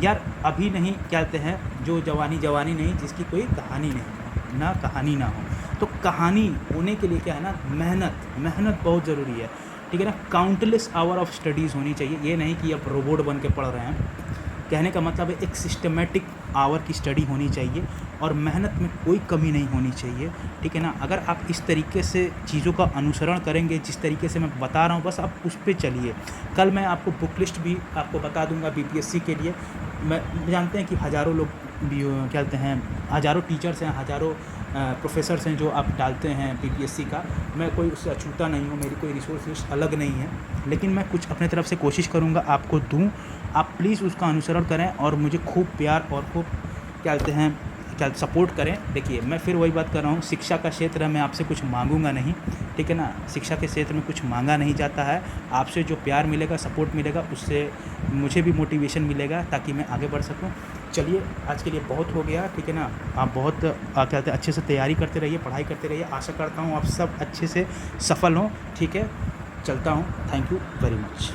यार, अभी नहीं कहते हैं जो जवानी नहीं जिसकी कोई कहानी नहीं, ना कहानी ना हो। तो कहानी होने के लिए क्या है ना, मेहनत बहुत ज़रूरी है, ठीक है ना। काउंटलेस आवर ऑफ स्टडीज़ होनी चाहिए, ये नहीं कि आप रोबोट बन के पढ़ रहे हैं। कहने का मतलब है एक सिस्टमेटिक आवर की स्टडी होनी चाहिए, और मेहनत में कोई कमी नहीं होनी चाहिए, ठीक है ना। अगर आप इस तरीके से चीज़ों का अनुसरण करेंगे, जिस तरीके से मैं बता रहा हूँ, बस आप उस पर चलिए। कल मैं आपको बुक लिस्ट भी आपको बता दूंगा BPSC के लिए। मैं जानते हैं कि हज़ारों लोग भी क्या कहते हैं, हज़ारों टीचर्स हैं, हज़ारों प्रोफेसर्स हैं जो आप डालते हैं BPSC का। मैं कोई उससे अछूता नहीं हूँ, मेरी कोई रिसोर्स लिस्ट अलग नहीं है। लेकिन मैं कुछ अपने तरफ से कोशिश करूँगा आपको दूँ। आप प्लीज़ उसका अनुसरण करें और मुझे खूब प्यार और खूब क्या कहते हैं क्या सपोर्ट करें। देखिए मैं फिर वही बात कर रहा हूँ, शिक्षा का क्षेत्र है, मैं आपसे कुछ मांगूंगा नहीं, ठीक है ना। शिक्षा के क्षेत्र में कुछ मांगा नहीं जाता है। आपसे जो प्यार मिलेगा, सपोर्ट मिलेगा, उससे मुझे भी मोटिवेशन मिलेगा ताकि मैं आगे बढ़ सकूँ। चलिए आज के लिए बहुत हो गया, ठीक है ना। आप बहुत क्या कहते हैं अच्छे से तैयारी करते रहिए, पढ़ाई करते रहिए। आशा करता हूँ आप सब अच्छे से सफल हों, ठीक है। चलता हूँ, थैंक यू वेरी मच।